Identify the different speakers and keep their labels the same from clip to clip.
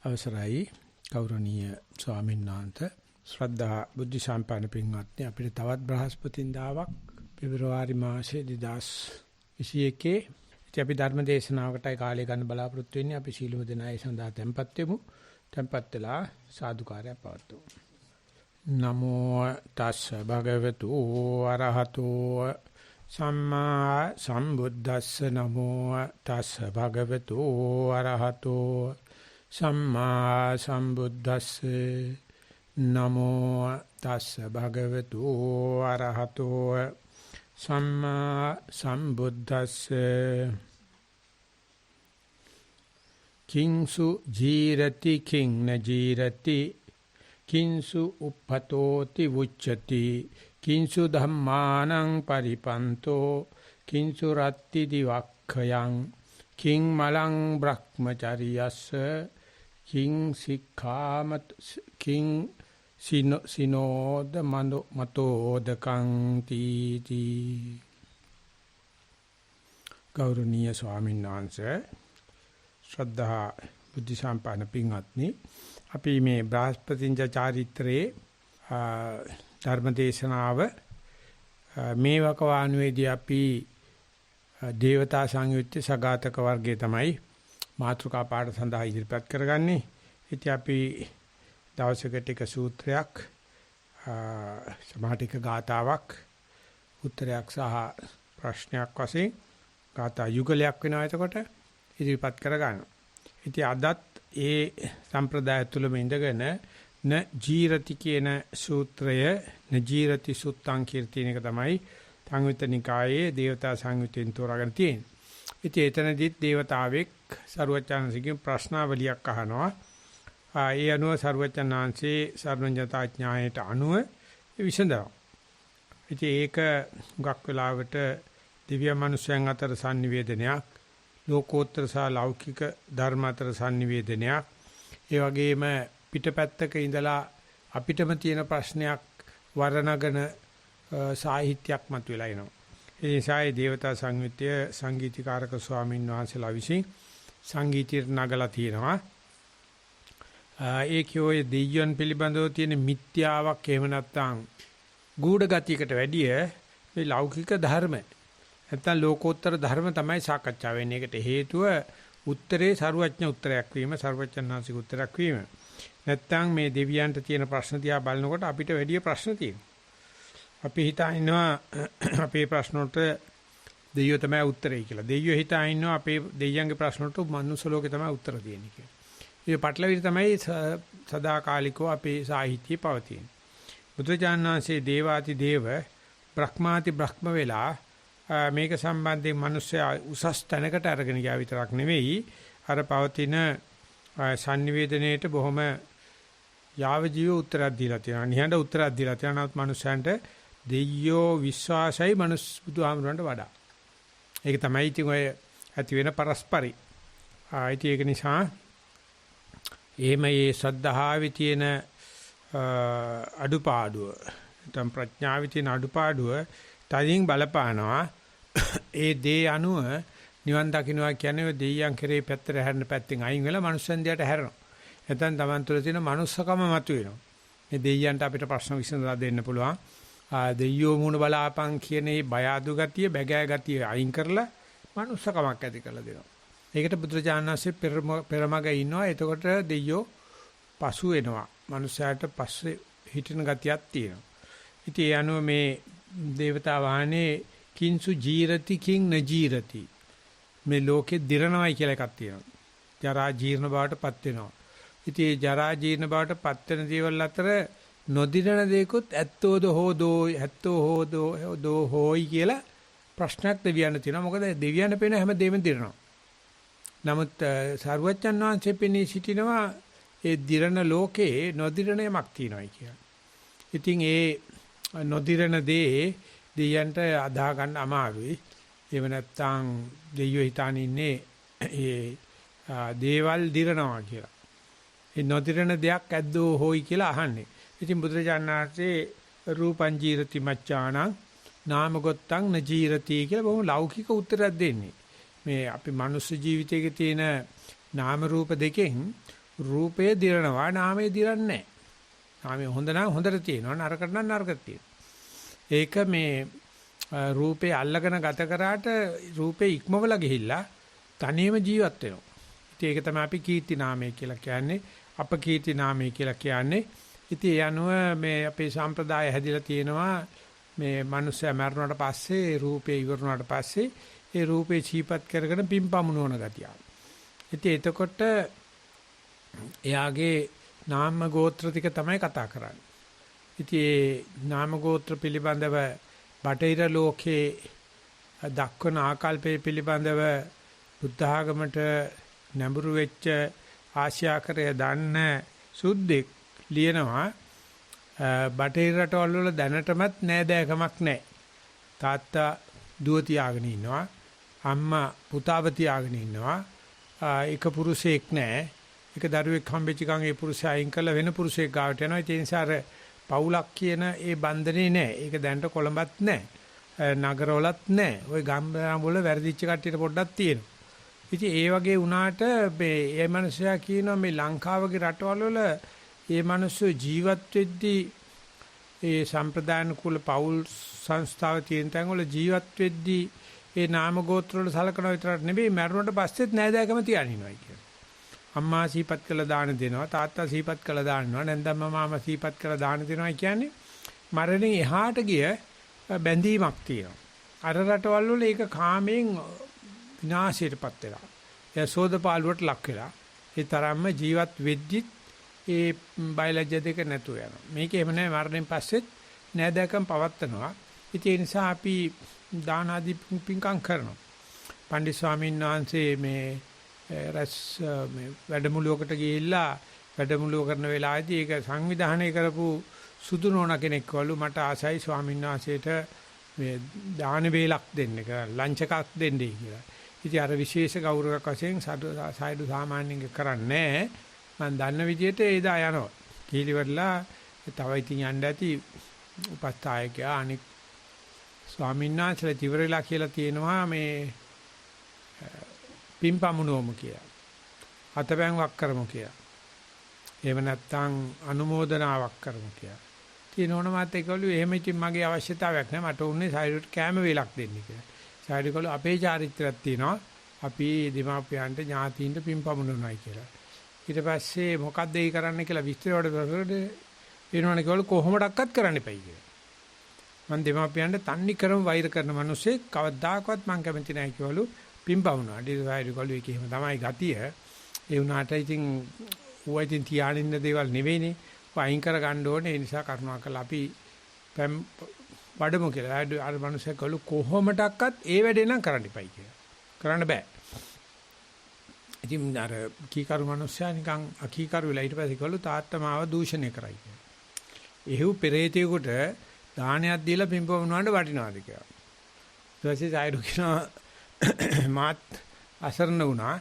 Speaker 1: අවසරයි ගෞරවනීය ස්වාමීන් වහන්සේ ශ්‍රද්ධා බුද්ධ සම්පන්න පින්වත්නි අපිට තවත් බ්‍රහස්පතින්දාවක් පෙබරවාරි මාසයේ 2021 ඉතින් අපි ධර්ම දේශනාවකටයි කාලය ගන්න බලාපොරොත්තු වෙන්නේ අපි සීලමු දෙනායි සඳහා tempත් වෙමු tempත් වෙලා සාදුකාරය පවත්වමු නමෝ තස්ස භගවතු අරහතෝ සම්මා සම්බුද්දස්ස නමෝ තස්ස භගවතු අරහතෝ සම්මා සම්බුද්දස්සේ නමෝ තස්ස භගවතු අරහතෝ සම්මා සම්බුද්දස්සේ කිංසු ජීරති කිං න ජීරති කිංසු උප්පතෝති වුච්චති කිංසු ධම්මානං පරිපන්තෝ කිංසු රත්ති දිවක්ඛයං කිං මලං බ්‍රහ්මචරියස්ස කිං සික්ඛාමත් කිං සිනෝද මතෝදකං තීති ගෞරවනීය ස්වාමීන් වහන්සේ ශ්‍රද්ධා බුද්ධ සම්පන්න පින්වත්නි අපි මේ බ්‍රහස්පතිංජ චාරිත්‍රයේ ධර්ම දේශනාව මේ වකවානුවේදී අපි දේවතා සංයුත්තේ සගතක වර්ගයේ තමයි මාතෘකා පාඩ සඳහා ඉදිරිපත් කරගන්නේ. ඉතින් අපි දවසකට එක සූත්‍රයක් සමාධික ගාතාවක් උත්තරයක් සහ ප්‍රශ්නයක් වශයෙන් ගාථා යුගලයක් වෙනවා එතකොට ඉදිරිපත් කරගන්නවා. ඉතින් අදත් ඒ සම්ප්‍රදාය තුළම ඉඳගෙන න ජීරති කියන සූත්‍රය න ජීරති සුත්තං කීර්තින එක තමයි සංයුත්ත නිකායේ දේවතා සංයුත්තෙන් තෝරාගෙන තියෙන්නේ. ඉතින් එතනදිත් දේවතාවෙක් සරුවචාන්සිකෙන් ප්‍රශ්නාවලියක් අහනවා. ඒ අනුව සරුවචාන්හන්සේ සර්වඥතා ඥාණයට අනුව විසඳනවා. ඉතින් ඒක හුඟක් වෙලාවට දිව්‍ය මනුෂ්‍යයන් අතර sannivedanayak ලෝකෝත්තර සහ ලෞකික ධර්ම අතර sannivedanayak ඒ වගේම පිටපැත්තක ඉඳලා අපිටම තියෙන ප්‍රශ්නයක් වර්ණගෙන සාහිත්‍යයක් මතුවලා එනවා. ඒ නිසා ඒ දේවතා සංයුත්තය සංගීතීකාරක ස්වාමීන් වහන්සේලා විසින් සංගීතීර නගලා තියෙනවා. ඒකෝය දෙයියන් පිළිබඳව තියෙන මිත්‍යාවක් එහෙම නැත්නම් ගූඪ ගතියකට වැඩිය මේ ලෞකික ධර්ම නැත්නම් ලෝකෝත්තර ධර්ම තමයි සාකච්ඡා වෙන්නේ. ඒකට හේතුව උත්තරේ සරුවඥ උත්තරයක් වීම, සරුවචනාංශික උත්තරයක් වීම. නැත්නම් මේ දෙවියන්ට තියෙන ප්‍රශ්න දිහා බලනකොට අපිට වැඩි ප්‍රශ්න තියෙනවා. අපි හිතා ඉන්නවා අපේ ප්‍රශ්න වලට දෙයියෝ තමයි උත්තරේ කියලා. දෙයියෝ හිතා ඉන්නවා අපේ දෙයියන්ගේ ප්‍රශ්න වලට මනුස්ස ලෝකේ තමයි උත්තර තියෙන්නේ කියලා. මේ පටලවිලි තමයි සදාකාලිකව අපේ සාහිත්‍යයේ පවතින. බුදුජානනාංශයේ දේවාති දේව බ්‍රහ්මාති බ්‍රහ්ම වෙලා මේක සම්බන්ධයෙන් මිනිස්සයා උසස් තැනකට අරගෙන ගියා විතරක් නෙවෙයි අර පවතින sannivedanayට බොහොම යාව ජීව උත්තරයක් දීලා තියෙනවා. නිහඬ උත්තරයක් දීලා තියෙනවා. නමුත් මිනිස්සයන්ට දෙයියෝ විශ්වාසයි මනුස්ස බුදුහාමුදුරන්ට වඩා. ඒක තමයි ඉතින් ඔය ඇති වෙන පරස්පරයි. ඉතින් ඒක නිසා එහෙම මේ ශ්‍රද්ධාවේ තියෙන අඩුපාඩුව නැත්නම් ප්‍රඥාවේ තියෙන අඩුපාඩුව තදින් බලපානවා. ඒ දේ අනුව නිවන් දකින්නවා කියන්නේ දෙයියන් කෙරේ පැත්තට හැරෙන පැත්තෙන් අයින් වෙලා මනුස්සයන් දිහාට හැරෙනවා. නැත්නම් Taman තුළ තියෙන manussකම මතුවෙනවා. මේ දෙයියන්ට අපිට ප්‍රශ්න විසඳලා දෙන්න පුළුවන්. දෙයියෝ මුණ බලාපන් කියන මේ බය අඩු ගතිය, බැගෑ ගතිය අයින් කරලා manussකමක් ඇති කරලා දෙනවා. ඒකට බුදුරජාණන්සේ පෙරමග ඉන්නවා. එතකොට දෙයියෝ පසු වෙනවා. මනුස්සයාට පස්සේ හිටින ගතියක් තියෙනවා. ඉතින් ඒ අනුව මේ දේවතා වාහනේ කිංසු ජීරති කිං න ජීරති. මේ ලෝකේ දිරනවයි කියලා එකක් තියෙනවා. ජරා ජීර්ණ බවටපත් වෙනවා. ඉතින් ඒ ජරා ජීර්ණ බවටපත් වෙන දේවල් අතර නොදිරන දේකුත් ඇත්තෝද හෝදෝ ඇත්තෝ හෝදෝ හෝයි කියලා ප්‍රශ්නයක් දෙවියන් තියෙනවා. මොකද දෙවියන් පේන හැම දෙයක්ම දිරනවා. නමුත් සරුවච්චන් වහන්සේ පෙනී සිටිනවා ඒ දිරන ලෝකේ නොදිරන යමක් තියෙනවායි කියලා. ඉතින් ඒ නොදිරන දේ දෙයයන්ට අදා ගන්න අමාරුයි. එහෙම නැත්නම් දෙයියෝ හිතාන ඉන්නේ ඒ දේවල් දිරනවා කියලා. ඒ නොදිරන දෙයක් ඇද්දෝ හොයි කියලා අහන්නේ. ඉතින් බුදුරජාණන් වහන්සේ රූපං ජීරති මච්ඡාණං නාම ගොත්තං න ජීරති කියලා බොහොම ලෞකික උත්තරයක් දෙන්නේ. මේ අපි මනුස්ස ජීවිතයේ තියෙන නාම රූප දෙකෙන් රූපේ දිරනවා නාමයේ දිරන්නේ නැහැ. නාමයේ හොඳ නම් හොඳට තියෙනවා නරකට නම් නරකට තියෙනවා. ඒක මේ රූපේ අල්ලගෙන ගත කරාට රූපේ ඉක්මවල ගිහිල්ලා තනියම ජීවත් වෙනවා. ඉතින් ඒක තමයි අපි කීර්ති නාමය කියලා කියන්නේ. අපකීර්ති නාමය කියලා කියන්නේ. ඉතින් ඒ අනුව මේ අපේ සම්ප්‍රදාය හැදිලා තියෙනවා මේ මිනිස්සයා මරණයට පස්සේ රූපේ ඉවරුණාට පස්සේ ඒ රූපේ චීපත් කරගෙන පිම්පමුණවන ගතිය. ඉතින් එතකොට එයාගේ නාම ගෝත්‍ර ටික තමයි කතා කරන්නේ. ඉතින් ඒ නාම ගෝත්‍ර පිළිබඳව බටහිර ලෝකේ දක්වන ආකල්පය පිළිබඳව බුද්ධ ආගමට නැඹුරු වෙච්ච ආශ්‍යාකරය දන්න සුද්දෙක් ලියනවා බටහිර රටවල් වල දැනටමත් නෑදෑකමක් නැහැ. තාත්තා දුව තියාගෙන ඉන්නවා. අම්මා පුතාව තියාගෙන ඉන්නවා. එක පුරුෂයෙක් නැහැ. එක දරුවෙක් හම්බෙච්ච ගමන් ඒ පුරුෂයා අයින් කරලා වෙන පුරුෂයෙක් ගාවට යනවා. ඒ නිසා අර පවුලක් කියන ඒ බන්ධනේ නැහැ. ඒක දැනට කොළඹත් නැහැ. නගරවලත් නැහැ. ওই ගම්බරම් වල වැරදිච්ච කට්ටියට පොඩ්ඩක් තියෙනවා. ඉතින් ඒ වගේ වුණාට මේ මනුස්සයා කියනවා මේ ලංකාවගේ රටවල් වල ඒ මිනිස්සු ජීවත් වෙද්දී ඒ සම්ප්‍රදාන කුල පෞල් සංස්ථාව තියෙන තැන් වල ජීවත් වෙද්දී ඒ නාම ගෝත්‍ර වල සලකන විතරක් නෙවෙයි මරුණට පස්සෙත් නෑදෑකම තියාගෙන ඉනවා කියන්නේ. අම්මා සීපත් කළා දාන දෙනවා තාත්තා සීපත් කළා දාන දෙනවා නැන්දම්ම මාමා සීපත් කළා දාන දෙනවා කියන්නේ මරණයෙන් එහාට ගිය බැඳීමක් තියෙනවා. අර රටවල් වල ඒක කාමයෙන් විනාශයටපත් වෙලා. ඒ සෝදපාලුවට ලක් වෙලා ඒ තරම්ම ජීවත් වෙද්දිත් ඒ බයලජ්‍ය දෙක නැතුව යනවා. මේක එහෙම නැහැ මරණයෙන් පස්සෙත් නෑදෑකම් පවත්නවා. ඒ නිසා අපි දාන ආදී පින්කම් කරනවා. පණ්ඩිත ස්වාමීන් වහන්සේ මේ වැඩමුළුවකට ගිහිල්ලා වැඩමුළුව කරන වෙලාවේදී ඒක සංවිධානය කරපු සුදු නෝනා කෙනෙක් වළු මට ආසයි ස්වාමීන් වහන්සේට මේ දාන වේලක් දෙන්න කියලා ලන්ච් එකක් දෙන්නයි කියලා. ඉතින් අර විශේෂ ගෞරවයක් වශයෙන් සායදු සාමාන්‍යයෙන් කරන්නේ මම දන්න විදිහට එදා යනවා. කීලිවරලා තව ඉතින් යන්න ඇති උපස්ථායකයා අනික් ස්වාමීන් වහන්සේලා ඉවරලා කියලා තියෙනවා මේ පිම්පමුණෝම කියලා. අතපැන් වක් කරමු කියලා. එහෙම නැත්නම් අනුමෝදනාවක් කරමු කියලා. තියෙනවන මාත් ඒකවලු එහෙම ඉතින් මගේ අවශ්‍යතාවයක් නැහැ. මට උන්නේ සායුට කැම වේලක් දෙන්න කියලා. සායුටකවලු අපේ චාරිත්‍රාක් තියෙනවා. අපි දීමාපියන්ට ඥාතීන්ට පිම්පමුණනවායි කියලා. ඊට පස්සේ මොකක්ද ඒ කරන්න කියලා විස්තර වලට වෙනවනේ කිව්වලු කොහොමඩක්වත් කරන්න එපයි කියලා. මම දීමාපියන්ට තන්නේ කරම වෛර කරන මිනිස්සෙක් කවදාකවත් මම කැමති නැහැ කිව්වලු පිම්පමුණා. ඩිසයිඩ් ඒක එහෙම තමයි ගතිය. ඒ වුණාට ඉතින් ඌවා ඉතින් තියානින්න දේවල් නෙවෙයිනේ. වයින් කර ගන්න ඕනේ. ඒ නිසා කරුණාකරලා අපි වඩමු කියලා. අර මිනිස්සු කළු කොහොමඩක්වත් ඒ වැඩේ නම් කරන්න එපයි කියලා. කරන්න බෑ. ඉතින් අර කීකරු මිනිස්සයා නිකන් අකීකරු වෙලා ඊට පස්සේ කළු තාත්තා මාව දූෂණය කරයි කියලා. එහෙව් පෙරේතයෙකුට දානයක් දීලා පිම්පවනවාට වටිනවද කියලා. ඊට පස්සේ සායරු කියනවා මාත් අසරණ වුණා.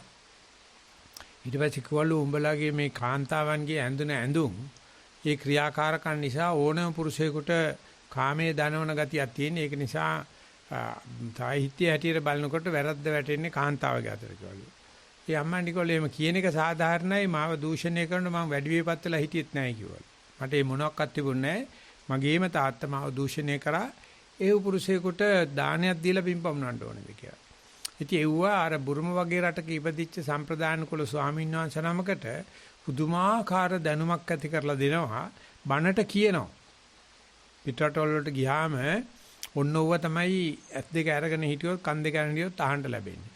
Speaker 1: ඊට පස්සේ කිව්වලු උඹලාගේ මේ කාන්තාවන්ගේ ඇඳුන ඇඳුම් ඒ ක්‍රියාකාරකම් නිසා ඕනම පුරුෂයෙකුට කාමයේ දනවන ගතියක් තියෙන. ඒක නිසා සාහිත්‍ය හැටියට බලනකොට වැරද්ද වැටෙන්නේ කාන්තාවගේ අතට කිව්වලු. ඒ අම්මා නිකෝල එහෙම කියන එක සාධාරණයි. මාව දූෂණය කරන මම වැඩි විපත් වෙලා හිටියෙත් නැහැ කිව්වලු. මට මේ මොනක්වත් තිබුණේ නැහැ. මගේම තාත්තා මාව දූෂණය කරා. ඒ පුරුෂයෙකුට දානයක් දීලා පින්පමුණන්න ඕනේද කියලා. ඉතින් එව්වා අර බුරුම වගේ රටක ඉපදිච්ච සම්ප්‍රදාන කුල ස්වාමීන් වහන්සේ නමකට පුදුමාකාර දැනුමක් ඇති කරලා දෙනවා. බණට කියනවා. පිටරටවල වලට ගියාම ඔන්න ඕව තමයි ඇස් දෙක අරගෙන හිටියොත් කන් දෙක අරගෙන හිටියොත් අහන්න ලැබෙන්නේ.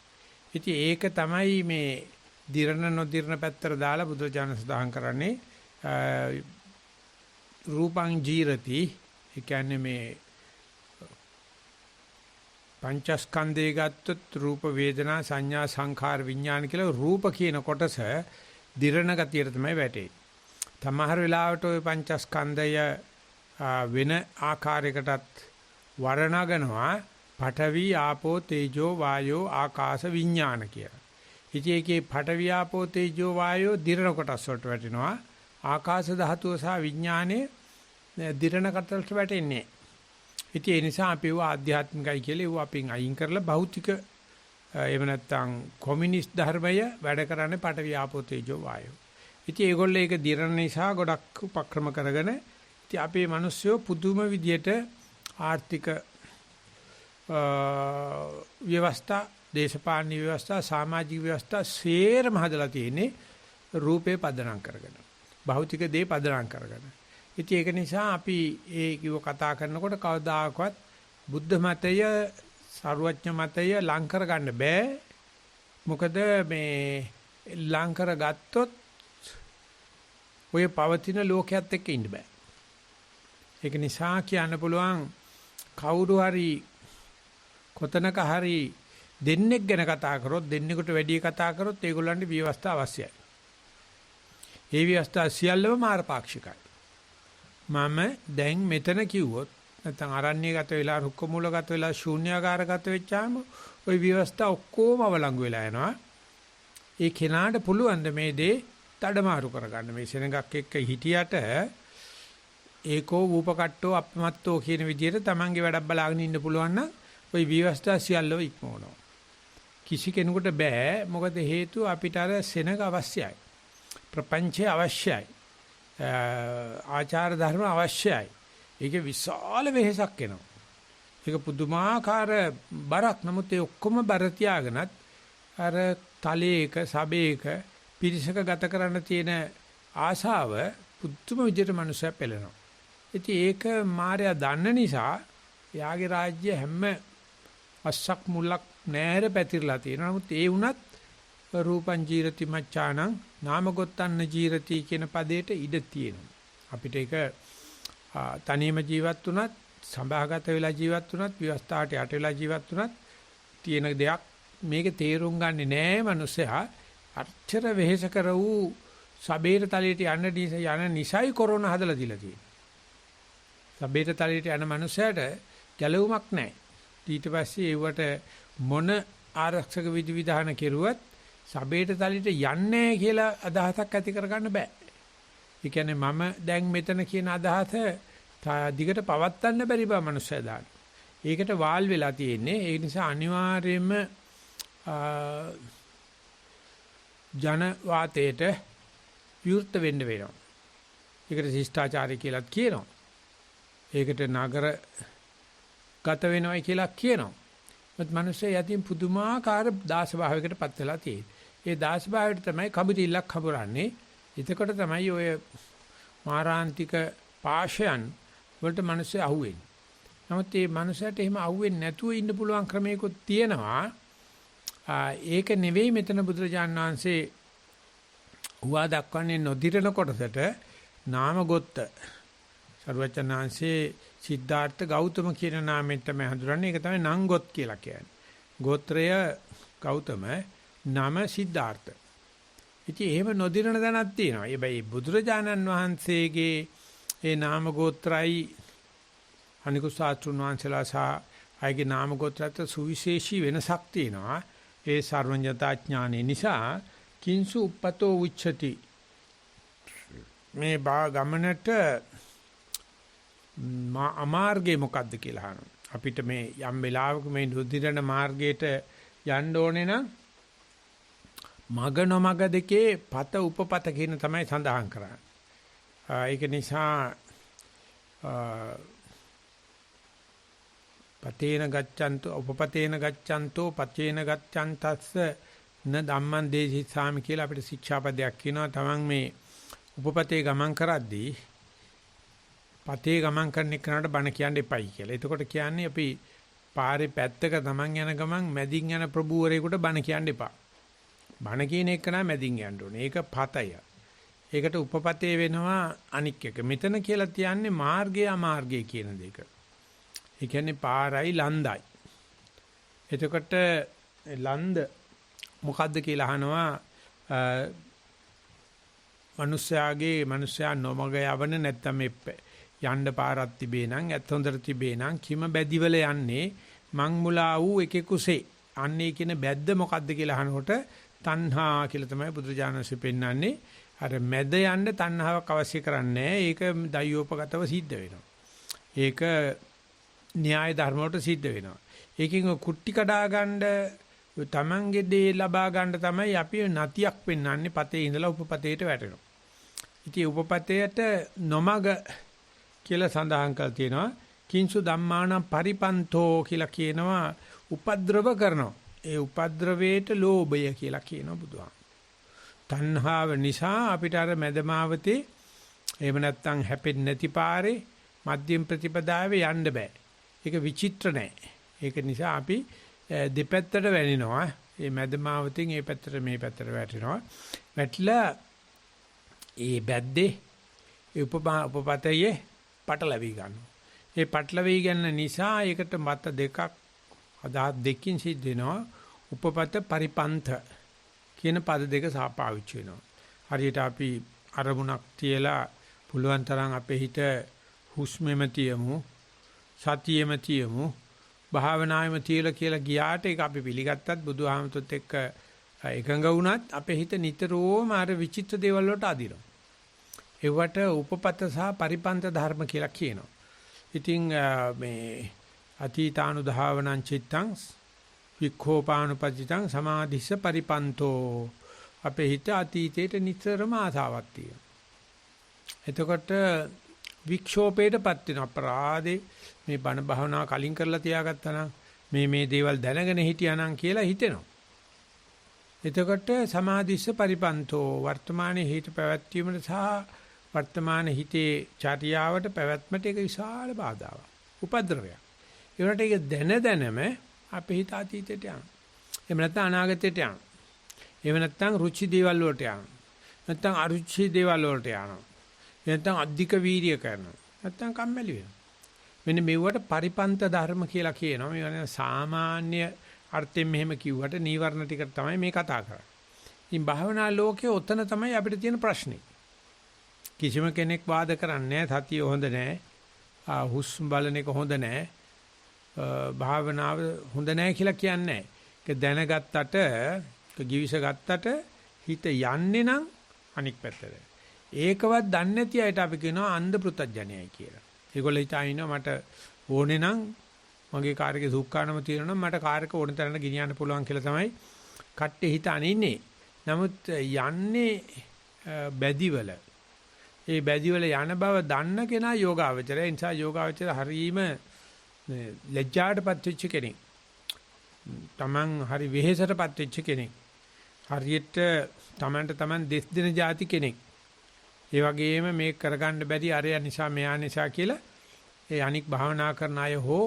Speaker 1: ඉතින් ඒක තමයි මේ දිරණ නොදිරණ පැත්තට දාලා බුදුජානක සදාහන් කරන්නේ රූපං ජීරති. ඒ කියන්නේ මේ පංචස්කන්ධය ගත්තොත් රූප වේදනා සංඥා සංඛාර විඥාන කියලා රූප කියන කොටස දිරණ ගතියට තමයි වැටෙන්නේ. තමහර වෙලාවට ওই පංචස්කන්ධය වෙන ආකාරයකටත් වර්ණගනවා පඨවි ආපෝ තේජෝ වායෝ ආකාශ විඥාන කියලා. ඉතින් ඒකේ පඨවි ආපෝ තේජෝ වායෝ දිරණ කොටස් වලට වැටෙනවා. ආකාශ ධාතුව සහ විඥානයේ දිරණ කොටස් වැටෙන්නේ. ඉතින් ඒ නිසා අපි ඒවා ආධ්‍යාත්මිකයි කියලා ඒවා අපින් අයින් කරලා භෞතික එහෙම නැත්නම් කොමියුනිස්ට් ධර්මය වැඩ කරන්නේ පඨවි ආපෝ තේජෝ වායෝ. ඉතින් ඒගොල්ලෝ ඒක දිරන නිසා ගොඩක් උපක්‍රම කරගෙන ඉතින් අපේ මිනිස්සු පුදුම විදියට ආර්ථික ව්‍යවස්ථා, දේශපාලන ව්‍යවස්ථා, සමාජික ව්‍යවස්ථා සේරම හදලා තියෙන්නේ රූපේ පදනම් කරගෙන. භෞතික දේ පදනම් කරගෙන. ඉතින් ඒක නිසා අපි ඒ කිව්ව කතා කරනකොට කවදාකවත් බුද්ධ මතය, සර්වඥ මතය ලං කර ගන්න බෑ. මොකද මේ ලං කර ගත්තොත් ඔය පවතින ලෝකයක් එක්ක ඉන්න බෑ. ඒක නිසා කියන්න පුළුවන් කවුරු හරි කොතනක හරි දෙන්නෙක් ගැන කතා කරොත්, දෙන්නෙකුට වැඩි කතා කරොත් ඒගොල්ලන්ට ව්‍යවස්ථා අවශ්‍යයි. ඒ ව්‍යවස්ථා සියල්ලම මාරපාක්ෂිකයි. මම දැන් මෙතන කිව්වොත් නැත්නම් අරණ්‍යගත වෙලා, රුක්ක මූලගත වෙලා, ශූන්‍යාකාරගත වෙච්චාම ওই ව්‍යවස්ථා ඔක්කොම අවලංගු වෙලා යනවා. ඒ කෙනාට පුළුවන් මේ දේ තඩමාරු කරගන්න. මේ සෙනගක් එක්ක හිටියට ඒකෝ වූපකට්ටෝ අපමත්තෝ කියන විදිහට තමන්ගේ වැඩක් බලාගෙන ඉන්න පුළුවන් නම් ওই ව්‍යවස්ථා සියල්ලම ඉක්මවනවා. කිසි කෙනෙකුට බෑ. මොකද හේතුව අපිට අර සෙනග අවශ්‍යයි. ප්‍රපංචය අවශ්‍යයි. ආචාර ධර්ම අවශ්‍යයි. ඒක විශාල වෙහෙසක් එනවා. ඒක පුදුමාකාර බරක්. නමුත් ඒ ඔක්කොම බර තියාගෙනත් අර තලයක සබේක පිරිසක ගත කරන්න තියෙන ආශාව පුදුම විදිහට මනුස්සය පෙළෙනවා. ඉතින් ඒක මායя දන්න නිසා යාගේ රාජ්‍ය හැම අස්සක් මුල්ලක් නෑර පැතිරලා තියෙනවා. නමුත් ඒ වුණත් රූපං ජීරති මච්ඡානං නාමගොත්තන්න ජීරති කියන පදේට ඉඩ තියෙනවා. අපිට ඒක තනියම ජීවත් වුණත්, සභාගත වෙලා ජීවත් වුණත්, ව්‍යවස්ථාවට යට වෙලා ජීවත් වුණත් තියෙන දෙයක්. මේක තේරුම් ගන්නේ නෑ මිනිස්සයා. අච්චර වෙහෙස කර වූ සබේර තලයට යන නිසයි කොරෝනා හදලා දීලා තියෙන්නේ. සබේර තලයට යන මිනිස්සයාට ගැලවුමක් නැහැ. ඊට පස්සේ ඒවට මොන ආරක්ෂක විධි විධාන කෙරුවත් සබේර තලයට යන්නේ කියලා අදහසක් ඇති කරගන්න බෑ. ඒ කියන්නේ මම දැන් මෙතන කියන අදහස දිගට පවත්වන්න බැරි බව මිනිස්සයා දාන. ඒකට වාල් වෙලා තියෙන්නේ. ඒ නිසා අනිවාර්යයෙන්ම ජන වාතයට විවෘත වෙන්න වෙනවා. ඒකට ශිෂ්ටාචාරය කියලාත් කියනවා. ඒකට නගර ගත වෙනවයි කියලා කියනවා. මොකද මිනිස්සු යතින් පුදුමාකාර දාස භාවයකට පත් වෙලා තියෙන්නේ. ඒ දාස භාවයට තමයි කබුතිල්ලක් හඹරන්නේ. එතකොට තමයි ඔය මාරාන්තික පාෂයන් වලට මිනිස්සු අහුවෙන්නේ. නමුත් මේ මිනිසට එහෙම අහුවෙන්නේ නැතුව ඉන්න පුළුවන් ක්‍රමයකුත් තියෙනවා. ඒක නෙවෙයි මෙතන බුදුරජාණන් වහන්සේ හුවා දක්වන්නේ නොදිරන කොටසට නාමගොත්ත. සර්වචනාංශේ සිද්ධාර්ථ ගෞතම කියන නාමයෙන් තමයි හඳුන්වන්නේ. ඒක තමයි නංගොත් කියලා කියන්නේ. ගෝත්‍රය ගෞතම, නම සිද්ධාර්ථ. ඉතින් එහෙම නොදිරන දැනක් තියෙනවා. හැබැයි බුදුරජාණන් වහන්සේගේ ඒ නාම ගෝත්‍රයි අනිකුත් සාස්ත්‍රුන් වහන්සේලා සහ අයගේ නාම ගෝත්‍රات සුවිශේෂී වෙනසක් තියෙනවා. ඒ සර්වඥතා ඥානෙ නිසා කිංසු උප්පතෝ උච්චති. මේ ගමනට අමාර්ගය මොකද්ද කියලා අහනවා. අපිට මේ යම් වෙලාවක මේ නොදිරන මාර්ගයට යන්න ඕනේ නම් මග නොමග දෙකේ පත උපපත කියන තමයි සඳහන් කරන්නේ. ඒක නිසා පතේන ගච්ඡන්තෝ උපපතේන ගච්ඡන්තෝ පචේන ගච්ඡන්තස්ස න ධම්මං දේශිසාමි කියලා අපිට ශික්ෂාපදයක් කියනවා. තමන් මේ උපපතේ ගමන් කරද්දී පතේ ගමන් කරන එකට බණ කියන්න එපයි කියලා. එතකොට කියන්නේ අපි පාරේ පැත්තක තමන් යන ගමන් මැදින් යන ප්‍රභූවරයෙකුට බණ කියන්න එපා. බණ කියන එක නෑ මැදින් යන්න ඕනේ. ඒක පතය. ඒකට උපපතේ වෙනවා අනික් එක. මෙතන කියලා තියන්නේ මාර්ගය අමාර්ගය කියන දෙක. ඒ කියන්නේ පාරයි ලන්දයි. එතකොට ලන්ද මොකද්ද කියලා අහනවා මිනිස්යා නොමග යවන නැත්තම් මේ යන්න පාරක් තිබේ නම් ඇත් හොඳට තිබේ නම් කිම බැදිවල යන්නේ මං මුලා වූ එකෙකුසේ අන්නේ කියන බැද්ද මොකද්ද කියලා අහනකොට තණ්හා කියලා තමයි බුදුරජාණන්සේ පෙන්වන්නේ. අර මැද යන්න තණ්හාවක් අවශ්‍ය කරන්නේ නැහැ. ඒක දයෝපගතව සිද්ධ වෙනවා. ඒක න්‍යාය ධර්ම වලට සිද්ධ වෙනවා. ඒකෙන් කුට්ටි කඩා ගන්න තමන්ගේ දේ ලබා ගන්න තමයි අපි නතියක් පෙන්වන්නේ. පතේ ඉඳලා උපපතේට වැටෙනවා. ඉතින් උපපතයට නොමග කියලා සඳහන් කරලා තියෙනවා. කිංසු ධම්මානම් පරිපන්තෝ කියලා කියනවා උපද්‍රව කරනවා. ඒ උපද්‍රවයට ලෝභය කියලා කියනවා බුදුහාම. තණ්හාව නිසා අපිට අර මැදමාවතේ එහෙම නැත්නම් හැපෙන්නේ නැති පාරේ මධ්‍යම ප්‍රතිපදාවේ යන්න බෑ. ඒක විචිත්‍ර නෑ. ඒක නිසා අපි දෙපැත්තට වැනිනවා. මේ මැදමාවතෙන් මේ පැත්තට මේ පැත්තට වැටෙනවා. වැටලා ඒ බැද්දේ ඒ උපපතයේ පටලවි ගන්නවා. ඒ පටලවි ගන්න නිසා ඒකට මත දෙකක් අදහස් දෙකකින් සිද්ධ වෙනවා. උපපත පරිපන්ත කියන පද දෙක සාපාවිච්චි වෙනවා. හරියට අපි අරමුණක් තියලා පුළුවන් තරම් අපේ හිත හුස්මෙම තියමු, සතියෙම තියමු, භාවනාවෙම තියලා කියලා ගියාට ඒක අපි පිළිගත්තත් බුදුහාමතුත් එක්ක එකඟ වුණත් අපේ හිත නිතරම අර විචිත්‍ර දේවල් වලට අදිනවා. ඒවට උපපත සහ පරිපන්ත ධර්ම කියලා කියනවා. ඉතින් මේ අතීතානුධාවනං චිත්තං වික්ඛෝපානුපජිතං සමාධිස්ස පරිපන්තෝ අපේ හිත අතීතයට නිතරම ආසාවක් තියෙනවා. එතකොට වික්ෂෝපයටපත් වෙන අපරාධේ මේ බණ භාවනාව කලින් කරලා තියාගත්තා නම් මේ දේවල් දැනගෙන හිටියා නම් කියලා හිතෙනවා. එතකොට සමාධිස්ස පරිපන්තෝ වර්තමානයේ හිත පැවැත්වීමට සහ වර්තමාන හිතේ චර්යාවට පැවැත්මට ඒක විශාල බාධාවක්. උපද්‍රවයක්. ඒකට ඒක දැනම අපේ හිත අතීතයට යනවා. එහෙම නැත්නම් අනාගතයට යනවා. එහෙම නැත්නම් රුචි දේවල් වලට යනවා. නැත්නම් අරුචි දේවල් වලට යනවා. නැත්නම් අධික වීර්ය කරනවා. නැත්නම් කම්මැලි වෙනවා. මෙන්න මෙවට පරිපන්ත ධර්ම කියලා කියනවා. මේ වගේ සාමාන්‍ය අර්ථයෙන් මෙහෙම කිව්වට නීවරණ ටික තමයි මේ කතා කරන්නේ. ඉතින් භාවනා ලෝකයේ ඔතන තමයි අපිට තියෙන ප්‍රශ්නේ. කිසිම කෙනෙක් වාද කරන්නේ නැහැ සතිය හොඳ නැහැ. හුස්ම බලන එක හොඳ නැහැ. භාවනාව හොඳ නැහැ කියලා කියන්නේ නැහැ. ඒක දැනගත්තට, ඒක givis ගත්තට හිත යන්නේ නම් අනික් පැත්තට. ඒකවත් දන්නේ නැති අයට අපි කියනවා අන්ධ පෘතජ්ජනයයි කියලා. ඒගොල්ලෝ හිතනවා මට ඕනේ නම් මගේ කාර් එකේ සුක්කානම තියෙනවා නම් මට කාර් එක ඕන තරමට ගෙනියන්න පුළුවන් කියලා තමයි කට්ටේ හිතානේ ඉන්නේ. නමුත් යන්නේ බැදිවල. ඒ බැදිවල යන බව දන්න කෙනා යෝගාවචරය. ඒ නිසා යෝගාවචරය හරීම ලැජ්ජාටපත් වෙච්ච කෙනෙක්. Taman හරි වෙහෙසටපත් වෙච්ච කෙනෙක්. හරියට Tamanට Taman දෙස් දෙන જાති කෙනෙක්. ඒ වගේම මේක කරගන්න බැරි අරය නිසා මෙයා නිසා කියලා ඒ අනික් භාවනා කරන අය හෝ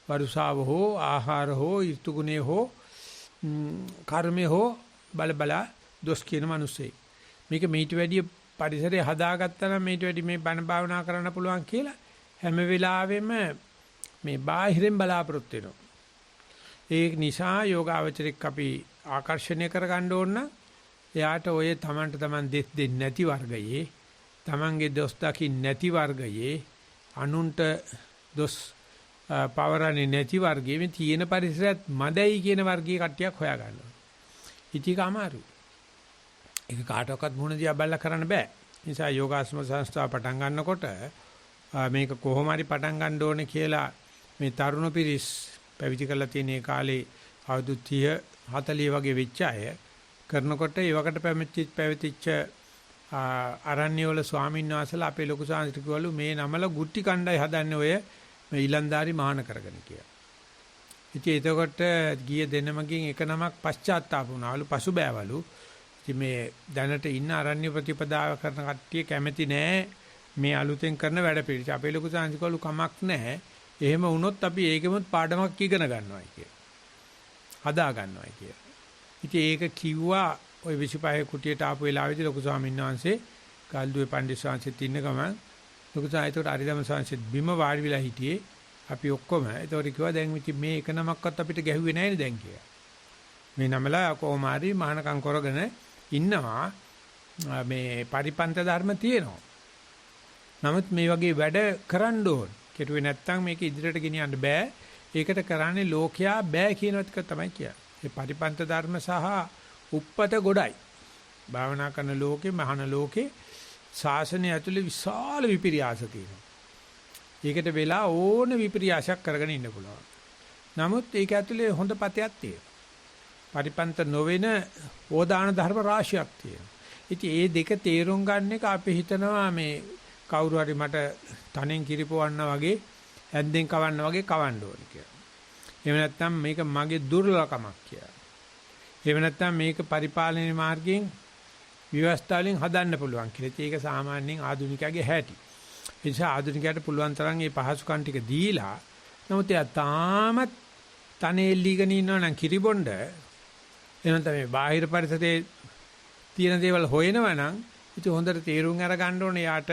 Speaker 1: වරුසාව හෝ ආහාර හෝ ඍතුගුණේ හෝ කර්මේ හෝ බලබලා දොස් කියන මිනිස්සේ. මේක මීට වැඩිය පරිසරය හදාගත්තා නම් මීට වැඩි මේ බණ භාවනා කරන්න පුළුවන් කියලා හැම වෙලාවෙම මේ බාහිරින් බලාපොරොත්තු වෙනවා. ඒ නිසා යෝගාවචරික අපි ආකර්ෂණය කරගන්න ඕන නම් එයාට ඔය තමන්ට තමන් දෙස් දෙන්නේ නැති වර්ගයේ තමන්ගේ දොස් දකින්න නැති වර්ගයේ අනුන්ට දොස් පවරන්නේ නැති වර්ගයේ මේ තියෙන පරිසරයත් මදයි කියන වර්ගයේ කට්ටියක් හොයා ගන්නවා. ඉතික අමාරුයි. ඒක කාටවත් මුණ දිහා බලලා කරන්න බෑ. නිසා යෝගාශ්‍රම සංස්ථාව පටන් ගන්නකොට මේක කොහොම හරි පටන් ගන්න ඕනේ කියලා මේ තරුණ පිරිස් පැවිදි කරලා තියෙන කාලේ අවුරුදු 30 40 වගේ වෙච්ච අය කරනකොට ඒවකට පැවතිච්ච ආරණ්‍ය වල ස්වාමීන් වහන්සේලා අපේ ලොකු සාංශික කිව්වලු මේ නමල ගුට්ටි කණ්ඩායි හදන්නේ ඔය මේ ඊලන්දාරි මහාන කරගෙන කියලා. ඉතින් එතකොට ගිය දෙනමකින් එක නමක් පශ්චාත්තාප වුණාලු පසුබෑවලු. ඉතින් මේ දැනට ඉන්න ආරණ්‍ය ප්‍රතිපදාව කරන කට්ටිය කැමති නෑ මේ අලුතෙන් කරන වැඩ පිළිච. අපේ ලොකු සාංශික කිව්වලු කමක් නෑ. එහෙම වුණොත් අපි ඒකෙමුත් පාඩමක් ඉගෙන ගන්නවායි කියලා. හදා ගන්නවායි කියලා. ඉතින් ඒක කිව්වා ওই 25 කුටියට ආපු වෙලාවේදී ලොකු ස්වාමීන් වහන්සේ ගල්දුවේ පණ්ඩිත ස්වාමීන්සෙත් ඉන්න ගමන් ලොකු සාහිත්‍යයට අරිදම ස්වාමීන්සෙත් බිම වාඩි වෙලා හිටියේ අපි ඔක්කොම. ඒතකොට කිව්වා දැන් ඉතින් මේ එක නමක්වත් අපිට ගැහුවේ නැහැ නේ දැන් කියලා. මේ නමලා කොහොම හරි මහානකම් කරගෙන ඉන්නවා මේ පරිපන්ත ධර්ම තියෙනවා. නමුත් මේ වගේ වැඩ කරන්න ඕන. කෙරුවේ නැත්තම් මේක ඉදිරියට ගෙනියන්න බෑ. ඒකට කරන්නේ ලෝකයා බෑ කියන එක තමයි කියන්නේ. මේ පරිපන්ත ධර්ම සහ උප්පත ගොඩයි. භාවනා කරන ලෝකේ මහාන ලෝකේ ශාසනය ඇතුලේ විශාල විපිරියාස තියෙනවා. ඒකට වෙලා ඕන විපිරියාසයක් කරගෙන ඉන්න පුළුවන්. නමුත් ඒක ඇතුලේ හොඳ පතයක් තියෙනවා. පරිපන්ත නොවන ඕදාන ධර්ම රාශියක් තියෙනවා. ඉතින් ඒ දෙක තේරුම් ගන්න එක අපි හිතනවා මේ කවුරු හරි මට තනෙන් කිරිපවන්න වගේ ඇද්දෙන් කවන්න වගේ කවන්න ඕනේ කියලා. එහෙම නැත්නම් මේක මගේ දුර්ලභකමක් කියලා. එහෙම නැත්නම් මේක පරිපාලනයේ මාර්ගයෙන් ව්‍යවස්ථාවෙන් හදන්න පුළුවන් කියලා. ඒක සාමාන්‍යයෙන් ආධුනිකයාගේ හැටි. ඒ නිසා ආධුනිකයාට පුළුවන් තරම් මේ පහසුකම් ටික දීලා නමුත් එයා තාමත් තනෙල්ලීගෙන ඉන්නවා නම් කිරිබොණ්ඩ එහෙනම් තමයි බාහිර පරිසරයේ තියෙන දේවල් හොයනවා නම් ඉතින් හොඳට තේරුම් අරගන්න ඕනේ යාට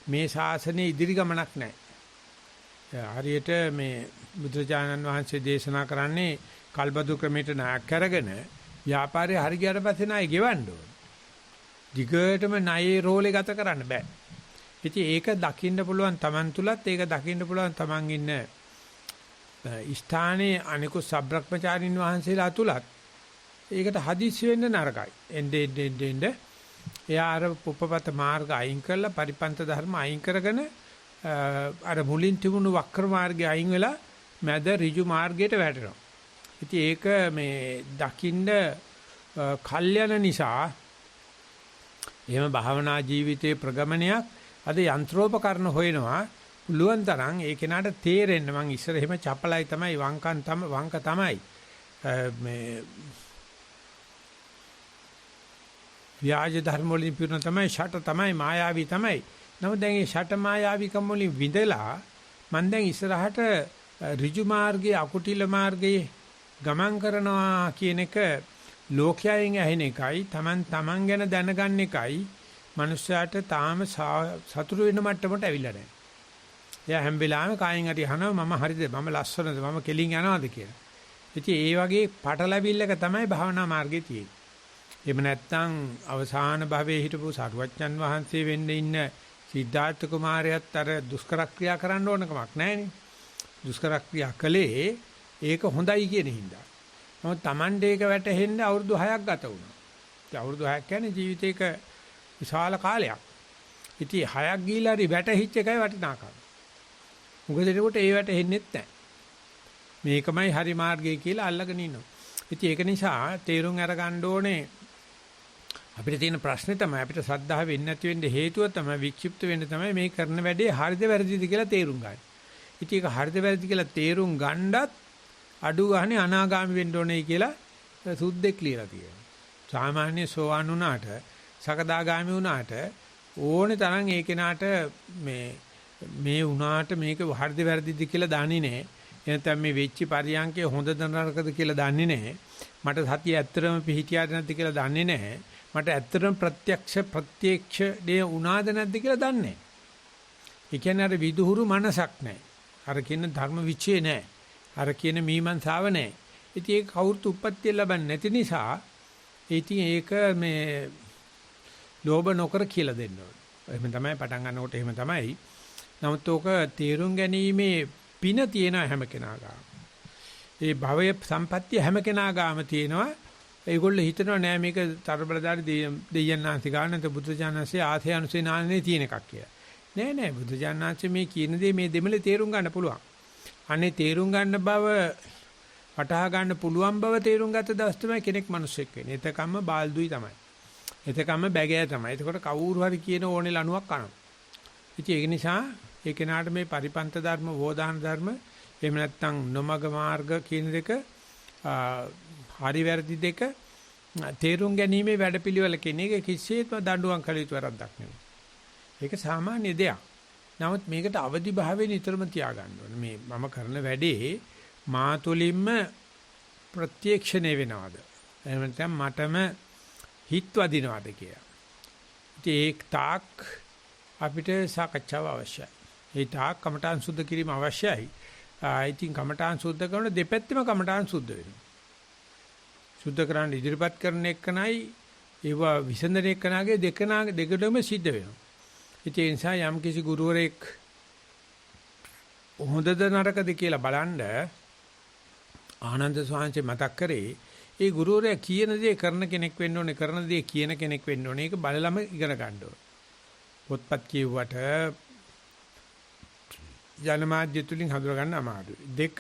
Speaker 1: මේ ශාසනයේ ඉදිරි ගමනක් නැහැ. හරියට මේ බුදුරජාණන් වහන්සේ දේශනා කරන්නේ කල්බදු ක්‍රමයට ණයක් කරගෙන ව්‍යාපාරේ හරි ගියාට පස්සේ ණය ගෙවන්න ඕනේ. දිගටම ණයේ රෝලේ ගත කරන්න බෑ. ඉතින් ඒක දකින්න පුළුවන් Taman තුලත් ඒක දකින්න පුළුවන් Taman ඉන්න ස්ථානයේ අනිකුත් සබ්‍රක්‍මචාරින් වහන්සේලා තුලත් ඒකට හදිස්සි වෙන්න නරකයි. එnde එයා අර උපපත මාර්ග අයින් කරලා පරිපන්ත ධර්ම අයින් කරගෙන අර මුලින් තිබුණු වක්‍ර මාර්ගය අයින් වෙලා මැද ඍජු මාර්ගයට වැටෙනවා. ඉතින් ඒක මේ දකින්න කල්යන නිසා එහෙම භාවනා ජීවිතයේ ප්‍රගමනයක් අද යන්ත්‍රෝපකරණ හොයනවා පුළුවන් තරම් ඒ කෙනාට තේරෙන්න මං ඉස්සර එහෙම චපලයි තමයි වංක තමයි මේ ව්‍යාජ ධර්ම වලින් පිරුණ තමයි ෂට තමයි මායාවී තමයි. නමුත් දැන් මේ ෂට මායාවිකම් වලින් විඳලා මම දැන් ඉස්සරහට ඍජු මාර්ගයේ අකුටිල මාර්ගයේ ගමන් කරනවා කියන එක ලෝකයෙන් ඇහෙන එකයි තමන් ගැන දැනගන්න එකයි මනුස්සයාට තාම සතුරු වෙන මට්ටමට ඇවිල්ලා නැහැ. එයා හැම වෙලාවෙම කායෙන් හරි අහනවා මම හරිද මම ලස්සනද මම කෙලින් යනවාද කියලා. ඉතින් ඒ වගේ පටලැවිල්ලක තමයි භාවනා මාර්ගයේ තියෙන්නේ. එහෙම නැත්නම් අවසාන භවයේ හිටපු සරුවච්චන් වහන්සේ වෙන්න ඉන්න සිද්ධාර්ථ කුමාරයාත් අර දුෂ්කර ක්‍රියා කරන්න ඕන කමක් නැහැනේ. දුෂ්කර ක්‍රියා කළේ ඒක හොඳයි කියන හින්දා. නමුත් Tamande එක වැටෙන්න අවුරුදු 6ක් ගත වුණා. ඒ අවුරුදු 6ක් කියන්නේ ජීවිතේක විශාල කාලයක්. ඉතින් 6ක් ගිහිලා හරි වැටහිච්ච එකයි වටිනාකම. මොකද ඒකට ඒ වැටෙන්නෙත් නැහැ. මේකමයි හරි මාර්ගය කියලා අල්ලගෙන ඉන්නවා. ඉතින් ඒක නිසා තේරුම් අරගන්න ඕනේ අපිට තියෙන ප්‍රශ්නේ තමයි අපිට ශ්‍රද්ධාව වෙන්නේ නැති වෙන්න හේතුව තමයි වික්ෂිප්ත වෙන්න තමයි මේ කරන වැඩේ හරිද වැරදිද කියලා තේරුම් ගන්න. ඉතින් ඒක හරිද වැරදිද කියලා තේරුම් ගන්නත් අඩු ගානේ අනාගාමි වෙන්න ඕනේ කියලා සුද්දෙක් ලියලා තියෙනවා. සාමාන්‍ය සෝවාන් වුණාට සකදාගාමි වුණාට ඕනේ තරම් ඒ කෙනාට මේ වුණාට මේක හරිද වැරදිද කියලා දන්නේ නැහැ. එනතම් මේ වෙච්ච පරියන්කේ හොඳද නරකද කියලා දන්නේ නැහැ. මට සතිය ඇත්තටම පිහිටියාද නැද්ද කියලා දන්නේ නැහැ. මට ඇත්තටම ප්‍රත්‍යක්ෂ දේ උනාද නැද්ද කියලා දන්නේ නැහැ. ඒ කියන්නේ අර විදුහුරු මනසක් නැහැ. අර කියන ධර්ම විචේ නැහැ. අර කියන මීමන්සාව නැහැ. ඉතින් ඒක කවුරුත් උප්පත්තිය ලබන්නේ නැති නිසා ඉතින් ඒක මේ ලෝභ නොකර කියලා දෙන්න ඕනේ. එහෙම තමයි පටන් ගන්නකොට එහෙම තමයි. නමුත් ඕක තේරුම් ගැනීමේ පින තියෙන හැම කෙනා ගාම. ඒ භවයේ සම්පත්තිය හැම කෙනා ගාම තියෙනවා. ඒගොල්ලෝ හිතනවා නෑ මේක තරබලදාරි දෙයයන්ාන්ති ගන්නත බුදුජානන්සේ ආතේ අනුසේ නානේ තියෙන එකක් කියලා. නෑ බුදුජානන්සේ මේ කියන දේ මේ දෙමලේ තේරුම් ගන්න පුළුවන්. අනේ තේරුම් ගන්න බව වටහා ගන්න පුළුවන් බව තේරුම් ගත්ත දවස් තමයි කෙනෙක් මිනිස්සෙක් වෙන්නේ. එතකම්ම බාල්දුයි තමයි. එතකම්ම බැගෑ තමයි. එතකොට කවුරු හරි කියන ඕනේ ලණුවක් කනවා. ඉතින් ඒක නිසා ඒ කෙනාට මේ පරිපන්ත ධර්ම, වෝදාන ධර්ම, එහෙම නැත්නම් නොමග මාර්ග කියන දෙක හරි වැරදි දෙක තේරුම් ගැනීමේ වැඩපිළිවෙල කියන එක කිසිසේත්ම දඬුවම් කළ යුතු වැරද්දක් නෙවෙයි. ඒක සාමාන්‍ය දෙයක්. නමුත් මේකට අවදි භාවයෙන් නිතරම තියාගන්න ඕනේ. මේ මම කරන වැඩේ මා තුළින්ම ප්‍රත්‍යක්ෂණය වෙනවද? එහෙම නැත්නම් මටම හිත වදිනවද කියලා. ඉතින් ඒක තාක් අපිට සාකච්ඡාව අවශ්‍යයි. ඒ තාක් කමඨාන් සුද්ධ කිරීම අවශ්‍යයි. ඉතින් කමඨාන් සුද්ධ කරන දෙපැත්තෙම කමඨාන් සුද්ධ වෙනවා. සුද්ධ කරන්න ඉදිරිපත් කරන එකනයි ඒවා විසඳන එකනාගේ දෙකටම සිද්ධ වෙනවා. ඒ නිසා යම් කිසි ගුරුවරයෙක් හොඳද නරකද කියලා බලන්න ආනන්ද ස්වාමීන් මතක් කරේ ඒ ගුරුවරයා කියන දේ කරන කෙනෙක් වෙන්න ඕනේ, කරන දේ කියන කෙනෙක් වෙන්න ඕනේ. ඒක බලලම ඉගෙන ගන්න ඕනේ. පොත්පත් කියුවට ජනමාධ්‍ය තුලින් හඳුනා ගන්න අමාරුයි. දෙක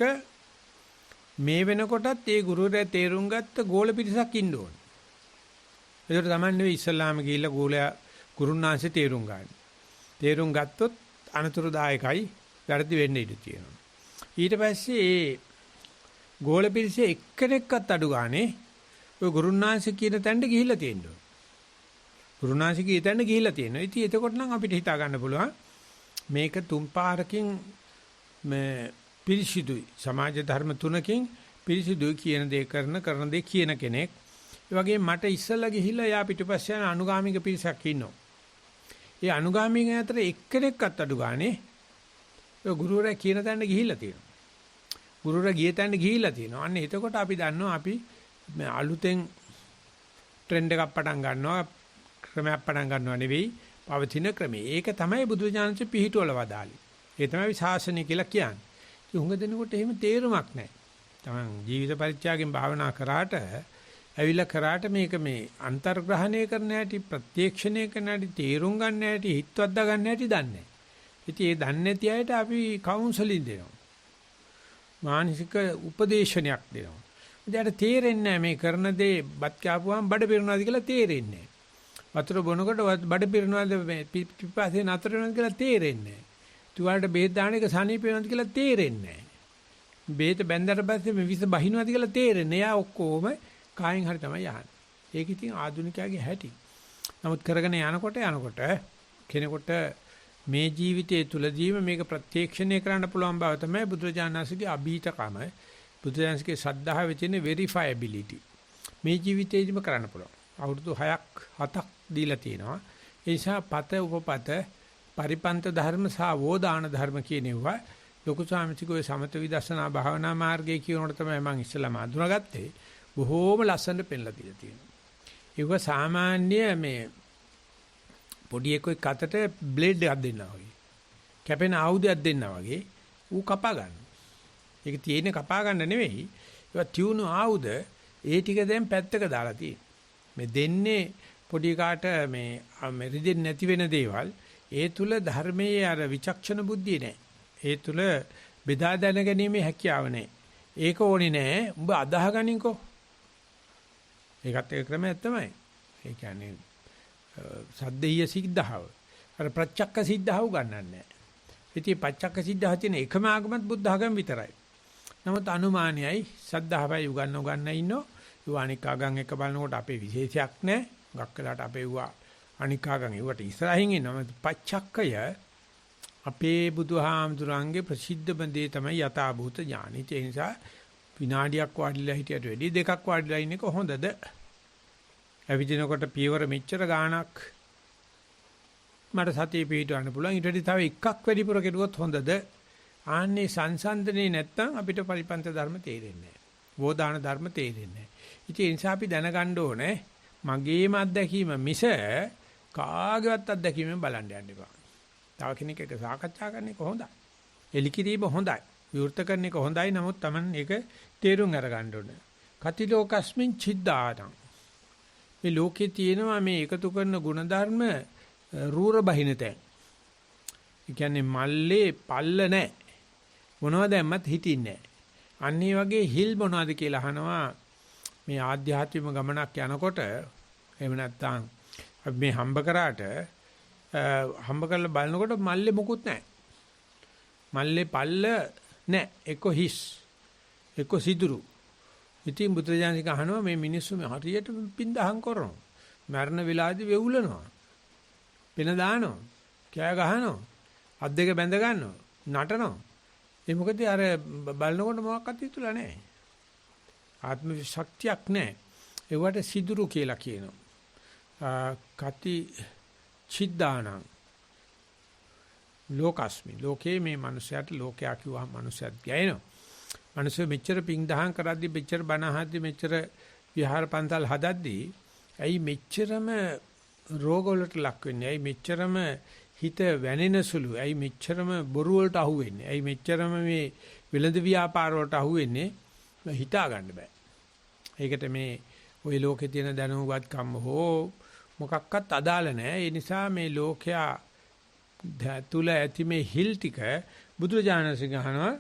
Speaker 1: මේ වෙනකොටත් ඒ ගුරුවරයා තේරුම් ගත්ත ගෝල පිටසක් ඉන්න ඕනේ. ඒකට තමයි නෙවෙයි ඉස්ලාම ගිහිල්ලා ගෝලයා ගුරුනාංශේ තේරුම් ගන්න. තේරුම් ගත්තොත් අනතුරුදායකයි වැරදි වෙන්න ඉඩ තියෙනවා. ඊට පස්සේ ඒ ගෝල පිරිසේ එක්කෙනෙක්වත් අඩු ගානේ ඔය ගුරුනාංශ කියන තැනට ගිහිල්ලා තියෙනවා. ගුරුනාංශ කියන තැනට ගිහිල්ලා තියෙනවා. ඉතින් එතකොට නම් අපිට හිතා ගන්න පුළුවන් මේක තුන් පාරකින් මේ පිරිසිදුයි. සමාජ ධර්ම තුනකින් පිරිසිදුයි කියන දේ කරන දේ කියන කෙනෙක්. ඒ වගේම මට ඉස්සල්ලා ගිහිල්ලා යා පිටිපස්සේ යන අනුගාමික පිරිසක් ඉන්නවා. ඒ අනුගාමිකයන් අතර එක්කෙනෙක්වත් අඩු ගානේ ඔය ගුරුවරයා කියන තැනට ගිහිල්ලා තියෙනවා. ගුරුවරයා ගිය තැනට ගිහිල්ලා තියෙනවා. අන්න එතකොට අපි දන්නවා අපි මේ අලුතෙන් ට්‍රෙන්ඩ් එකක් පටන් ගන්නවා, ක්‍රමයක් පටන් ගන්නව නෙවෙයි, පවතින ක්‍රමේ. ඒක තමයි බුදුජානක පිහිටුවල වදාළේ. ඒ තමයි ශාසනය කියලා කියන්නේ. ඉතින් හුඟ දෙනකොට එහෙම තේරුමක් නැහැ. තමන් ජීවිත පරිත්‍යාගයෙන් භාවනා කරාට, ඇවිල්ලා කරාට මේක මේ අන්තර්ග්‍රහණය කරන්න හැටි, ප්‍රත්‍යක්ෂණය කරන්න හැටි, තේරුම් ගන්න හැටි, හිතවද්දා ගන්න හැටි දන්නේ නැහැ. ඉතින් ඒ දන්නේ නැති අයට අපි කවුන්සලින් දෙනවා. මානසික උපදේශනයක් දෙනවා. ඉතින් තේරෙන්නේ නැහැ මේ කරන දේ බත් කාපුවාම බඩ පිරනවාද කියලා තේරෙන්නේ නැහැ. වතුර බොනකොට බඩ පිරනවාද පිපාසයෙන් නතර වෙනවද කියලා තේරෙන්නේ නැහැ. තුවාලට බෙහෙත් දාන එක සනීප වෙනවද කියලා තේරෙන්නේ නැහැ. බෙහෙත බැඳලා පස්සේ මේ විස බහිනවද කියලා තේරෙන්නේ. එයා ඔක්කොම කායෙන් හරි තමයි යහන්නේ. ඒක ඉතින් ආධුනිකයාගේ හැටි. නමුත් කරගෙන යනකොට කෙනෙකුට මේ ජීවිතයේ තුලදීම මේක ප්‍රත්‍යක්ෂණය කරන්න පුළුවන් බව තමයි බුදුරජාණන්සේගේ අභීතකම, බුදුරජාණන්සේගේ ශ්‍රද්ධාවේ තියෙන වෙරිෆයබිලිටි. මේ ජීවිතේදීම කරන්න පුළුවන්. අවුරුදු 6ක් 7ක් දීලා තියෙනවා. ඒ නිසා පත උපපත පරිපන්ත ධර්ම සහ වෝදාන ධර්ම කියනවා. ලොකු සාමිතිකෝයේ සමත විදර්ශනා භාවනා මාර්ගයේ කියනකොට තමයි මම ඉස්සෙල්ලාම අඳුනගත්තේ. බොහෝම ලස්සනට පෙන්ලා දීලා තියෙනවා. ඒක සාමාන්‍ය මේ පොඩි එකෙක් අතට බ්ලේඩ් එකක් දෙන්නා වගේ. කැපෙන ආයුධයක් දෙන්නා වගේ ඌ කපා ගන්නවා. ඒක තියෙන්නේ කපා ගන්න නෙවෙයි. ඒක තියුණු ආයුධ ඒ ටික දැන් පැත්තක දාලා තියෙනවා. මේ දෙන්නේ පොඩි කාට මේ රිදෙන්නේ නැති වෙන දේවල්. ඒ තුල ධර්මයේ අර විචක්ෂණ බුද්ධිය නැහැ. ඒ තුල බෙදා දැනගැනීමේ හැකියාව නැහැ. ඒක ඕනේ නැහැ. උඹ අදාහගනින්කෝ. ඒකත් ඒ ක්‍රමයක් තමයි. ඒ කියන්නේ සද්දේය සිද්ධාව. අර ප්‍රත්‍යක්ක සිද්ධාව ගන්නන්නේ නැහැ. ඉතින් ප්‍රත්‍යක්ක සිද්ධාව තියෙන එකම ආගමත් බුද්ධ ආගම විතරයි. නමුත් අනුමානයයි සද්ධාවයි උගන්න ඉන්නෝ. ඒ අනික් ආගම් එක බලනකොට අපේ විශේෂයක් නැහැ. ගක් වෙලාට අපේ වුණා අනික් ආගම් ඒවට ඉස්සරහින් ඉන්නවා. පච්චක්කය අපේ බුදුහාමුදුරන්ගේ ප්‍රසිද්ධම දේ තමයි යථාභූත ඥානයි. ඒ නිසා විනාඩියක් වාඩිලා හිටියට වැඩි දෙකක් වාඩිලා ඉන්න එක හොඳද? ඇවිදිනකොට පියවර මෙච්චර ගාණක් මට සතිය පිටවන්න පුළුවන්. ඊට වඩා තව එකක් වැඩිපුර කෙරුවොත් හොඳද? ආන්නේ සංසන්දනේ නැත්තම් අපිට පරිපන්ත ධර්ම තේරෙන්නේ නැහැ. වෝදාන ධර්ම තේරෙන්නේ නැහැ. ඉතින් ඒ නිසා අපි දැනගන්න ඕනේ මගේම අත්දැකීම මිස කාගේවත් අත්දැකීමෙන් බලන්න යන්න එපා. තව කෙනෙක් එක්ක සාකච්ඡා කරන එක හොඳයි. එලිකිරීම හොඳයි. විවෘත කරන එක හොඳයි. නමුත් Taman ඒක තේරුම් අරගන්න ඕනේ. කති ලෝකස්මින් චිද්දාතං. මේ ලෝකේ තියෙනවා මේ එකතු කරන ಗುಣධර්ම රූර බහින තැන්. ඒ කියන්නේ මල්ලේ පල්ල නැහැ. මොනවද දැම්මත් හිටින්නේ නැහැ. අන්න ඒ වගේ හිල් මොනවද කියලා අහනවා මේ ආධ්‍යාත්මික ගමනක් යනකොට එහෙම නැත්නම් අපි මේ හම්බ කරාට හම්බ කරලා බලනකොට මල්ලේ මොකුත් නැහැ. මල්ලේ පල්ල නැහැ. එක්ක හිස්. එක්ක සිදුරු. ඉතින් බුදුරජාණන් අහනවා මේ මිනිස්සු මේ හරියට පින්දහම් කරනවා. මරණ වෙලාවේදී වෙවුලනවා. පෙන දානවා. කෑ ගහනවා. අත් දෙක බැඳ ගන්නවා. නටනවා. ඒ මොකද අර බලනකොට මොකක්වත් හිතුලා නැහැ. ආත්ම ශක්තියක් නැහැ. ඒවට සිදුරු කියලා කියනවා. කති චිද්දානං ලෝකස්මි. ලෝකේ මේ මනුස්සයාට ලෝකයා කිව්වම මනුස්සයත් ගෑනවා. මනුස්සය මෙච්චර පිං දහම් කරද්දි මෙච්චර බණ අහද්දි මෙච්චර විහාර පන්සල් හදද්දි ඇයි මෙච්චරම රෝග වලට ලක් වෙන්නේ? ඇයි මෙච්චරම හිත වැනෙන සුළු? ඇයි මෙච්චරම බොරු වලට අහු වෙන්නේ? ඇයි මෙච්චරම මේ වෙළඳ ව්‍යාපාර වලට අහු වෙන්නේ? හිතා ගන්න බෑ. ඒකට මේ ওই ලෝකේ තියෙන දැනුවත්කම හෝ මොකක්වත් අදාළ නැහැ. ඒ නිසා මේ ලෝකයා තුල ඇති මේ හිල් ටික බුදුරජාණන් ශ්‍රී අහනවා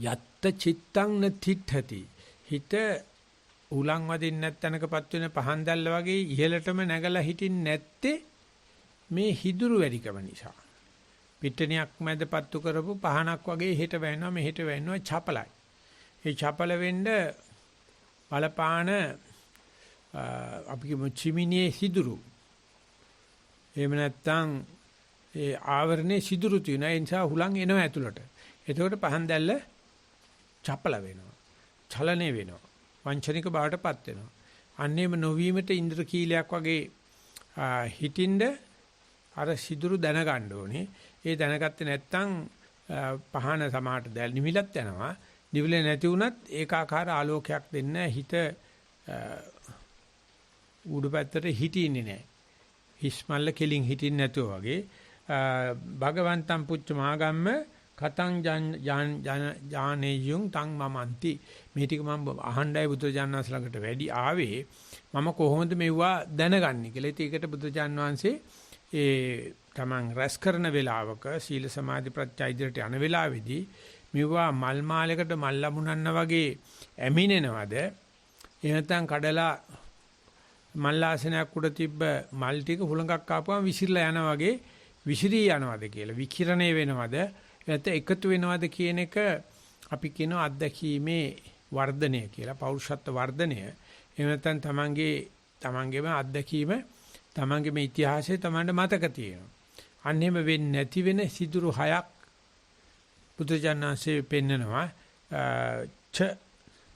Speaker 1: යත්ත චිත්තං නතිඨති. හිත උලන් වදින්න නැත්නම්කපත් වෙන පහන් දැල්ල වගේ ඉහළටම නැගලා හිටින්නේ නැත්තේ මේ හිදුරු වැඩිකම නිසා. පිටණියක් මැද පත්තු කරපු පහනක් වගේ හෙට වැවෙනවා මෙහෙට වැවෙනවා චපලයි. ඒ චපල වෙන්න බලපාන අපි කියමු චිමිනියේ සිදුරු. එහෙම නැත්නම් ඒ ආවරණයේ සිදුරු තියෙන නිසා හුලං එනවා ඇතුළට. එතකොට පහන් දැල්ල චපල වෙනවා. චලනය වෙනවා. වංචනික බවටපත් වෙනවා. අන්නේම නොවීමට ඉන්ද්‍රකීලයක් වගේ හිටින්ද අර සිදුරු දැනගන්න ඕනේ. ඒ දැනගත්තේ නැත්නම් පහන සමාහට දැල් නිමිලත් යනවා. නිවිල නැති වුණත් ඒකාකාර ආලෝකයක් දෙන්න හිත උඩු පැත්තට හිටින්නේ නැහැ. හිස්මල්ල කෙලින් හිටින්නේ නැතුව වගේ භගවන්තම් පුච්ච මාගම්ම කතං ජානේයුං තං මමන්ති මේ ටික මම අහණ්ඩයි බුදුරජාණන් වහන්සේ ළඟට වැඩි ආවේ මම කොහොමද මෙවුවා දැනගන්නේ කියලා. ඒකට බුදුරජාණන් වහන්සේ ඒ තමන් රැස් කරන වේලාවක සීල සමාධි ප්‍රත්‍යා ඉදිරියට යන වේලාවේදී මෙවුවා මල් මාලයකට මල් ලැබුණන්න වගේ ඇමිනෙනවද එහෙම නැත්නම් කඩලා මල් ආසනයක් උඩ තිබ්බ මල් ටික හුලඟක් ආපුවම විසිරලා යනවා වගේ විසිරී යනවද කියලා විකිරණය වෙනවද නැත්නම් එකතු වෙනවද කියන එක අපි කියනවා අත්දැකීමේ වර්ධනය කියලා පෞරුෂත්ව වර්ධනය. එහෙම නැත්නම් තමන්ගේම අත්දැකීම තමන්ගේම ඉතිහාසය තමන්ට මතක තියෙනවා. අන්න එහෙම වෙන්නේ නැති වෙන සිදුරු හයක් බුදුජානනාංශයේ පෙන්නනවා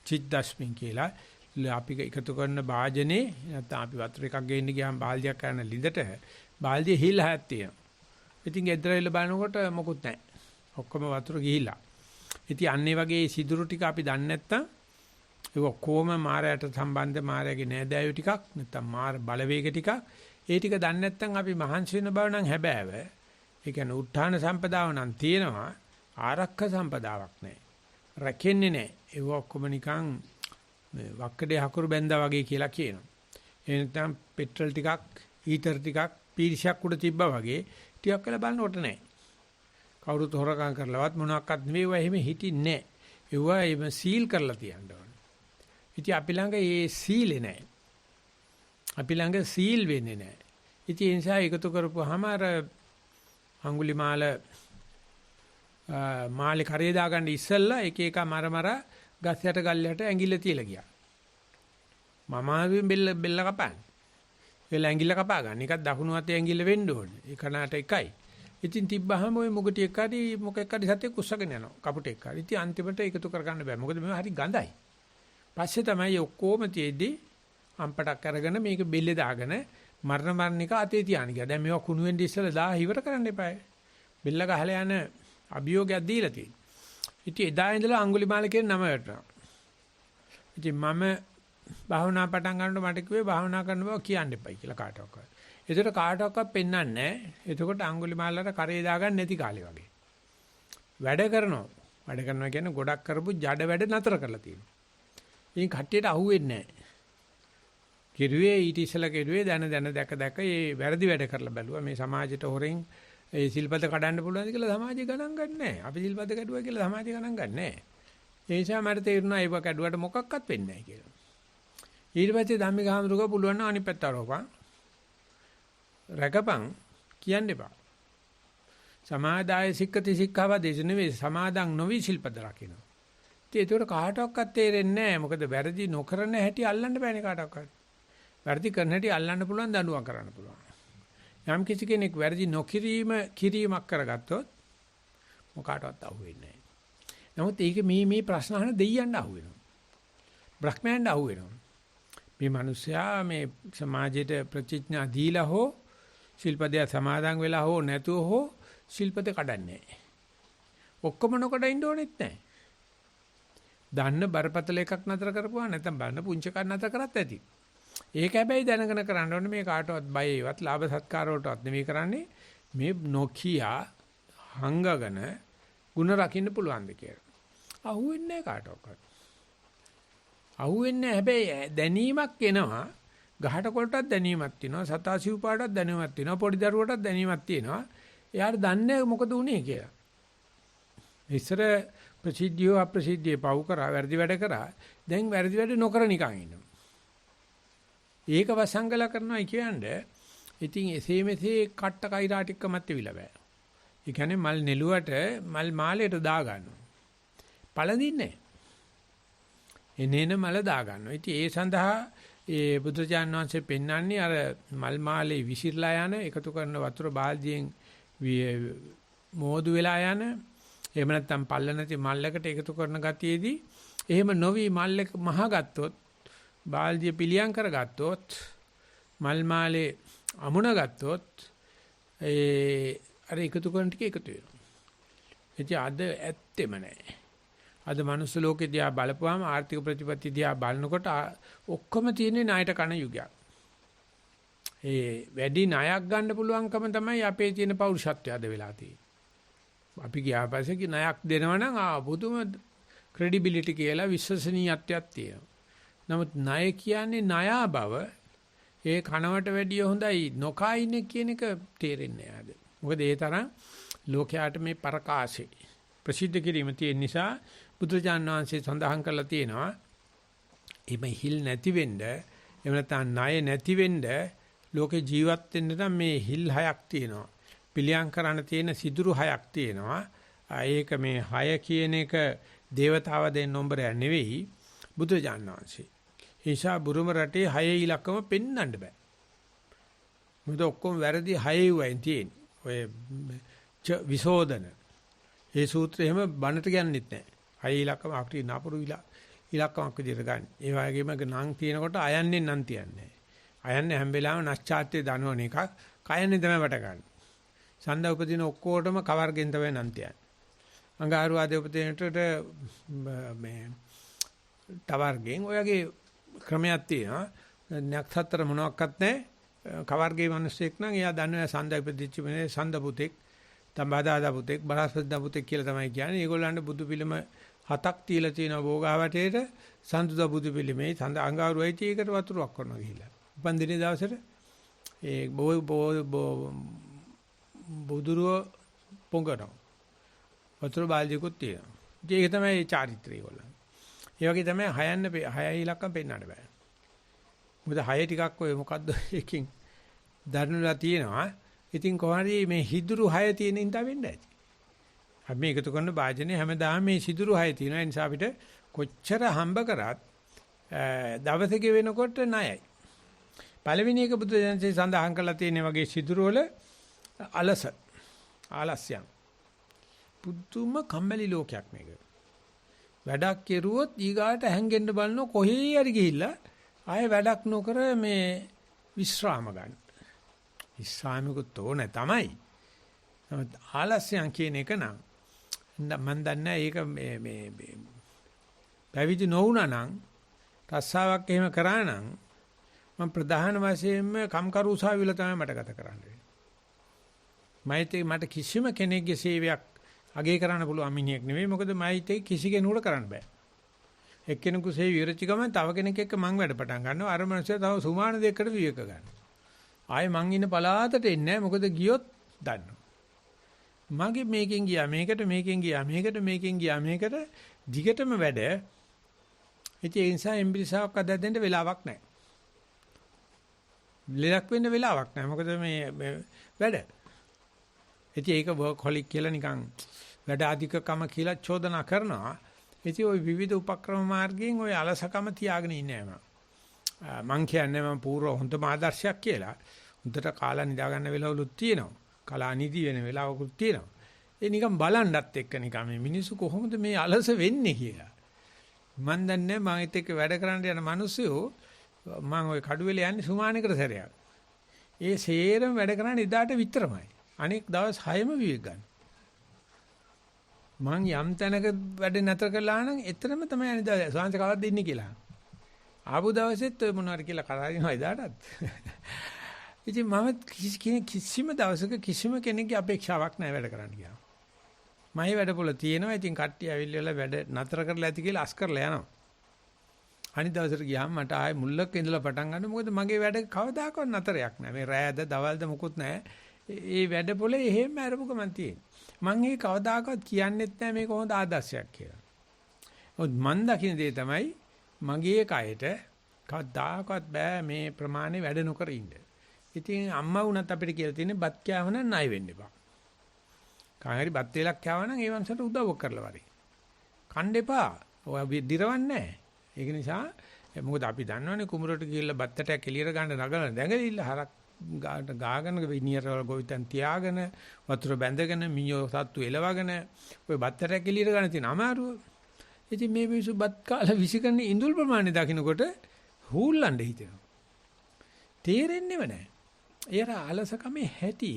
Speaker 1: චිත්තස්මින් කියලා. අපි එකතු කරන වාජනේ නැත්නම් අපි වතුර එකක් ගේන්න ගියාම බාල්දියක් කරන ලිඳට බාල්දියේ හිල් හයක් තියෙනවා. ඉතින් ගෙදරilla බලනකොට මොකුත් නැහැ. ඔක්කොම වතුර ගිහිලා. ඉතින් අන්නේ වගේ සිදුරු ටික අපි දන්නේ නැත්නම් ඒක කොහොම මායයට සම්බන්ධ මායගේ නෑදෑයෝ ටිකක් නැත්නම් මාර බලවේග ටිකක් ඒ ටික දන්නේ නැත්නම් අපි මහන්සි වෙන බව නම් හැබෑව. ඒ කියන්නේ උත්හාන සම්පදාව නම් තියෙනවා ආරක්ෂක සම්පදාවක් නැහැ. රැකෙන්නේ නැහැ. ඒක ඔක්කොම නිකන් වක්කඩේ හකුරු බැඳා වගේ කියලා කියනවා. ඒ නැත්නම් පෙට්‍රල් ටිකක් ඊතර ටිකක් පීරිසයක් උඩ තිබ්බා වගේ ටිකක් වෙලා බලනකොට නැහැ. කවුරුත් හොරකම් කරලවත් මොනවාක්වත් නෙවෙයි ඒවා එහෙම හිටින්නේ නැහැ. ඒවා එහෙම සීල් කරලා තියන්න ඕනේ. ඉතින් අපි ළඟ ඒ සීලේ නැහැ. අපි ළඟ සීල් වෙන්නේ නැහැ. ඉතින් ඒ නිසා එකතු කරපුවාම අර අඟුලිමාල මාලේ කරේ දාගන්න ඉස්සෙල්ලා එක එක මර ගස් යට ගල් යට ඇඟිල්ල තියලා ගියා. මම ආවෙන් බෙල්ල කපන්නේ. එල ඇඟිල්ල කපා ගන්න. එකක් දකුණු අතේ ඇඟිල්ල වෙන්න ඕනේ. ඒ කනට එකයි. ඉතින් තිබ්බහම ওই මුගටි එක්කඩි මොකෙක්කඩි සතේ කුස්සගෙන යනවා. කපුට එක්කඩි. ඉතින් අන්තිමට එකතු කරගන්න බෑ. මොකද මේවා හරි ගඳයි. පස්සේ තමයි ඔක්කොම තියේදී අම්පටක් අරගෙන මේක බෙල්ලේ දාගෙන මරණික අතේ තියාන ගියා. දැන් මේවා කුණු වෙන්න ඉස්සලා 1000 ඉවර කරන්න එපායි. බෙල්ල ගහලා යන අභියෝගයක් දීලා තියෙනවා. ඉතින් එදා ඉඳලා අඟුලිමාල කියන නම වැටෙනවා. ඉතින් මම භාවනා පටන් ගන්නකොට මට කිව්වේ භාවනා කරන බව කියන්න එපයි කියලා කාටවත්. ඒතර කාටවත් පෙන්වන්නේ නැහැ. එතකොට අඟුලිමාලට කරේ දාගන්න නැති කාලේ වගේ. වැඩ කරනවා. වැඩ කරනවා කියන්නේ ගොඩක් කරපු ජඩ වැඩ නතර කරලා තියෙනවා. ඉතින් කට්ටියට අහුවෙන්නේ නැහැ. කිරුවේ ඊට ඉස්සලා කිරුවේ දැන දැක ඒ වැරදි වැඩ කරලා බැලුවා. මේ සමාජයට හොරෙන් ඒ සිල්පද කඩන්න පුළුවන්ද කියලා සමාජය ගණන් ගන්න නැහැ. අපි සිල්පද කැඩුවා කියලා සමාජය ගණන් ගන්න නැහැ. ඒ නිසා මට තේරුණා ඒක කැඩුවට මොකක්වත් වෙන්නේ නැහැ කියලා. ඊට පස්සේ ධම්මික හාමුදුරුවෝ පුළුවන් නම් අනිත් පැත්තට රෝපන්. රැකපන් කියන්න එපා. සමාදාය සික්කති සික්ඛාව දේශ නෙවෙයි සමාදන් නොවි සිල්පද රකින්න. ඉතින් ඒකට කාටවත් තේරෙන්නේ නැහැ. මොකද වැරදි නොකරන හැටි අල්ලන්න බෑනේ කාටවත්. වැරදි කරන හැටි අල්ලන්න පුළුවන් දඬුවම් කරන්න පුළුවන්. යම් කිසි කෙනෙක් වැරදි කිරීමක් කරගත්තොත් මොකාටවත් අහුවෙන්නේ නැහැ. නමුත් ඒක මේ ප්‍රශ්න අහන දෙයියන්ට අහුවෙනවා. බ්‍රහ්මයන්ට අහුවෙනවා. මේ මිනිස්සයා මේ සමාජයට ප්‍රතිඥා දීලා හෝ ශිල්පදය සමාදන් වෙලා හෝ නැතුව හෝ ශිල්පද කඩන්නේ නැහැ. ඔක්කොම නොකඩ ඉන්න ඕනෙත් නැහැ. දන්න බරපතල එකක් නතර කරපුවා නැත්නම් බලන්න පුංචි එකක් නතර කරත් ඇති. ඒක හැබැයි දැනගෙන කරන්න ඕනේ මේ කාටවත් බයේවත් ලාභ සත්කාර වලටවත් නෙවෙයි කරන්නේ මේ නොකියා හංගගෙන ಗುಣ රකින්න පුළුවන්ද කියලා. අහුවෙන්නේ නැහැ කාටවත්. අහුවෙන්නේ හැබැයි දැනීමක් එනවා. ගහට කොටටත් දැනීමක් තියෙනවා. සතාසිව් පාටත් දැනීමක් තියෙනවා. පොඩි දරුවටත් දැනීමක් තියෙනවා. එයාට දන්නේ මොකද උනේ කියලා. ඉස්සර ප්‍රසිද්ධිය අප්‍රසිද්ධිය පව් කරා වැරදි වැඩ කරා. දැන් වැරදි වැඩ නොකර නිකන් ඉන්නවා. ඒක වසංගල කරනවා කියන්නේ ඉතින් එසේ මෙසේ කට්ට කයිරා ටිකමත් තිබිලා බෑ. ඒ කියන්නේ මල් නෙළුවට මල් මාලයට දා ගන්නවා. පළඳින්නේ එනේන මල දා ගන්නවා. ඉතින් ඒ සඳහා ඒ බුදුචාන් වහන්සේ පෙන්වන්නේ අර මල් මාලේ විසිරලා යන එකතු කරන වතුර බාල්දියෙන් මෝදු වෙලා යන එහෙම නැත්නම් පල්ල නැති මල්ලකට එකතු කරන ගතියේදී එහෙම නොවි මල්ලක මහ ගත්තොත් බාල්දිය පිළියම් කරගත්තොත් මල් මාලේ අමුණ ගත්තොත් අර එකතු කරන ටික එකතු වෙනවා. එතකොට අද ඇත්තෙම නැහැ. අද මනුස්ස ලෝකේ දිහා බලපුවාම ආර්ථික ප්‍රතිපත්ති දිහා බලනකොට ඔක්කොම තියෙන්නේ ණයට කන යුගයක්. වැඩි ණයක් ගන්න පුළුවන්කම තමයි අපේ තියෙන පෞරුෂත්වය අද වෙලා තියෙන්නේ. අපි ගියා පස්සේ කි ණයක් දෙනවා නම් පුදුම ක්‍රෙඩිබිලිටි කියලා විශ්වසනීයත්වයක් තියෙනවා. නමුත් ණය කියන්නේ ණයා බව ඒ කනවට වැඩිය හොඳයි නොකා ඉන්නේ කියන එක තේරෙන්නේ නැහැ අද. මොකද ඒ තරම් ලෝකයාට මේ පරකාසෙ ප්‍රසිද්ධ කිරීම තියෙන නිසා බුදුජාණන් වහන්සේ සඳහන් කරලා තියෙනවා එimhe හිල් නැති වෙන්න එහෙම නැත්නම් ණය නැති වෙන්න ලෝකේ ජීවත් වෙන්න නම් මේ හිල් හයක් තියෙනවා. පිළියම් කරන්න තියෙන සිදුරු හයක් තියෙනවා. ඒක මේ හය කියන එක දේවතාව දෙන්න නම්බරයක් නෙවෙයි බුදුජාණන් වහන්සේ. ඒසා බුරුම රටේ 6 ඉලක්කම පෙන්වන්න බෑ. මොකද ඔක්කොම වැරදි 6 වයින් තියෙන්නේ. ඔය විසෝදන. ඒ සූත්‍රය එහෙම බණට ගන්නෙත් නෑ. 6 ඉලක්කම අපිට නපුරු ඉලක්කමක් විදිහට ගන්න. ඒ වගේම නම් තියෙනකොට අයන්නේ නම් තියන්නේ. අයන්නේ හැම වෙලාවෙම නැස්චාත්‍ය දනවන එකක්. කයන්නේ තමයි වට ගන්න. සඳ උපදින ඔක්කොටම කවර්ගෙන් තමයි නම් තියන්නේ. අඟහරුවාදේ උපදිනට මේ තවර්ගෙන් ඔයගේ ක්‍රමයක් තියෙනවා. නක්ෂත්‍ර මොනවත් නැහැ. කවර්ගේ මිනිස්සෙක් නම් එයා දන්නවා සඳ ඉපදිච්ච මේ සඳ පුතෙක්, තඹදාදා පුතෙක්, බරහස්පතිදා පුතෙක් කියලා තමයි කියන්නේ. ඒගොල්ලන්ට බුදු පිළිම 7ක් තියලා තියෙනවා භෝගාවටේට. සඳුදා බුදු පිළිමේ සඳ අඟහරුවයි ඒකට වතුරක් කරනවා ගිහිල්ලා. උපන් දිනේ දවසට ඒ බුදුරුව පොඟනවා. වතුර බාල්දියකුත් තියෙනවා. ඒක තමයි චාරිත්‍රය ඒගොල්ලන්. ඒ වගේ තමයි 6 ඉලක්කම් පෙන්වන්න බෑ. මොකද 6 ටිකක් ඔය මොකද්ද එකකින් දරනුලා තියෙනවා. ඉතින් කොහොමද මේ හිදුරු 6 තියෙන ඉඳ වෙන්න ඇති. අපි මේ එකතු කරන වාජනේ හැමදාම මේ සිදුරු 6 තියෙනවා. ඒ නිසා අපිට කොච්චර හම්බ කරත් දවසක වෙනකොට ණයයි. පළවෙනි එක බුදුදහමේ සඳහන් කරලා තියෙන වගේ සිදුරු වල ආලස්යන්. පුදුම කම්මැලි ලෝකයක් මේක. වැඩක් කෙරුවොත් ඊගාට හැංගෙන්න බලන කොහේ හරි ගිහිල්ලා ආයෙ වැඩක් නොකර මේ විශ්‍රාම ගන්න. විශ්‍රාමිකුත් ඕනේ තමයි. නමුත් ආලස්යන් කියන එක නම් මම දන්නේ ඒක මේ පැවිදි නොවුණා නම් රස්සාවක් එහෙම කරා නම් මම ප්‍රධාන වශයෙන්ම කම්කරු උසාවිවල තමයි මට ගත කරන්න වෙන්නේ. මට කිසිම කෙනෙක්ගේ සේවයක් අගේ කරන්න පුළුවන් මිනිහෙක් නෙවෙයි. මොකද මයිතේ කිසි කෙනෙකුට කරන්න බෑ. එක්කෙනෙකු සේ විරචි ගමන් තව කෙනෙක් එක්ක මං වැඩ පටන් ගන්නවා. අර මනුස්සයා තව සුමාන දෙකකට විවේක ගන්නවා. ආයේ මං ඉන්න පළාතට එන්නේ නැහැ. මොකද ගියොත් දන්නවා. මගේ මේකෙන් ගියා මේකට මේකෙන් ගියා මේකට මේකෙන් ගියා මේකට දිගටම වැඩ. ඉතින් ඒ නිසා එම්බිරිසාවක් අදලා දෙන්න වෙලාවක් නැහැ. ලෙලක් වෙන්න වෙලාවක් නැහැ. මොකද මේ වැඩ. ඉතින් ඒක වර්ක්හොලික් කියලා නිකන් වැඩ අධිකකම කියලා චෝදනා කරනවා. ඉතින් ওই විවිධ උපක්‍රම මාර්ගයෙන් ওই අලසකම තියාගෙන ඉන්නේ නැහැ මම කියන්නේ මම පූර්ව හොඳම ආදර්ශයක් කියලා. හොඳට කාලා නිදා ගන්න වෙලාවලුත් තියෙනවා. කලා නිදි වෙන වෙලාවකුත් තියෙනවා. ඒ නිකන් බලන්නත් එක්ක නිකන් මේ මිනිස්සු කොහොමද මේ අලස වෙන්නේ කියලා. මම දන්නේ මම ඒත් එක්ක වැඩ කරන්න යන මිනිස්සු මම ওই කඩුවෙල යන්නේ සුමානකට සැරයක්. ඒ සේරම වැඩ කරන්නේ ඉදාට විතරමයි. අනෙක් දවස් 6ම විවේක ගන්න. මං යම් තැනක වැඩ නැතර කළා නම් එතරම් තමයි අනිදා සාංශ කවද්ද ඉන්නේ කියලා. ආපු දවසෙත් ඔය මොනවාරි කියලා කරාරිනවා එදාටත්. ඉතින් මම කිසිම දවසක කිසිම කෙනෙක්ගේ අපේක්ෂාවක් නැහැ වැඩ කරන්න කියලා. මගේ වැඩපොළ තියෙනවා. ඉතින් කට්ටිය ඇවිල්ලා වැඩ නතර කරලා ඇති කියලා අස් කරලා යනවා. අනිත් දවසට ගියාම මට ආයේ මුල්ලක ඉඳලා පටන් ගන්න. මොකද මගේ වැඩ කවදාකවත් නතරයක් නැහැ. මේ රෑද දවල්ද මොකුත් නැහැ. ඒ වැඩපොළේ එහෙම අරමුක මන් තියෙන්නේ. මම ඒක කවදාකවත් කියන්නෙත් නැහැ මේක හොඳ ආදර්ශයක් කියලා. මොකද මන් දකින්න දේ තමයි මගේ කයට කවදාකවත් බෑ මේ ප්‍රමාණය වැඩ නොකර ඉන්න. ඉතින් අම්මා වුණත් අපිට කියලා තියෙන්නේ බත් කෑව නම් ණය වෙන්න එපා. කාහරි බත් වේලක් කෑව නම් ඒ වන්සට උදව්වක් කරලා වරි. කන්න එපා. ඔය දිරවන්නේ නැහැ. ඒක නිසා මොකද අපි දන්නවනේ කුඹරට ගිහිල්ලා බත්තටයක් එළියට ගන්න නගලා දැඟලිලා හරක් ගාගෙන විනියර වල ගොවිතැන් තියාගෙන වතුර බැඳගෙන මියෝ සත්තු එලවගෙන ඔය බත්තටයක් එළියට ගන්න තියෙන අමාරුව. ඉතින් මේ මිනිස්සු බත් කාලා විසිකරන ඉඳුල් ප්‍රමාණය දකින්නකොට හූල්ලන්න හිතෙනවා. තේරෙන්නේම නැහැ. ඒර අලසකමේ හැටි.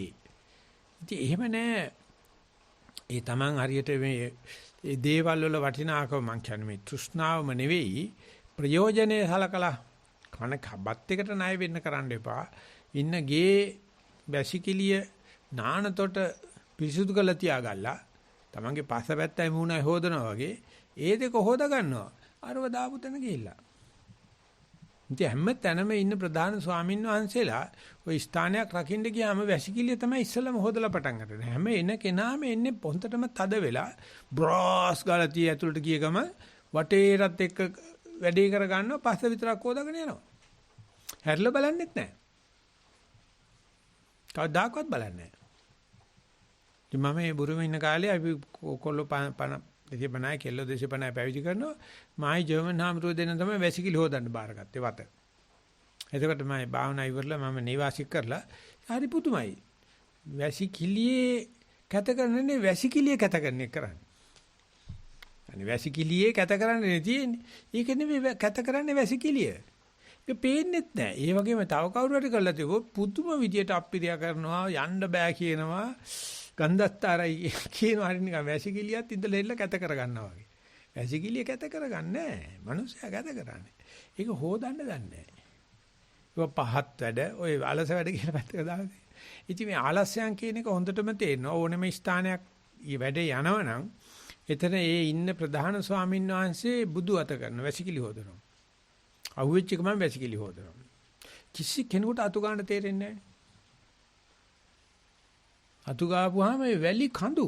Speaker 1: ඉතින් එහෙම නැහැ. ඒ Taman හරියට මේ දේවල් වල වටිනාකම මං කියන්නේ මේ තෘෂ්ණාවම නෙවෙයි ප්‍රයෝජනේ සලකලා කන බත් එකට ණය වෙන්න කරන්න එපා. ඉන්න ගේ බැසිකිලිය නානතොට පිරිසුදු කරලා තියාගල්ලා Tamanගේ පස්සපැත්තයි මූණයි හොදනවා වගේ ඒ දෙක හොද ගන්නවා. අරව දාපු තැන ගිහිල්ලා. ඉතින් හැම තැනම ඉන්න ප්‍රධාන ස්වාමීන් වහන්සේලා ওই ස්ථානයක් රකින්න ගියාම වැසිකිළිය තමයි ඉස්සෙල්ලම හොදලා පටන් ගන්න. හැම එන කෙනාම එන්නේ පොන්තටම තද වෙලා බ්‍රාස් ගාලා තිය ඇතුළට ගිය ගම වටේරත් එක්ක වැඩේ කර ගන්නවා පස්ස විතරක් හොදාගෙන යනවා. හැරිලා බලන්නෙත් නැහැ. කවදාකවත් බලන්නේ නැහැ. ඉතින් මම මේ බුරුමේ ඉන්න කාලේ අපි කොල්ල 250 කෙල්ල 250 පැවිදි කරනවා. මායි ජර්මන් හාමුදුරුවෝ දෙන්න තමයි වැසිකිලි හොදන්න බාරගත්තේ වත. එතකොට මම භාවනා ඉවරලා මම නේවාසික කරලා හරි පුදුමයි. වැසිකිලියේ කැත කරන්නේ වැසිකිලියේ කැත කරන එක කරන්නේ. අනේ වැසිකිලියේ කැත කරන්නේ තියෙන්නේ. ඒක නෙමෙයි කැත කරන්නේ වැසිකිලිය. ඒක පේන්නෙත් නැහැ. ඒ වගේම තව කවුරු හරි කරලා තිබ්බොත් පුදුම විදියට අප්පිරියා කරනවා යන්න බෑ කියනවා. ගන්ධස්තරයි කියනවා හරි නිකන් වැසිකිලියත් ඉඳලා එල්ල කැත කරගන්නවා වගේ. වැසිකිලිය කැත කරගන්නේ නැහැ. මනුස්සයා කැත කරන්නේ. ඒක හොදන්න දන්නේ නැහැ. ඒක පහත් වැඩ, ඔය අලස වැඩ කියලා පැත්තක දාලා. ඉතින් මේ ආලස්යන් කියන එක හොඳටම තේරෙනවා. ඕනෙම ස්ථානයක් ඊ වැඩේ යනවනම් එතන ඒ ඉන්න ප්‍රධාන ස්වාමීන් වහන්සේ බුදු අත කරන වැසිකිලි හොදනවා. අහුවෙච්ච එකම වැසිකිලි හොදනවා. කිසි කෙනෙකුට අතු ගන්න තේරෙන්නේ නැහැ. අතු ගාපුවාම මේ වැලි කඳු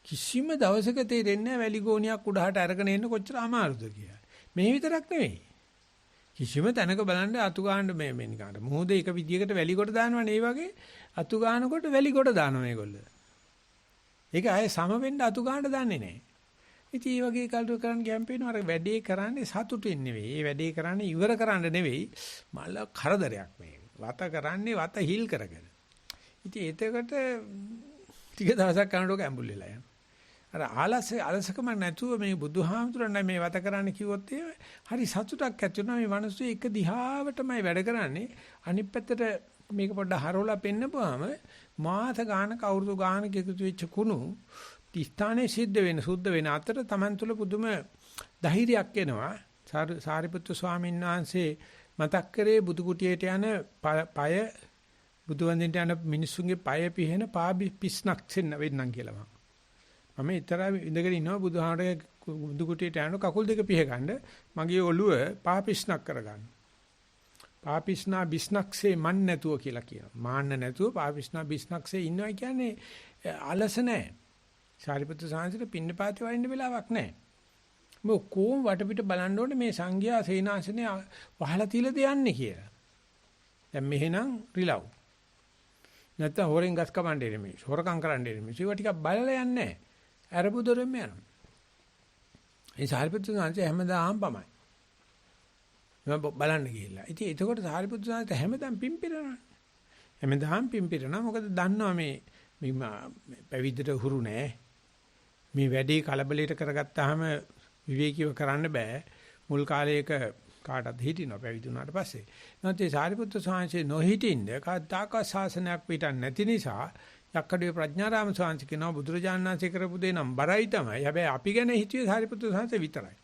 Speaker 1: කිසිම දවසක තේරෙන්නේ නැහැ වැලි ගෝණියක් උඩහට අරගෙන එන්න කොච්චර අමාරුද කියලා. මේ විතරක් නෙවෙයි. කිසිම තැනක බලන්න අතු ගන්න මේ නිකන් මොහොත එක විදියකට වැලි කොට දානවනේ ඒ වගේ අතු ගන්නකොට වැලි කොට දානවා මේගොල්ලෝ. ඒක ආයේ සම වෙන්න අතු ගන්න දන්නේ නැහැ. ඉතින් මේ වගේ කල්ටු කරන්න ගියම් පේනවා අර වැඩේ කරන්නේ සතුටින් නෙවෙයි. මේ වැඩේ කරන්නේ ඉවර කරන්න නෙවෙයි. මල කරදරයක් මේ. වත කරන්නේ වත හිල් කරගෙන. ඉතින් එතකොට ටික දවසක් කරනකොට ඇඹුල් වෙලා යනවා. අර අලසකම නැතුව මේ බුදුහාමුදුරන් මේ වත කරන්න කිව්වොත් හරි සතුටක් ඇති වෙනවා. මේ මිනිස්සු එක දිහාවටමයි වැඩ කරන්නේ. අනිත් පැත්තට මේක පොඩ්ඩක් හරවලා පෙන්නපුවාම මාස ගානක අවුරුදු ගානක එකතු වෙච්ච කුණු ස්ථානයේ සිද්ධ වෙන සුද්ධ වෙන අතර Taman තුල පුදුම ධෛර්යයක් එනවා. සාරිපුත්තු ස්වාමීන් වහන්සේ මතක් කරේ බුදු කුටියට යන පය බුදු වන්දින්ට යන මිනිස්සුන්ගේ පය පිහෙන පිස්නක් වෙන්නම් කියලා මම ඊතර ඉඳගෙන ඉන්නවා බුදුහාමරගේ බුදු කුටියට යන කකුල් දෙක පිහ ගන්න මගේ ඔළුව පිස්නක් කරගන්න. පාපිස්නා බිස්නක්සේ මන් නැතුව කියලා කියනවා. මාන්න නැතුව පාපිස්නා බිස්නක්සේ ඉන්නවා කියන්නේ අලස නැහැ. සාරිපුත්‍ර සාංශිට පින්නපාතේ වයින්න වෙලාවක් නැහැ. මේ කොම් වටපිට බලන්න ඕනේ මේ සංඝයා සේනාසනේ වහලා තියලාද යන්නේ කියලා. දැන් මෙහෙනම් රිලව්. නැත්නම් හොරෙන් ගස් කපන්නේ නෙමෙයි. හොරකම් කරන්නේ නෙමෙයි. ඒවා ටිකක් බලලා යන්නේ නැහැ. අරබුදොරෙම යනවා. ඒ සාරිපුත්‍ර සාංශය හැමදාම පමයි. මම බලන්න ගිහිල්ලා. ඉතින් එතකොට සාරිපුත්‍ර සාංශය හැමදාම පිම්පිරනවා. හැමදාම පිම්පිරනවා. මොකද දන්නවා මේ පැවිද්දට හුරු නෑ. මේ වැඩේ කලබලයට කරගත්තාම විවේකීව කරන්න බෑ. මුල් කාලයක කාටත් හිටිනවා පැවිදි වුණාට පස්සේ. නැත්නම් සාරිපුත්‍ර සාංශේ නොහිටින්න කද්දාක ශාසනයක් පිටන් නැති නිසා යක්කඩේ ප්‍රඥාරාම සාංශ කියනවා බුදුරජාණන් වහන්සේ කරපු දේ නම් බරයි තමයි. හැබැයි අපි ගැන හිතුවේ සාරිපුත්‍ර සාංශේ විතරයි.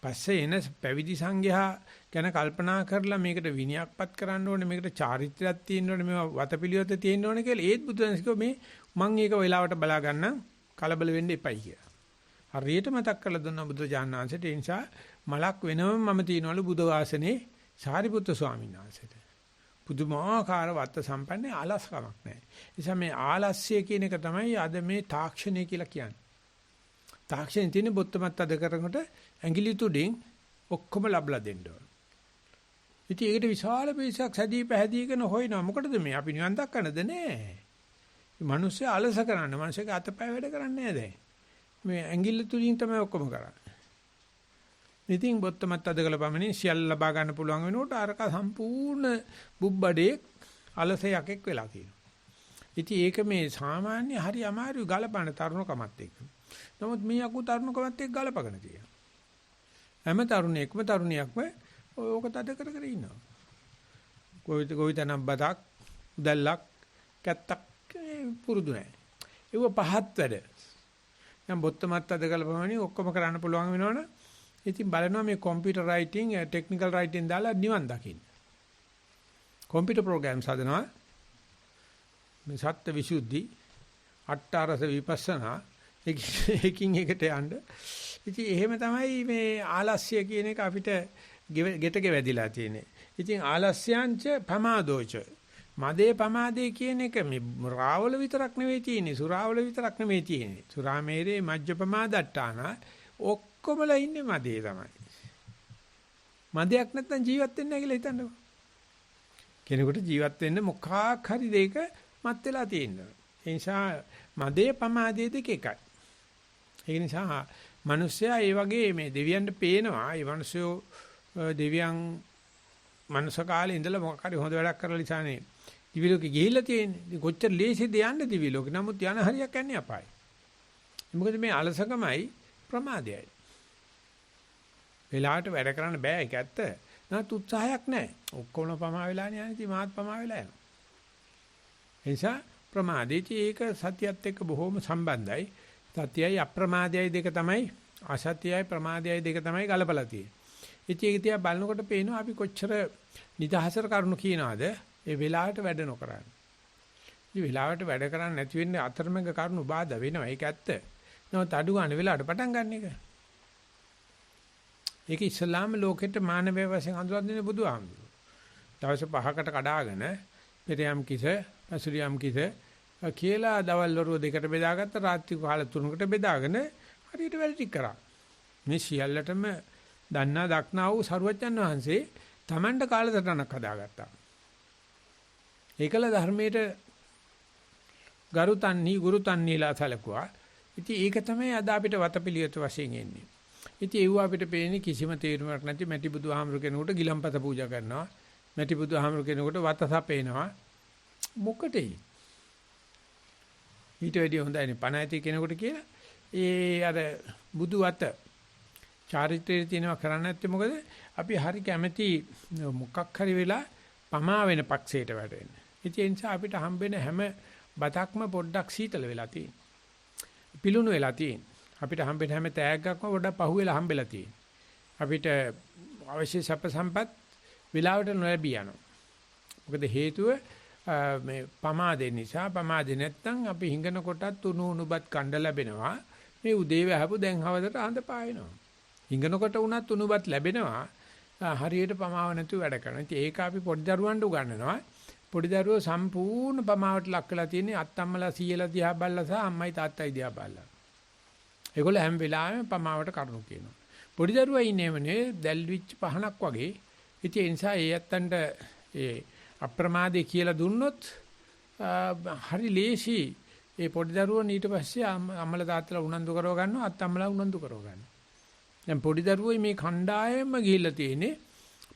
Speaker 1: පස්සේ එන පැවිදි සංඝයා ගැන කල්පනා කරලා මේකට විනයක්පත් කරන්න ඕනේ මේකට චාරිත්‍රාක් තියෙන්න ඕනේ මේවා වතපිලියොත තියෙන්න ඕනේ කියලා ඒත් බුදුන්සේ කිව්වා මේ මම ඒක වෙලාවට බලා ගන්න කලබල වෙන්න එපයි කියලා. හරියට මතක් කරලා දුන්නා බුදුරජාණන් වහන්සේට. ඒ නිසා මලක් වෙනම මම තියනවලු බුදු වාසනේ සාරිපුත්‍ර ස්වාමීන් වහන්සේට. පුදුමාකාර වත්ත සම්පන්නේ ආලස්කමක් නැහැ. ඒ නිසා මේ ආලස්ය කියන එක තමයි අද මේ තාක්ෂණය කියලා කියන්නේ. තාක්ෂණයේ තියෙන බොත්තමත් අද කරනකොට ඇඟිලි තුඩින් ඔක්කොම ලබලා දෙන්න ඕන. ඉතින් ඒකට විශාල පිරිසක් සැදී පැහැදීගෙන හොයනවා. මොකටද මේ අපි නිවන් දක්කන්නද නෑ. මේ මිනිස්සු අලස කරන්නේ. මිනිස්සුගේ අතපය වැඩ කරන්නේ නෑ දැන්. මේ ඇඟිල්ල තුලින් තමයි ඔක්කොම කරන්නේ. ඉතින් බොත්තමත් අදකල පමණින් සියල්ල ලබා ගන්න පුළුවන් වෙනකොට අරක සම්පූර්ණ බුබ්බඩේ අලසයක්ෙක් වෙලා තියෙනවා. ඉතින් ඒක මේ සාමාන්‍ය හරි අමාරු ගලපන තරුණකමත් එක්ක. නමුත් මේ අකු තරුණකමත් එක්ක ගලපගෙන තියෙනවා. හැම තරුණයෙක්ම තරුණියක්ම ඕක තද කර කර ඉන්නවා. කොයිතනම් බතක් උදැල්ලක් කැත්තක් පුරුදු නැහැ. ඒව පහත් වැඩ. දැන් බොත්තමත් අද ගලපමණි ඔක්කොම කරන්න පුළුවන් වෙනවනේ. ඉතින් බලනවා මේ කම්පියුටර් රයිටින් ටෙක්නිකල් රයිටින් දාලා නිවන් දකින්න. කම්පියුටර් ප්‍රෝග්‍රෑම්ස් හදනවා. මේ සත්‍ය විසුද්ධි අට්ඨාරස විපස්සනා එකින් එකට යන්න. ඉතින් එහෙම තමයි මේ ආලස්‍ය කියන එක අපිට ගෙටක වැදිලා තියෙන්නේ. ඉතින් ආලස්යංච පමාදෝච මදේ පමාදේ කියන එක මේ රාවල විතරක් නෙවෙයි තියෙන්නේ. සුරාවල විතරක් නෙවෙයි තියෙන්නේ. සුරාමේරේ මජ්ජ පමාදට්ටාන ඔක්කොමලා ඉන්නේ මදේ තමයි. මදයක් නැත්නම් ජීවත් වෙන්නේ නැහැ කියලා හිතන්නකෝ. කෙනෙකුට ජීවත් වෙන්න මොකක් හරි දෙයක මත් වෙලා තියෙනවා. ඒ නිසා මදේ පමාදේ දෙක එකයි. ඒ නිසා මිනිස්සයා ඒ වගේ මේ දෙවියන්ට පේනවා. ඒ මිනිස්සු දෙවියන් මනුස්ස කාලේ ඉඳලා මොකක් හරි හොඳ වැඩක් කරලා ඉසානේ දිවි ලෝකෙ ගිහිල්ලා තියෙන්නේ. ඉතින් කොච්චර ලේසිද යන්නේ දිවි ලෝකෙ. නමුත් යන හරියක් යන්නේ අපායි. මොකද මේ අලසකමයි ප්‍රමාදයයි. වෙලාවට වැඩ කරන්න බෑ ඒක ඇත්ත. නැත් උත්සාහයක් නැහැ. ඔක්කොම පමා වෙලානේ යන්නේ. ඉතින් මාත් පමා වෙලා යනවා. ඒ නිසා ප්‍රමාදේටි ඒක සතියත් එක්ක බොහොම සම්බන්ධයි. සතියයි අප්‍රමාදයයි දෙක තමයි අසතියයි ප්‍රමාදයයි දෙක තමයි ගලපලා තියෙන්නේ. ඉතින් ඒක තියා බලනකොට පේනවා අපි කොච්චර නිදහසට කරුණු කියනවාද ඒ වෙලාවට වැඩ නොකරන්නේ. ඉතින් වෙලාවට වැඩ කරන්නේ නැති වෙන්නේ අතරමඟ කරුණු බාධා වෙනවා. ඒක ඇත්ත. නමුත් අඩු ගන්න වෙලාවට පටන් ගන්න එක. ඒක ඉස්ලාම ලෝකෙට මානවය වශයෙන් හඳුන්වා දෙන බුදුහාමුදුරුවෝ. දවස් 5කට කඩාගෙන පෙරයම් කිස, පසුරියම් කිස කියලා දවල් වරුව දෙකට බෙදාගත්ත රාත්‍රී කාල 3කට බෙදාගෙන හරියට වැඩ ටික කරා. මේ සියල්ලටම දන්නා දක්නා වූ සරුවච්චන් වහන්සේ Tamanට කාලසටහනක් හදාගත්තා. ඒකල ධර්මයේ ගුරුතන්හිලා සැලකුවා. ඉතින් ඒක තමයි අද අපිට වතපිලියත වශයෙන් එන්නේ. ඉතින් ඒව අපිට පේන්නේ කිසිම තේරුමක් නැති මැටි බුදුහාමුදුර කෙනෙකුට ගිලම්පත පූජා කරනවා. මැටි බුදුහාමුදුර කෙනෙකුට වත සපේනවා. මොකටේ? ඊට වැඩිය හොඳයිනේ පණ ඇති කෙනෙකුට කියලා. ඒ අර බුදු වත චාරිත්‍රයේ තියෙනවා කරන්නේ නැත්තේ මොකද? අපි හරි කැමැති මොකක් හරි වෙලා පමා වෙන පක්ෂයට වැටෙන්න. ඒ නිසා අපිට හම්බෙන හැම බතක්ම පොඩ්ඩක් සීතල වෙලා තියෙනවා. පිලුණු වෙලා තියෙනවා. අපිට හම්බෙන හැම තෑග්ගක්ම පොඩ්ඩක් පහුවෙලා හම්බෙලා තියෙනවා. අපිට අවශ්‍ය සැප සම්පත් විලාවට නොලැබී යනවා. මොකද හේතුව මේ පමාදේ නිසා. පමාදේ නැත්තම් අපි හිඟන කොටත් උණුබත් කණ්ඩ ලැබෙනවා. මේ උදේ වැහපු දැන් හවදට අඳ පායනවා. හිඟනකොට උනත් උණුබත් ලැබෙනවා. හරියට පමාව නැතුව වැඩ කරනවා. ඉතින් ඒක අපි පොඩි දරුවන්ට උගන්වනවා. පොඩි දරුවෝ සම්පූර්ණ පමාවට ලක් වෙලා තියෙන්නේ අත්තම්මලා සීයලා දිහා බල්ලා සහ අම්මයි තාත්තයි දිහා බල්ලා. ඒගොල්ලෝ හැම වෙලාවෙම පමාවට කරුණු කියනවා. පොඩි දරුවා ඉන්නේම නේ දැල්විච්ච පහනක් වගේ. ඉතින් ඒ නිසා ඒ ඇත්තන්ට ඒ අප්‍රමාදේ කියලා දුන්නොත් හරි ලේසි. ඒ පොඩි දරුවෝ ඊට පස්සේ අම්මලා තාත්තලා උනන්දු කරව ගන්නවා අත්තම්මලා උනන්දු කරව ගන්නවා. දැන් පොඩි දරුවෝ මේ කණ්ඩායමම ගිහිල්ලා තියෙන්නේ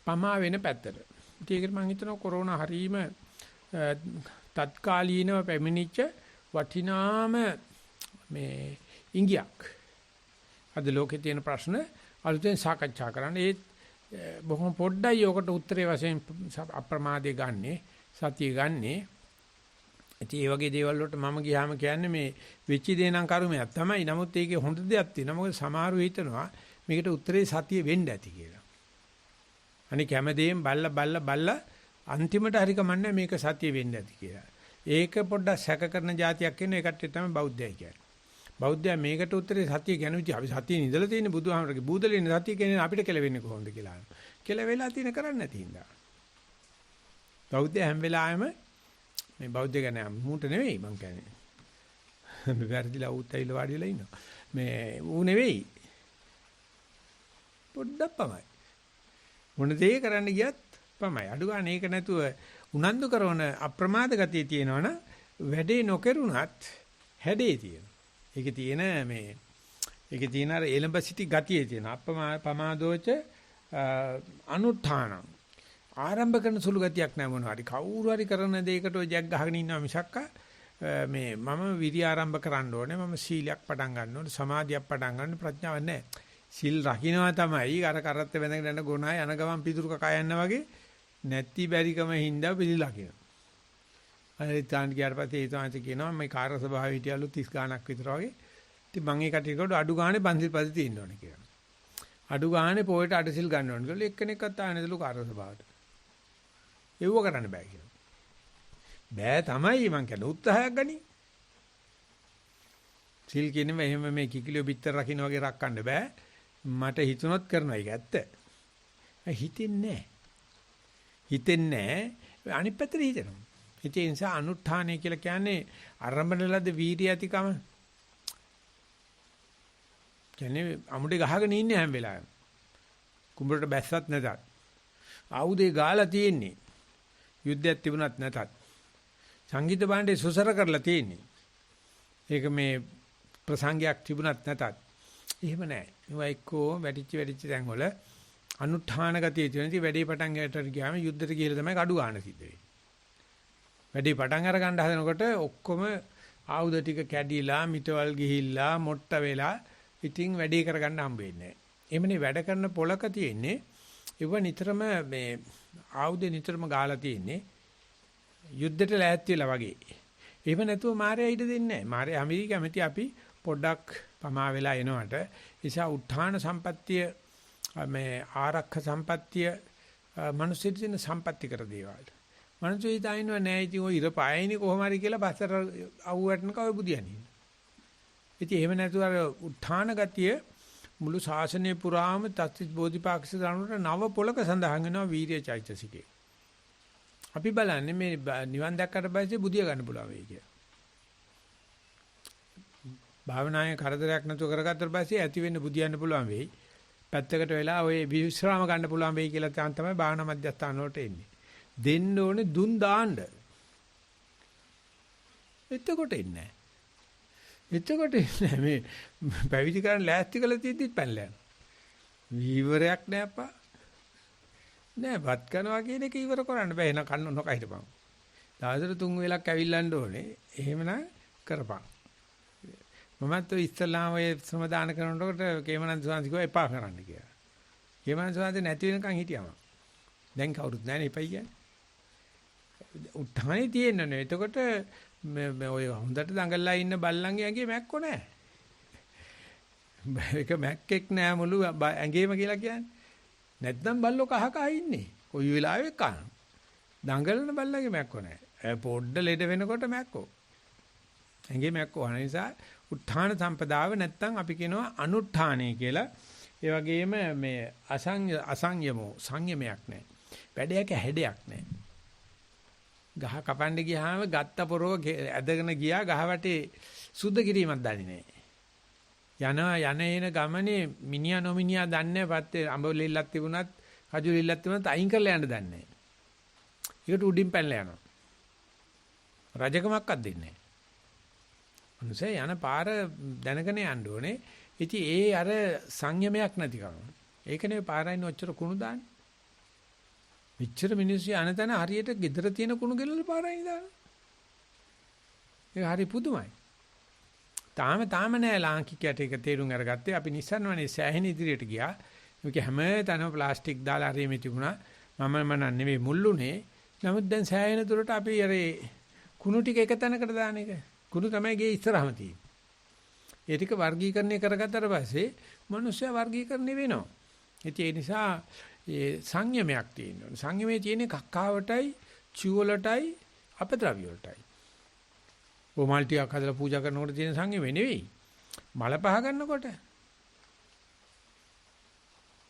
Speaker 1: පමා වෙන පැත්තට. ඒකට මම හිතනවා කොරෝනා හරීම තත්කාලීනව පැමිණිච්ච වටිනාම මේ ඉංගියක්. අද ලෝකේ තියෙන ප්‍රශ්න අලුතෙන් සාකච්ඡා කරන්න. ඒ බොහොම පොඩ්ඩයි ඔකට උත්තරේ වශයෙන් අප්‍රමාදේ ගන්නෙ සතිය ගන්නෙ. ඉතින් මේ වගේ දේවල් වලට මම ගියාම කියන්නේ මේ වෙච්ච දේ නම් කර්මයක් තමයි. නමුත් ඒකේ හොඳ දෙයක් තියෙනවා. මොකද සමහරව හිතනවා මේකට උත්තරේ සතිය වෙන්න ඇති කියලා. අනික හැමදේම බල්ලා අන්තිමට හරි කමන්නේ මේක සතිය වෙන්න ඇති කියලා. ඒක පොඩ්ඩක් සැක කරන જાතියක් වෙන එකට තමයි බෞද්ධය කියන්නේ. බෞද්ධයා මේකට උත්තරේ සතිය ගැන විදිහ අපි සතියේ ඉඳලා තියෙන බුදුහාමරගේ බූදලේ සතිය කියන්නේ අපිට කෙලවෙන්නේ කොහොමද කියලා. කෙලවෙලා තියෙන කරන්නේ නැති හින්දා. බෞද්ධ හැම වෙලාවෙම මේ බෞද්ධ ගැන මූට නෙවෙයි මං කියන්නේ. මේ වැරදිලා උත්තයිල වාඩිලා ඉන්නවා. මේ ඌ නෙවෙයි. පොඩ්ඩක් පමයි. මොන දේ කරන්න ගියත් අප්පමයි. අඩු ගන්න ඒක නැතුව උනන්දු කරන අප්‍රමාද ගතිය තියෙනවනම් වැඩේ නොකරුණත් හැඩේ තියෙනවා. ඒකේ තියෙන අර එලඹ සිටි ගතියේ තියෙන අප්පමාදෝච අනුත්ථාන ආරම්භ කරන සුළු ගතියක් නැහැ මොනවා හරි කවුරු හරි කරන දෙයකට ඔය ජැක් ගහගෙන ඉන්නවා මිසක්ක මම විරි ආරම්භ කරන්න ඕනේ මම සීලයක් පටන් ගන්න ඕනේ සමාධියක් පටන් ගන්න ප්‍රඥාවක් නැහැ. සිල් රකින්නවා තමයි අර කරත් වැඳගෙන යන ගුණයි යන ගමන් පිටුරු කකා යන්න වගේ නැති බැරිකම හින්දා පිළිලා කියනවා. අර ඉතාලි ගියාට පස්සේ ඒ තමයි කියනවා මේ කාර්ය සභාවේ හිටියලු 30 ගාණක් විතර වගේ. ඉතින් මම ඒ කටියකට අඩු ගානේ පන්සිල් පද තියෙන්න ඕනේ කියලා. අඩු ගානේ පොයට අටසිල් ගන්න ඕනේ කියලා එක්කෙනෙක්වත් ආන්නේ නැතුළු කාර්ය සභාවට. ඒව කරන්න බෑ කියලා. බෑ තමයි මං කියන්නේ උත්සාහයක් ගනි. සිල් කියන්නේ එහෙම මේ කිකිලිය බිත්තර රකින්න වගේ රක්කන්න බෑ. මට හිතුනොත් කරනවා ඒක ඇත්ත. හිතෙන්නේ නැහැ. අනිත් පැත්තට හිතෙනවා. ඒ නිසා අනුත්ථානය කියලා කියන්නේ ආරම්භන ලද වීර්ය ඇතිකම. කියන්නේ අමුඩේ ගහගෙන ඉන්නේ හැම වෙලාවෙම. කුඹරට බැස්සත් නැතත්. ආයුධේ ගාලා තියෙන්නේ. යුද්ධයක් තිබුණත් නැතත්. සංගීත භාණ්ඩේ සුසර කරලා තියෙන්නේ. ඒක මේ ප්‍රසංගයක් තිබුණත් නැතත්. එහෙම නැහැ. ඒවා එක්කෝ වැඩිච්ච තැන් වල අනුත්ථාන ගතිය තියෙන ඉතින් වැඩේ පටන් ගන්නට ගියාම යුද්ධෙට ගිහලා තමයි කඩු ගන්න සිද්ධ වෙන්නේ. වැඩේ පටන් අර ගන්න හදනකොට ඔක්කොම ආයුධ ටික කැඩිලා මිටවල් ගිහිල්ලා මොට්ට වෙලා ඉතින් වැඩේ කරගන්න හම්බ වෙන්නේ නැහැ. එමනේ වැඩ කරන පොලක තියෙන්නේ ඒව නිතරම මේ ආයුධ නිතරම ගාලා තියෙන්නේ යුද්ධෙට ලෑස්ති වෙලා වගේ. එහෙම නැතුව මාරයා ඊට දෙන්නේ නැහැ. මාරයා හැමෝම කැමති අපි පොඩ්ඩක් පමා වෙලා එනවට නිසා උත්හාන සම්පත්තිය මේ ආරක්ෂ සම්පත්තිය මිනිස්සුන්ට දෙන සම්පත්‍ති කර දේවල්. මිනිස්සු හිතන්නේ නෑ ඉතින් ඔය ඉර පායන්නේ කොහොම හරි කියලා පස්සට අවුවටනක ඔය බුදියන්නේ. ඉතින් එහෙම නැතුව අර උත්හාන ගතිය මුළු ශාසනය පුරාම තත්ත්ව බෝධිපාක්ෂික ධර්මවල නව පොලක සඳහන් වෙනවා වීර්ය චෛතසිකේ. අපි බලන්නේ මේ නිවන් දැක්කට පස්සේ බුදිය ගන්න පුළුවන් වෙයි කියලා. භාවනාවේ කරදරයක් නැතුව කරගත්තට පස්සේ ඇති වෙන්න බුදියන්න පුළුවන් වෙයි. පැත්තකට වෙලා ඔය විශ්‍රාම ගන්න පුළුවන් වෙයි කියලා තමයි භාවනා මධ්‍යස්ථාන වලට එන්නේ. දෙන්න ඕනේ දුන් දාන්න. එතකොට එන්නේ නැහැ. මේ පැවිදි කරන් ලෑස්ති කළ තියද්දිත් පැනලා යනවා. විවරයක් නෑ අප්පා. නෑ වත් කරනවා කියන එක ඉවර කරන්න බෑ. එන කන්න නොකහිටපන්. දවසට 3 වෙලක් ඇවිල්ලන්න ඕනේ. එහෙමනම් කරපන්. මමත් ඔය ඉස්ලාම ඔය සමාදාන කරනකොට කේමනන්ද සාන්ති කිව්වා එපා කරන්න කියලා. කේමනන්ද සාන්ති නැති වෙනකන් හිටියම. දැන් කවුරුත් නැහැ නේ එපයි කියන්නේ. උත්හානේ තියෙන්නේ. එතකොට ඔය හොඳට දඟලලා ඉන්න බල්ලන්ගේ ඇඟේ මැක්කෝ නැහැ. ඒක මැක්කෙක් නෑ මුළු ඇඟේම කියලා කියන්නේ. නැත්නම් බල්ලෝ කහ කහ ඉන්නේ. කොයි වෙලාවෙ කන. දඟලන බල්ලගේ මැක්කෝ නැහැ. පොඩ්ඩ ලෙඩ වෙනකොට මැක්කෝ. ඇඟේ මැක්කෝ අන නිසා උත්ථාන සම්පදාව නැත්නම් අපි කියනවා අනුත්ථානය කියලා. ඒ වගේම මේ අසංයමෝ සංයමයක් නැහැ. වැඩයක හැඩයක් නැහැ. ගහ කපන්න ගියාම ගත්ත පොරව ඇදගෙන ගියා ගහ වටේ සුද්ධ කිරීමක් දන්නේ නැහැ. යන ගමනේ මිනිහා නොමිනිහා දන්නේ නැපත්තේ අඹ ලෙල්ලක් තිබුණත් කජු ලෙල්ලක් තිබුණත් අයින් කරලා යන්න දන්නේ නැහැ. ඒකට උඩින් පැනලා යනවා. රජකමක්වත් දෙන්නේ නැහැ. අනුසය යන පාර දැනගෙන යන්න ඕනේ. ඉතින් ඒ අර සංයමයක් නැතිකම. ඒකනේ පාරයින් ඔච්චර කුණු දාන්නේ. මෙච්චර මිනිස්සු යන තැන හරියට gedara තියෙන කුණු ගෙලලා පාරයින් දානවා. ඒක හරි පුදුමයි. තාම නෑ ලාංකිකයට ඒක තේරුම් අරගත්තේ. අපි නිස්සාරණවනේ සෑහෙන ඉදිරියට ගියා. මේක හැම තැනම ප්ලාස්ටික් දාලා හරියම තිබුණා. මම නෙවෙයි මුල්ලුනේ. නමුත් දැන් සෑහෙන දුරට අපි අර කුණු ටික එක තැනකට දාන එක. කුණු තමයි ගේ ඉස්සරහම තියෙන්නේ. ඒ ටික වර්ගීකරණය කරගත්තට පස්සේ මිනිස්සයා වර්ගීකරණය වෙනවා. ඒ නිසා ඒ සංයමයක් තියෙනවා. සංයමයේ තියෙන්නේ කක්කාවටයි, චුවලටයි, අපද්‍රව්‍ය වලටයි. ඕමල් ටිකක් හදලා පූජා කරනකොට තියෙන සංයමෙ නෙවෙයි. මල පහ ගන්නකොට.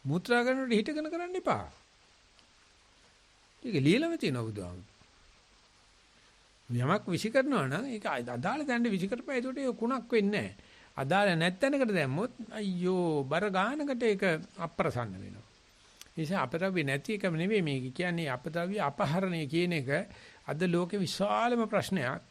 Speaker 1: මුත්‍රා ගන්නකොට හිටගෙන කරන්න එපා. ඒක ලියලම තියෙනවා බුදුහාමුදුරුවෝ. යමක් විසි කරනවා නම් ඒක අදාළ දැන්න විසි කරපුවා ඒකට ඒක කුණක් වෙන්නේ නැහැ. අදාළ නැත්ැනකට දැම්මොත් අයියෝ බර ගානකට ඒක අප්‍රසන්න වෙනවා. නිසා අපද්‍රව්‍ය නැති එකම නෙවෙයි මේක කියන්නේ අපද්‍රව්‍ය අපහරණය කියන එක අද ලෝකේ විශාලම ප්‍රශ්නයක්.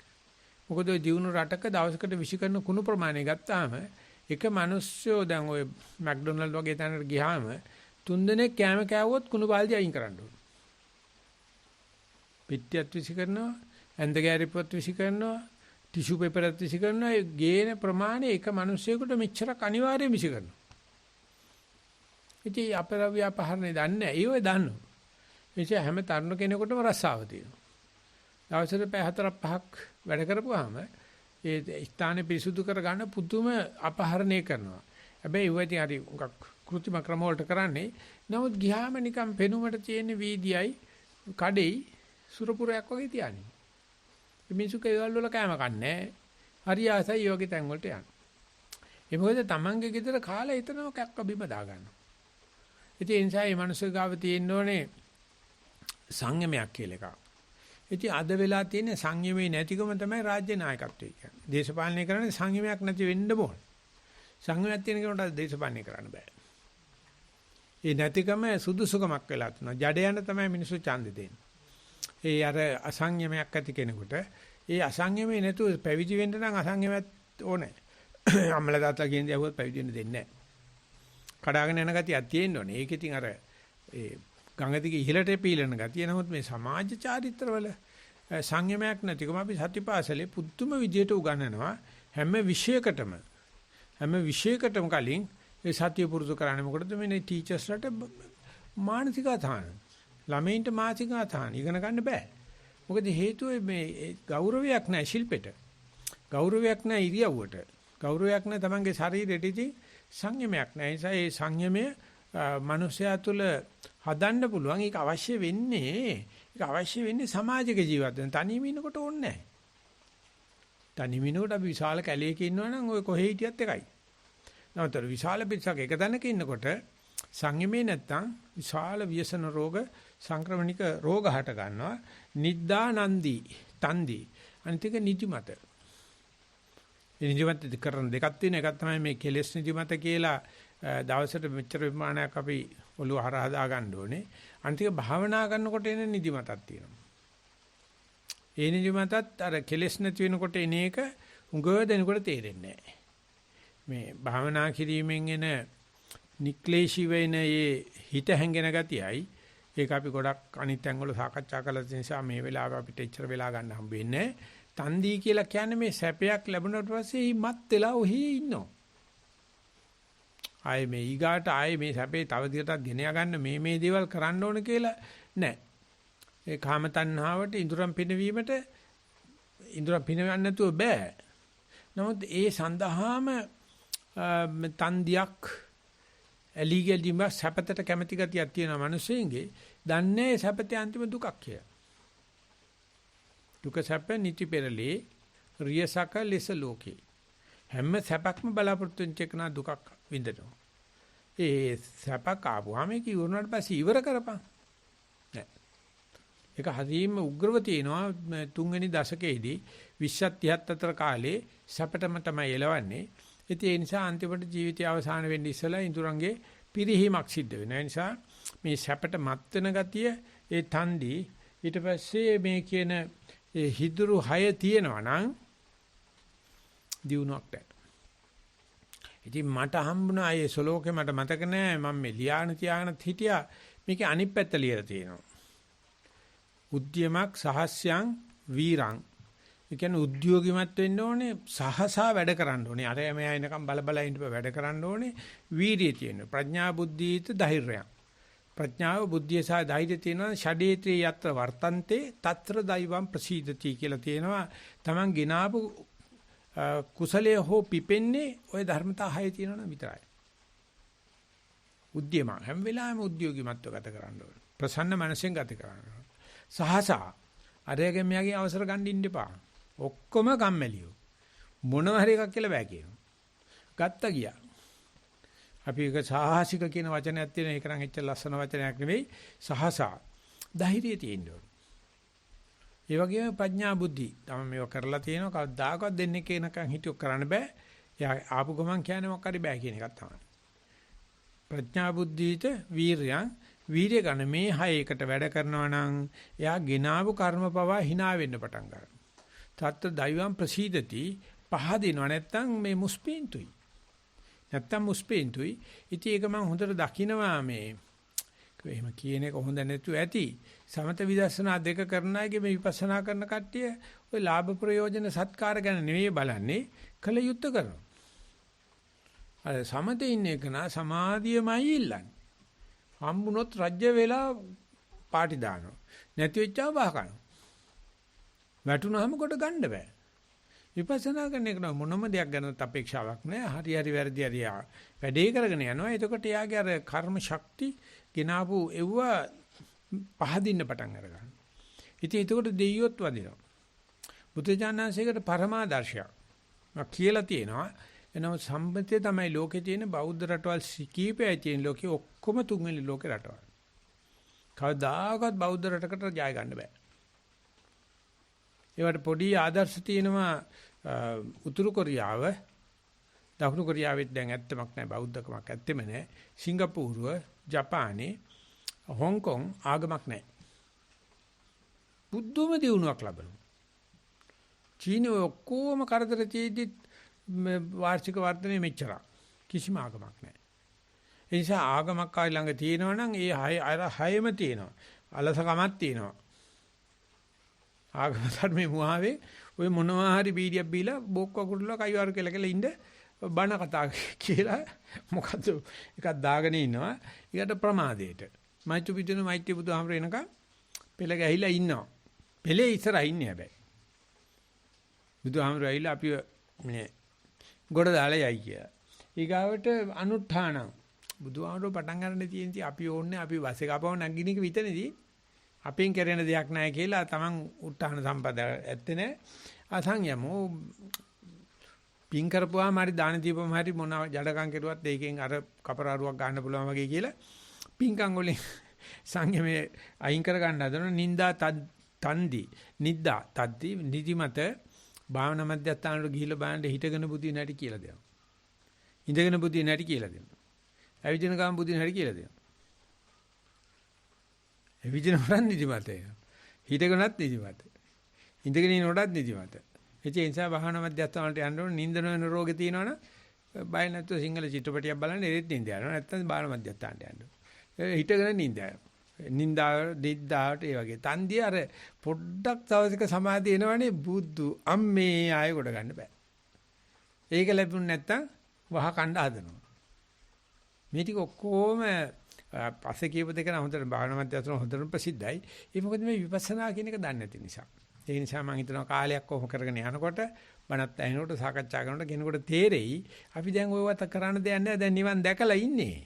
Speaker 1: මොකද ඔය දිනු රටක දවසකට විශ් කරන කුණු ප්‍රමාණය ගත්තාම එක මිනිස්සු දැන් ඔය මැක්ඩොනල්ඩ් වගේ තැනකට ගියාම 3 දිනක් කෑම කෑවොත් කුණු බාල්දිය අයින් කරන්න ඕනේ. පිටියත් විශ් කරනවා, ඇඳ ගෑරිපොත් විශ් කරනවා, ටිෂු පේපර්ත් විශ් කරනවා. ඒ ගේන ප්‍රමාණය එක මිනිස්සෙකුට මෙච්චරක් අනිවාර්යයෙන් විශ් කරනවා. ඉතින් අපරව්‍ය අපහරණේ දන්නේ නැහැ. ඒව දන්නවා. එනිසා හැම තරුණ කෙනෙකුටම රස්සාව තියෙනවා. දවසට පැය 4-5ක් වැඩ කරපුවාම ඒ ස්ථානේ පිරිසුදු කරගන්න පුදුම අපහරණය කරනවා. හැබැයි ඒව ඉතින් හරි මොකක් කෘත්‍රිම ක්‍රම වලට කරන්නේ. නමුත් ගියාම නිකන් පෙනුමට තියෙන වීදියයි කඩේයි සුරපුරයක් වගේ තියන්නේ. මේ මිනිස්සු කේවල් වල කෑම කන්නේ. හරි ආසයි යෝගී තැන් වලට යන්න. ඒ මොකද තමන්ගේ ගෙදර කාලේ එතනම කැක්ක බිම දා ගන්නවා. ඉතින් ඒ නිසා මේ මිනිස්සු ගාව තියෙන්න ඕනේ සංයමයක් කියලා එකක්. ඉතින් අද වෙලා තියෙන සංයමේ නැතිකම තමයි රාජ්‍ය නායකත්වය කියන්නේ. දේශපාලනය කරන්නේ සංයමයක් නැති වෙන්න ඕන. සංයමයක් තියෙන කෙනාට දේශපාලනය කරන්න බෑ. ඒ නැතිකම සුදුසුකමක් වෙලා තුනා. ජඩයන්ට තමයි මිනිස්සු ඡන්දෙ දෙන්නේ. ඒ අර අසංයමයක් ඇති කෙනෙකුට ඒ අසංයමේ නැතුව පැවිදි වෙන්න නම් අසංයමයක් ඕනේ. අම්මලා තාත්තා කියන දේ අහුවත් පැවිදි වෙන්න දෙන්නේ නැහැ. කඩාගෙන යන ගතියක් තියෙන්න ඕනේ. ඒක ඉතින් අර ඒ ගඟ දිගේ ඉහළට පීලන ගතිය. නමුත් මේ සමාජ චාරිත්‍රවල සංයමයක් නැතිකම අපි සතිපාසලේ පුදුම විදියට උගන්වනවා. හැම විෂයකටම කලින් ඒ සතිය පුරුදු කරන්නේ මොකටද? මේ ටීචර්ස්ලට මානසික අධාන. ළමයින්ට මානසික අධාන ඉගෙන ගන්න බෑ. මොකද හේතුව මේ ගෞරවයක් නැහැ ශිල්පෙට. ගෞරවයක් නැහැ ඉරියව්වට. ගෞරවයක් නැහැ තමන්ගේ ශරීරෙට. ඉතින් සංයමයක් නැහැ. ඒ නිසා ඒ සංයමය මනුෂ්‍යයා තුළ හදන්න පුළුවන්. ඒක අවශ්‍ය වෙන්නේ සමාජික ජීවත් වෙන. තනියම ඉන්නකොට ඕනේ නැහැ. තනියම ඉන්නකොට අපි විශාල කැලේක ඉන්නවනම් ඔය කොහේ හිටියත් එකයි. නමුත් විශාල පිටසක එක තැනක ඉන්නකොට සංයමේ නැත්තම් විශාල ව්‍යසන රෝග සංක්‍රමණික රෝග හට ගන්නවා. නිද්දානන්දි තන්දි අනිතික නිදිමත. ඒ නිදිමත කරන දෙකක් තියෙන එකක් තමයි මේ කෙලෙස් නිදිමත කියලා දවසට මෙච්චර ප්‍රමාණයක් අපි ඔළුව හරහා දා ගන්න ඕනේ. අනිතික භාවනා කරනකොට එන නිදිමතක් තියෙනවා. ඒ නිදිමතත් අර කෙලෙස් නැති වෙනකොට එන එක උඟ දෙනකොට තේරෙන්නේ නැහැ. මේ භාවනා කිරීමෙන් එන නික්ලේශී වෙන මේ හිත හැංගෙන ගතියයි ඒක අපි ගොඩක් අනිත් ඇඟවල සාකච්ඡා කළා නිසා මේ වෙලාව අපිට එච්චර වෙලා ගන්න හම්බ වෙන්නේ නැහැ. තන්දී කියලා කියන්නේ මේ සැපයක් ලැබුණාට පස්සේ මත් වෙලා ඔහි ඉන්නවා. ආයේ මේ ඊගාට ආයේ මේ සැපේ තව දිගටත් ගෙන යගන්න මේ දේවල් කරන්න ඕන කියලා නෑ. ඒ කාම තණ්හාවට ඉඳුරම් පිනවීමට ඉඳුරම් පිනවන්න නැතුව බෑ. නමුත් ඒ සඳහාම තන්දියක් එලිගෙලිම සැපතට කැමැති ගතියක් තියෙන මිනිස්සුන්ගේ දන්නේ සැපතේ අන්තිම දුකක් කියලා. දුක සැප නිති පෙරලේ රියසක ලෙස ලෝකේ හැම සැපක්ම බලාපොරොත්තු වෙන චේකනා දුකක් විඳිනවා. ඒ සැපක් ආවම ඒක ඉවරනට පස්සේ ඉවර කරපන්. නෑ. ඒක හරීම උග්‍රව තියෙනවා තුන්වෙනි දශකයේදී 2034 කාලේ සැපටම තමයි එලවන්නේ. ඉතින් ඒ නිසා අන්තිමට ජීවිතය අවසන් වෙන්න ඉස්සලා ඉඳුරංගේ පිරිහීමක් සිද්ධ වෙනවා. ඒ නිසා මේ සැපට මත් වෙන ගතිය ඒ තන්දි ඊට පස්සේ මේ කියන ඒ හිදුරු 6 තියෙනවා නම් දිනුවක් නැහැ. ඉතින් මට හම්බුණා ඒ සලෝකේ මට මතක නෑ මම මේ ලියාන තියාගෙන හිටියා මේකේ අනිත් පැත්ත ලියලා තියෙනවා. උද්‍යමක් සහස්‍යං වීරං. ඒ කියන්නේ උද්‍යෝගිමත් වෙන්න ඕනේ සහසා වැඩ කරන්න ඕනේ. අර එමයා එනකම් බල බල ඉන්න වැඩ කරන්න ඕනේ. වීරිය තියෙන. ප්‍රඥා බුද්ධීත ධෛර්යයක්. ප්‍රඥාව බුද්ධිය සහ ධෛර්යය තියෙනවා ෂඩේත්‍රි යත්‍ර වර්තන්තේ తත්‍ර දෛවම් ප්‍රසීදති කියලා තියෙනවා. Taman ගినాපු කුසලයේ හෝ පිපෙන්නේ ওই ධර්මතා හය තියෙනවා විතරයි. උද්‍යම හැම වෙලාවෙම උද්‍යෝගීමත්ව ගත කරන්න ඕනේ. ප්‍රසන්න මනසෙන් ගත කරන්න ඕනේ. සහසා අරයගෙන් මෙයාගේ අවසර ගන්න ඉන්න එපා. ඔක්කොම කම්මැලියෝ. මොනව හරි එකක් කියලා බෑ කියනවා. ගත්ත ගියා. අපි ඒක සාහසික කියන වචනයක් තියෙන ඒක නම් එච්චර ලස්සන වචනයක් නෙවෙයි. සහසා ධෛර්යය තියෙන්න ඕනේ. ඒ වගේම ප්‍රඥා බුද්ධි තමයි මේව කරලා තියෙනවා. කවදාකවත් දෙන්නේ කෙනකන් හිටියොත් කරන්න බෑ. එයා ආපු ගමන් කියන්නේ මොකක් හරි බෑ කියන එකක් තමයි. ප්‍රඥා බුද්ධීත වීරයන් වීර්ය ගන්න මේ 6කට වැඩ කරනවා නම් එයා ගෙනාවු කර්ම පවා hina වෙන්න පටන් ගන්නවා. තත්ත්ව දෛවම් ප්‍රසීදති පහදිනව නැත්තම් මේ මුස්පීන්තුයි. නැත්තම් මුස්පීන්තුයි. ඉතින් ඒක මම හොඳට දකිනවා මේ එහෙම කියන එක හොඳ නැතු ඇති. සමත විදර්ශනා දෙක කරන අයගේ මේ විපස්සනා කරන කට්ටිය ওই ලාභ ප්‍රයෝජන සත්කාර ගැන නෙවෙයි බලන්නේ කල යුත්තේ කරනවා. අර සමතේ ඉන්න එක නා සමාධියමයි ඉල්ලන්නේ. හම්බුනොත් රජ්‍ය වෙලා පාටි දානවා. නැති වෙච්චාම බහ කරනවා. වැටුනහම කොට ගන්න බෑ. විපස්සනා කරන එක මොනම දෙයක් ගැනත් අපේක්ෂාවක් නැහැ. හරි හරි වැරදි හරි වැඩේ කරගෙන යනවා. එතකොට යාගේ අර කර්ම ශක්ති ගෙනාවු එව්ව පහදින්න පටන් අරගන්නවා. ඉතින් එතකොට දෙයියොත් වදිනවා. බුදුජානනාංශයකට පරමාදර්ශයක් කියලා තියෙනවා. එනම සම්පතේ තමයි ලෝකේ තියෙන බෞද්ධ රටවල් කීපයයි තියෙන ලෝකේ ඔක්කොම තුන්වෙනි ලෝකේ රටවල්. කවදාකවත් බෞද්ධ රටකට ජය ගන්න බෑ. ඒවට පොඩි ආදර්ශ තියෙනවා උතුරු කොරියාව, දකුණු කොරියාවෙත් දැන් ඇත්තමක් නැහැ බෞද්ධකමක් ඇත්තෙම නැහැ. සිංගප්පූරුව, ජපානේ, හොංකොං ආගමක් නැහැ. බුද්ධම දිනුවක් ලබනවා. චීනයේ ඔක්කොම කරදර තියෙද්දි වාර්ෂික වර්ධනය මෙච්චරක්. කිසිම ආගමක් නැහැ. ඒ නිසා ආගමක් ආයි ළඟ තියෙනවා නම් ඒ හයම තියෙනවා. අලසකමක් තියෙනවා. ආගම ධර්මයේ මුවාවේ ඔය මොනවා හරි බීඩියක් බීලා බොක්ක කුරුල්ලා කයිවාරු කියලා ඉන්න බණ කතා කියලා මොකද්ද එකක් දාගෙන ඉන්නවා. ඊකට ප්‍රමාදයට. මෛත්‍රී පිටින මෛත්‍රී බුදුහාමර එනකම් පෙළ ගැහිලා ඉන්නවා. පෙළේ ඉස්සරහා ඉන්නේ හැබැයි. බුදුහාමර ඇවිල්ලා අපි මේ ගොඩ දාලා යයි කියලා. ඊගාවට අනුත්ථාන බුදුහාමර පටන් ගන්න තියෙන්නේ අපි ඕන්නේ අපි වසේ කපව නැගින එක විතරනේ. අපෙන් කරන දෙයක් නැහැ කියලා තමන් උත්හාන සම්පද ඇත්තේ නැහැ. අසංයමෝ පින් කරපුවාම හරි දාන දීපම හරි මොන ජඩකම් කෙරුවත් ඒකෙන් අර කපරාරුවක් ගන්න පුළුවන් වගේ කියලා පින්කම් වලින් සංයමයේ අයින් කර ගන්න හදන නින්දා තන්දි නිද්දා තද්දි නිදිමත භාවනා මධ්‍යස්ථානවල ගිහිල්ලා බලන්න හිටගෙන බුදිය නැටි කියලා දෙනවා. ඉඳගෙන බුදිය නැටි කියලා දෙනවා. ඇවිදින ගමන් බුදිය නැටි කියලා දෙනවා. එවිදින හොරන් නිදිමත එනවා. හිටගෙනත් නිදිමත. ඉඳගෙන ඉන්නකොටත් නිදිමත. ඒ නිසා භාවනා මධ්‍යස්ථානට යන්න ඕන නිින්ද නොවන රෝගේ තියෙනවනම් බය නැතුව සිංහල චිත්‍රපටියක් බලන්න එරෙත් නිින්ද යනවා. නැත්නම් භාවනා මධ්‍යස්ථානට යන්න ඕන. හිටගෙන නිින්ද යනවා. නින්දාවට ඒ වගේ. තන්දිය අර පොඩ්ඩක් තවසික සමාධිය එනවනේ බුදු අම්මේ ආයෙ කොට ගන්න බෑ. ඒක ලැබුණ නැත්තම් වහ කණ්ඩ හදනවා. මේ ටික ඔක්කොම පස්සේ කියපු දෙක නම් හොඳට භාවනා මධ්‍යස්ථාන හොඳට ප්‍රසිද්ධයි. ඒ මොකද මේ විපස්සනා කියන එක දන්නේ නැති නිසා. ඒ නිසා මම හිතනවා කාලයක් කොහොම කරගෙන යනකොට බණත් ඇහෙනකොට සාකච්ඡා කරනකොට කෙනෙකුට තේරෙයි අපි දැන් ඔයවත් කරන්න දෙයක් නැහැ. දැන් නිවන් දැකලා ඉන්නේ.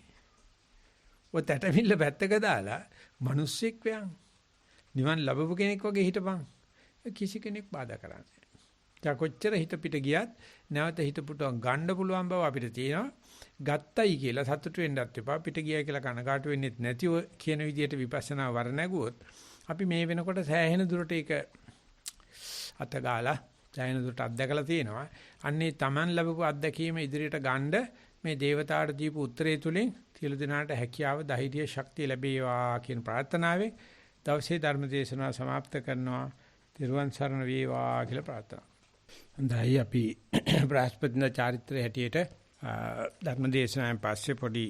Speaker 1: ඔය තැටමිල්ල පැත්තක දාලා මිනිස්සෙක් වයන් නිවන් ලැබපු කෙනෙක් වගේ හිටපන්. කිසි කෙනෙක් බාධා කරන්නේ නැහැ. කොච්චර හිත පිට ගියත් නැවත හිත පුටුවක් ගන්න පුළුවන් බව අපිට තියෙනවා. ගත්තයි කියලා සතුටු වෙන්නත් එපා. පිට ගියයි කියලා කනකාටු වෙන්නෙත් නැතිව කියන විදිහට විපස්සනා වර නැගුවොත් අපි මේ වෙනකොට සෑහෙන දුරට ඒක අතගාලා සෑහෙන දුරට අත්දැකලා තියෙනවා. අන්නේ Taman ලැබපු අත්දැකීම ඉදිරියට ගන්න මේ දේවතාවට දීපු උත්තරේ තුලින් සියලු දෙනාට හැකියාව ධෛර්ය ශක්තිය ලැබේවා කියන ප්‍රාර්ථනාවෙන් දවසේ ධර්ම දේශනාව સમાપ્ત කරනවා. තිරුවන් සරණ වේවා කියලා ප්‍රාර්ථනා. හොඳයි අපි බ්‍රහස්පතින චාරිත්‍රයේ හැටියට ධර්ම දේශනාවෙන් පස්සේ පොඩි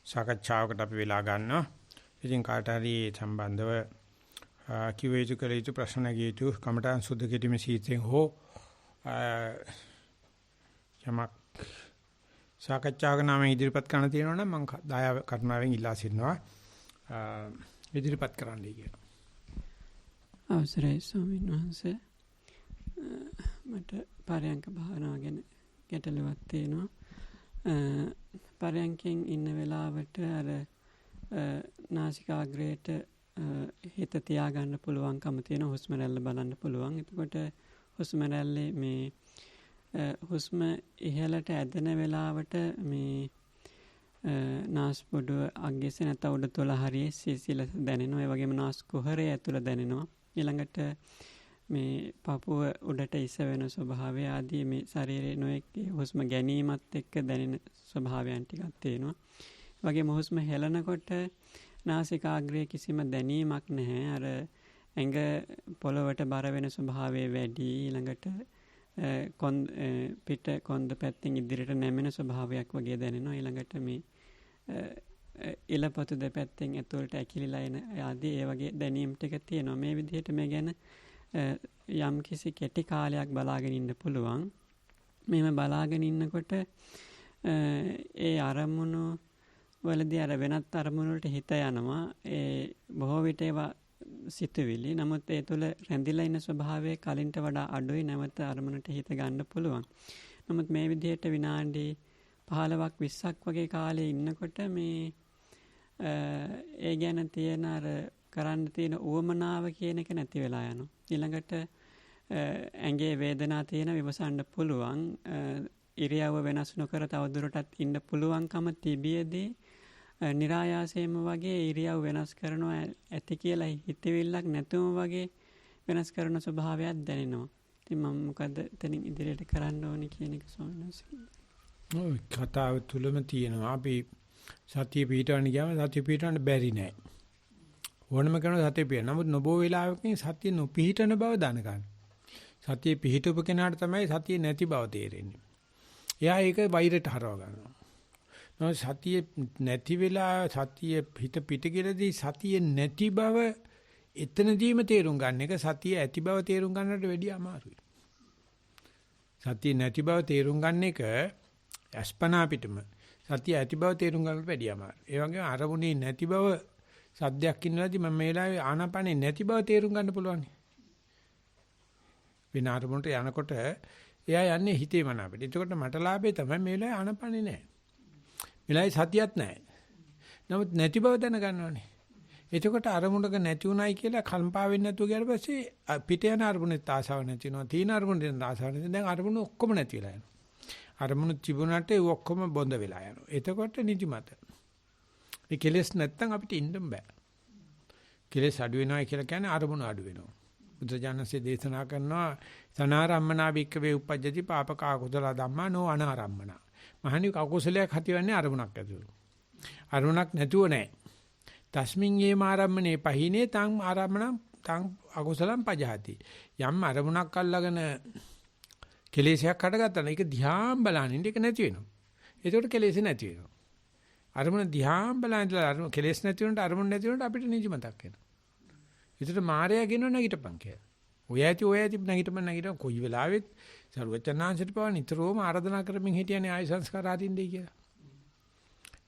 Speaker 1: සාකච්ඡාවකට අපි වෙලා ගන්නවා. ඉතින් කාට හරි සම්බන්ධව කිව යුතු කළ යුතු ප්‍රශ්න නැගී යුතු කමඨාන් සුද්ධ කිරීමේ සීතෙන් හෝ යමක් සාකච්ඡාවක නාම ඉදිරිපත් කරන්න තියෙනවා නම් මම දයාව කරුණාවෙන් ඉල්ලා සිටිනවා ඉදිරිපත් කරන්නයි කියලා.
Speaker 2: අවසරයි ස්වාමීන් වහන්සේ. මට පරයන්ක භාවනාව ගැන ගැටලුවක් තියෙනවා. පරයන්කෙන් ඉන්න වෙලාවට අර නාසිකාග්‍රේට හිත තියාගන්න පුළුවන්කම තියෙන හුස්ම රැල්ල බලන්න පුළුවන්. එතකොට හුස්ම රැල්ලේ මේ හුස්ම ඉහළට ඇදෙන වෙලාවට මේ නාස්පුඩුව අග්ගෙසේ නැත්නම් උඩ තොල හරියේ සිසිල දැනෙනවා. ඒ වගේම නාස් කුහරය ඇතුළ දැනෙනවා. ඊළඟට මේ පපුව උඩට ඉස වෙන ස්වභාවය ආදී මේ ශරීරයේ නොඑක හුස්ම ගැනීමත් එක්ක දැනෙන ස්වභාවයන් ටිකක් තියෙනවා. ඒ වගේම හුස්ම හෙලනකොට නාසිකාග්‍රයේ කිසිම දැනීමක් නැහැ. අර ඇඟ පොළවට බර වෙන ස්වභාවය වැඩි. ඊළඟට පිට කොන්ද පැත්තෙන් ඉදිරියට නැමෙන ස්වභාවයක් වගේ දැනෙනවා. ඊළඟට මේ ඉලපතු දෙපැත්තෙන් ඇතුළට ඇකිලිලා එන ආදී ඒ වගේ දැනීම් ටික තියෙනවා. මේ විදිහට මේ ගැන යම් කිසි කෙටි කාලයක් බලාගෙන ඉන්න පුළුවන්. මෙහෙම බලාගෙන ඉන්නකොට ඒ අරමුණු වලදී අර වෙනත් අරමුණු වලට හිත යනවා. ඒ බොහෝ විට ඒවා සිතුවිලි. නමුත් ඒ තුළ රැඳිලා ඉන්න ස්වභාවය කලින්ට වඩා අඩුයි. නැවත අරමුණට හිත ගන්න පුළුවන්. නමුත් මේ විදිහට විනාඩි 15ක් 20ක් වගේ කාලේ ඉන්නකොට මේ ඒ ගැන තියෙන අර කරන්න තියෙන උවමනාව කියන එක නැති වෙලා යනවා. ඊළඟට ඇඟේ වේදනාව තියෙන විමසන්න පුළුවන්. ඉරියව්ව වෙනස් නොකර තවදුරටත් ඉන්න පුළුවන්කම තිබියදී નિરાයාසයෙන්ම වගේ ඉරියව් වෙනස් කරනවා ඇති කියලා හිතවිල්ලක් නැතුම වගේ වෙනස් කරන ස්වභාවයක් දැනෙනවා. ඉතින් මම මොකද එතනින් ඉදිරියට කරන්න ඕනේ කියන එක සෝනස්.
Speaker 1: ඔය කතාව තුලම තියෙනවා අපි සතිය පිටවන්න ගියාම සතිය පිටවන්න බැරි නෑ. ඕනම කෙනෙකුට සතිය පිටවන්න. නමුත් නොබෝ වෙලාවකින් සතිය නොපිහිටන බව දැනගන්න. සතිය පිහිටුපු කෙනාට තමයි සතිය නැති බව තේරෙන්නේ. එයා ඒක වෛරයට හරව ගන්නවා. නෝ සතිය නැති වෙලා සතිය හිත පිට ගිරදී සතිය නැති බව එතනදීම තේරුම් ගන්න එක සතිය ඇති බව තේරුම් ගන්නට වැඩිය අමාරුයි. සතිය නැති බව තේරුම් ගන්න එක අස්පනා පිටම සතිය ඇති බව තේරුම් ගන්නට වැඩිය අමාරුයි. ඒ වගේම අරමුණේ නැති බව සද්දයක් ඉන්නලාදී මම මේ වෙලාවේ ආනාපානේ නැති බව තේරුම් ගන්න පුළුවන්. වෙන අරමුණට යනකොට එයා යන්නේ හිතේ මන අපිට. එතකොට මට ලාභේ තමයි මේ වෙලාවේ ආනාපානේ නැහැ. වෙලාවේ සතියක් නැහැ. නමුත් නැති බව දැනගන්න ඕනේ. එතකොට අරමුණක නැති උනායි කියලා කල්පා වෙන්නේ නැතුව ගියාට පස්සේ පිට යන අරමුණේ ආසාව නැති වෙනවා. තීන අරමුණේ ආසාව නැති. දැන් අරමුණ ඔක්කොම නැති වෙලා යනවා. අරමුණු තිබුණාට ඒ ඔක්කොම බොඳ වෙලා යනවා. එතකොට නිදිමත. මේ කෙලෙස් නැත්තම් අපිට ඉන්න බෑ. කෙලෙස් අඩු වෙනවා කියලා කියන්නේ අරමුණ අඩු වෙනවා. බුදුජානසී දේශනා කරනවා සනාරම්මනා වික්කවේ උපජ්ජති පාපක අකුසල ධම්මා නෝ අනාරම්මනා. මහණි කකුසලයක් හතිවන්නේ අරමුණක් ඇතුළු. අරමුණක් නැතුව නෑ. තස්මින් යේ ආරම්මනේ පහිනේ තං ආරම්මණං තං අකුසලං පජහති. යම් අරමුණක් අල්ලගෙන කෙලෙසයක් හටගත්තා නම් ඒක දිහාම බලනින්න ඒක නැති වෙනවා. ඒකට කෙලෙස නැති වෙනවා. අරමුණ දිහාම බලනින්න අරමුණ කෙලෙස් නැති වෙනට අරමුණ නැති වෙනට අපිට නිදිමතක් එනවා. ඒකට මායя ගෙනව නැගිටපන් කියලා. ඔය ඇති නැගිටපන් කොයි වෙලාවෙත් සරුවචනාංශයට පව නිතරම ආරාධනා කරමින් හිටියනේ ආය සංස්කාර ආදින්නේ කියලා.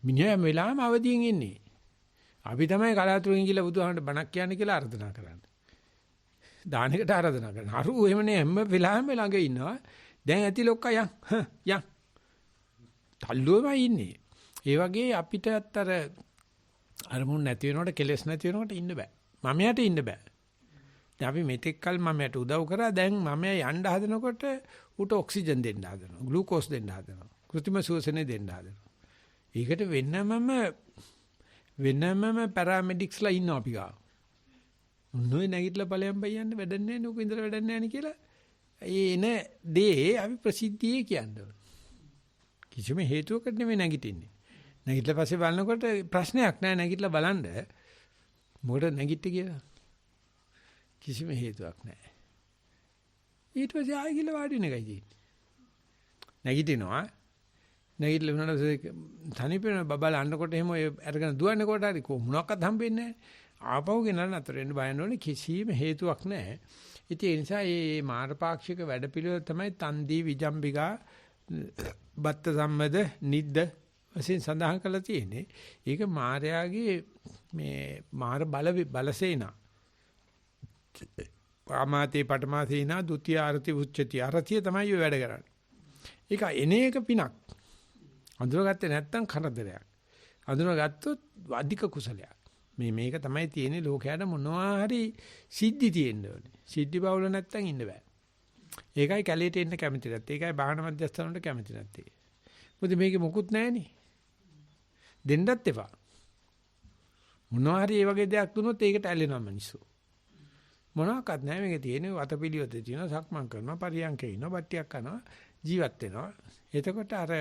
Speaker 1: මිනිහා මේ වෙලාවෙම අවදියෙන් ඉන්නේ. අපි තමයි කලාතුරකින් කියලා බුදුහාමට බණක් කියන්නේ කියලා ආරාධනා කරන්නේ. දානෙකට ආරාධනා කරනවා. අරු එහෙමනේ හැම වෙලාවෙම ළඟ ඉන්නවා. දැන් ඇති ලොක්කා යන්. තල්ලුවමයි ඉන්නේ. ඒ වගේ අපිටත් අර අරමුණ නැති වෙනකොට කෙලස් නැති වෙනකොට ඉන්න බෑ. මමයට ඉන්න බෑ. දැන් අපි මෙතෙක් කල මමයට උදව් කරා දැන් මමයා යන්න හදනකොට ඌට ඔක්සිජන් දෙන්න හදනවා. ග්ලූකෝස් දෙන්න හදනවා. කෘත්‍රිම ශ්වසනය දෙන්න හදනවා. ඒකට වෙනමම පැරාමෙඩික්ස්ලා ඉන්නවා අපි ගාව. උන්නෝයි නැගිටලා ඵලයන් බයියන්න වැඩක් නැහැ නුක ඉඳලා වැඩක් නැහැ නේ කියලා. ඒ එන දේ අපි ප්‍රසිද්ධියේ කියන්නේ. කිසිම හේතුවකට නෙමෙයි නැගිටින්නේ. නැගිටලා පස්සේ බලනකොට ප්‍රශ්නයක් නැහැ නැගිටලා බලන්න. මොකටද නැගිට්ටේ කියලා? කිසිම හේතුවක් නැහැ. ඊට පස්සේ ආයෙ ගිහලා වාඩි වෙන එකයි තියෙන්නේ. නැගිටිනවා. නැගිටලා උනන තනිපෙන බබල අන්නකොට එහෙම ඔය අරගෙන දුවන්නේ කොට හරි මොනවාක්වත් හම්බෙන්නේ නැහැ. ආපහු ගෙනල්ලා නතර වෙන්න බය නැෝනේ කිසිම හේතුවක් නැහැ. ඉතින් ඒ නිසා මේ මාර්ගපාක්ෂික වැඩපිළිවෙල තමයි තන්දී විජම්බිකා බත්ත සම්මද නිද්ද වශයෙන් සඳහන් කරලා තියෙන්නේ. ඒක මායාගේ මේ මාර බලසේනා. පාමාතේ පටමාසේනා ဒုတိ ය ආරති උච්චති. ආරතිය තමයි ඔය වැඩ කරන්නේ. ඒක එන එක පිනක්. අඳුරගත්තේ නැත්තම් කරදරයක්. අඳුරගත්තොත් අධික කුසලයක්. මේක තමයි තියෙන්නේ ලෝකයට මොනවා හරි සිද්ධි තියෙන්න ඕනේ. සිද්ධි බවල නැත්තම් ඉන්න බෑ. ඒකයි කැලේට එන්න කැමති නැත්තේ. ඒකයි බාහන මධ්‍යස්ථාන වලට කැමති නැත්තේ. මොකද මේකේ මොකුත් නැහනේ. දෙන්නත් එපා. මොනවා හරි මේ වගේ දෙයක් දුනොත් ඒකට ඇලෙනවා මිනිස්සු. මොනවාක්වත් නැහැ මේකේ තියෙන්නේ වතපිලියොතේ තියෙනවා සක්මන් කරනවා පරියන්කේ ඉන්නවා බට්ටියක් කරනවා ජීවත් වෙනවා. එතකොට අර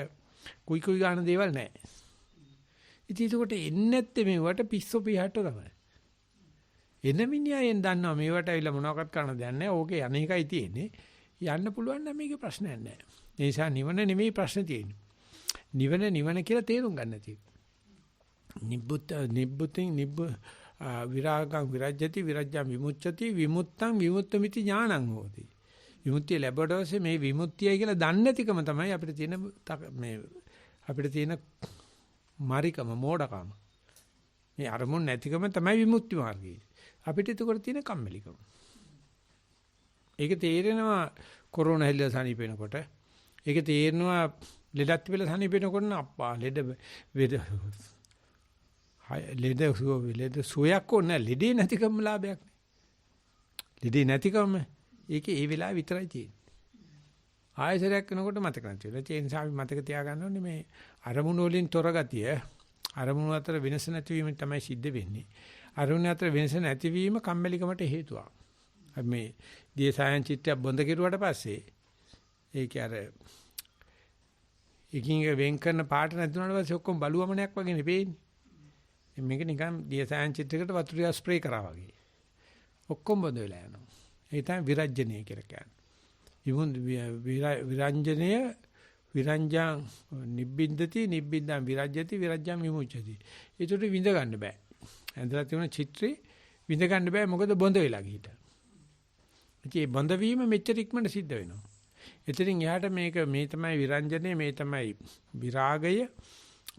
Speaker 1: කුයි ගන්න දේවල් නැහැ. ඉතින් ඒකට එන්නේ නැත්තේ මේවට පිස්සු පිහට තමයි. එන මිනිහයෙන් දන්නවා මේවට ඇවිල්ලා මොනවක්වත් කරන්න දෙයක් නැහැ. ඕකේ අනේකයි තියෙන්නේ. යන්න පුළුවන් නම් මේකේ ප්‍රශ්නයක් නැහැ. ඒ නිසා නිවන නෙමෙයි ප්‍රශ්නේ තියෙන්නේ. නිවන කියලා තේරුම් ගන්න තියෙන්නේ. විරාගං විරජ්‍යති විරජ්‍යං විමුච්ඡති විමුත්තං විමුක්තമിതി ඥානං හෝති. විමුක්තිය ලැබුවට පස්සේ මේ විමුක්තියයි කියලා දන්නේ නැතිකම තමයි අපිට තියෙන මාරිකම මෝඩකම. මේ අරමුණ නැතිකම තමයි විමුක්ති මාර්ගය. අපිට ඒකට තියෙන කම්මැලිකම. ඒක තේරෙනවා කොරෝනා හැල්ල සනීපෙනකොට. ඒක තේරෙනවා ලෙඩත් වෙලා සනීපෙනකොට අප්පා ලෙඩ සුවයක් ඕනේ ලෙඩේ නැතිකම ලාභයක්. ලෙඩේ නැතිකම ඒකේ ඒ වෙලාව විතරයි තියෙන්නේ. ආයසරයක් වෙනකොට මතක නැති වෙනවා. ඒ නිසා අපි මතක තියාගන්න ඕනේ මේ අරමුණු වලින් තොර ගතිය අරමුණු අතර වෙනස නැතිවීම තමයි සිද්ධ වෙන්නේ. අරමුණු අතර වෙනස නැතිවීම කම්මැලිකමට හේතුවක්. අපි මේ දියසයන් චිත්තය බොඳ කෙරුවට පස්සේ ඒක අර එකින් වෙන් කරන පාට නැතුනට පස්සේ ඔක්කොම බලුවමනයක් වගේ නෙපෙන්නේ. මේක නිකන් දියසයන් චිත්‍රයකට වතුර ස්ප්‍රේ කරා වගේ. ඔක්කොම බොඳ වෙලා යනවා. ඒ තමයි විරජ්‍යණය කියලා කියන්නේ. විරංජනය විරංජං නිබ්බින්දති නිබ්බින්දං විරජ්‍යති විරජ්‍යං විමුච්ඡති. ඒකට විඳ ගන්න බෑ. ඇඳලා තියෙන චිත්‍රේ විඳ ගන්න බෑ මොකද බොඳ වෙලා ගිහිට. ඉතින් මේ බොඳ වීම මෙච්චර ඉක්මනට සිද්ධ වෙනවා. එතනින් එහාට මේ තමයි විරංජනේ මේ තමයි විරාගය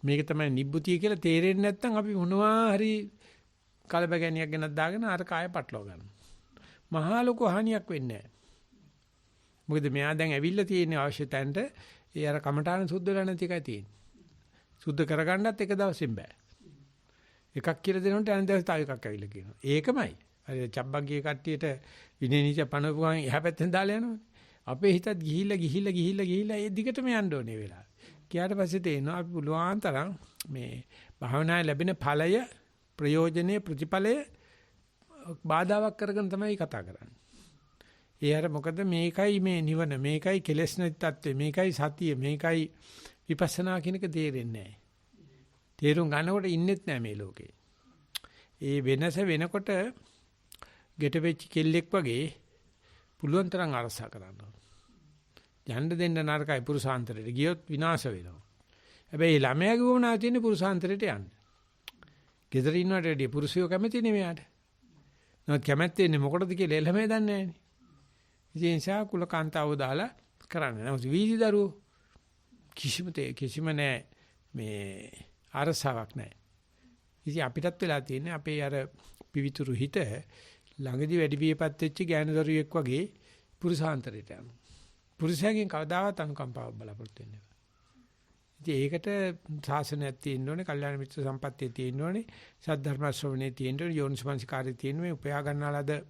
Speaker 1: මේක තමයි නිබ්බුතිය කියලා තේරෙන්නේ නැත්නම් අපි මොනවා හරි කලබගැනියක් ගෙනත් දාගෙන අර කාය පටලවා ගන්නවා. මහා ලොකු හානියක් වෙන්නේ නැහැ. මොකද මෙයා දැන් ඇවිල්ලා තියෙන අවශ්‍ය තැනට ඒ අර කමඨාන සුද්ධ වෙලා නැති එකයි තියෙන්නේ. සුද්ධ කරගන්නත් එක දවසින් බෑ. එකක් කියලා දෙනොත් අනිත් දවසේ තව එකක් ඇවිල්ලා කියනවා. ඒකමයි. හරි චබ්බග්ගේ කට්ටියට විනේ නිච පනපුවාන් එහා පැත්තෙන් දාලා යනවනේ. අපේ හිතත් ගිහිල්ලා ඒ දිගටම යන්න ඕනේ වෙලාව. ගියාට පස්සේ තේනවා අපි පුළුවන් තරම් මේ භාවනාවේ ලැබෙන ඵලය ප්‍රයෝජනේ ප්‍රතිඵලය බාධාවක් කරගෙන තමයි කතා කරන්නේ. ඒ අර මොකද මේකයි මේ නිවන මේකයි කෙලෙස් නැති තත්ත්වය මේකයි සතිය මේකයි විපස්සනා කියන එක තේරෙන්නේ නැහැ. තේරුම් ගන්නකොට ඉන්නෙත් නැහැ මේ ලෝකේ. ඒ වෙනස වෙනකොට ගෙට වෙච්ච කෙල්ලෙක් වගේ පුළුවන් තරම් අරසා කරන්න ඕන. යන්න දෙන්න නරකයි පුරුෂාන්තරයට ගියොත් විනාශ වෙනවා. හැබැයි ළමයාගේ වුණා තියෙන පුරුෂාන්තරයට යන්න. ගෙදර ඉන්නවට වැඩිය පුරුෂයෝ කැමති නෙමෙයාට. නමුත් කැමැත්තේ ඉන්නේ මොකටද කියලා ළමයා දන්නේ නැහැ. ඒ නිසා කුලකාන්තාව දාලා කරන්නේ. නමුත් වීදි දරුවෝ කිසිම නැහැ මේ අරසාවක් නැහැ. ඉතින් අපිටත් වෙලා තියෙන්නේ අපේ අර පිවිතුරු හිත ළඟදි වැඩි වියපත් වෙච්ච ගෑනු දරුවෙක් වගේ පුරුෂාන්තරයට යනවා. පුරුෂයාගෙන් කවදාවත් අනුකම්පාවක් බලාපොරොත්තු වෙන්නේ නැහැ. ඉතින් ඒකට ශාසනයක් තියෙන්න ඕනේ, කල්යාණ මිත්‍ර සම්පත්තිය තියෙන්න ඕනේ, සද්ධර්ම ශ්‍රවණේ තියෙන්න ඕනේ, යෝනිසමංසකාරය තියෙන්න මේ උපයා ගන්නාලාද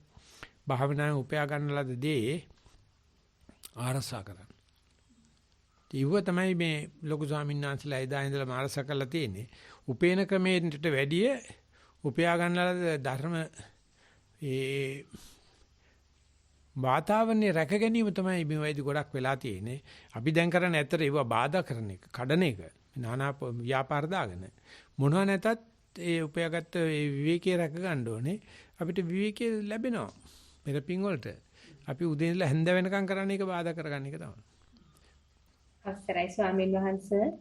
Speaker 1: භාවනාවේ උපයා ගන්නාලාද දේ ආරසා කරන්න. ඒව තමයි මේ ලොකු ස්වාමීන් වහන්සේලා එදා ඉඳලා මාරස කරලා තියෙන්නේ. උපේන ක්‍රමයට වැඩිය උපයා ගන්නාලාද ධර්ම ඒ වාතාවරණය රැක ගැනීම තමයි මේ වයිදි ගොඩක් වෙලා තියෙන්නේ. අපි දැන් කරන්නේ ඇත්තට ඒව බාධා කරන එක, කඩන එක. නානා ව්‍යාපාර දාගෙන. මොනවා නැතත් ඒ උපයාගත්ත ඒ විවේකී රැක ගන්න ඕනේ. අපිට විවේකී ලැබෙනවා. පෙරපින් වලට. අපි උදේ ඉඳලා හැන්ද වෙනකම් කරන එක බාධා කරගන්න එක තමයි.
Speaker 3: අවසරයි ස්වාමීන් වහන්සේ.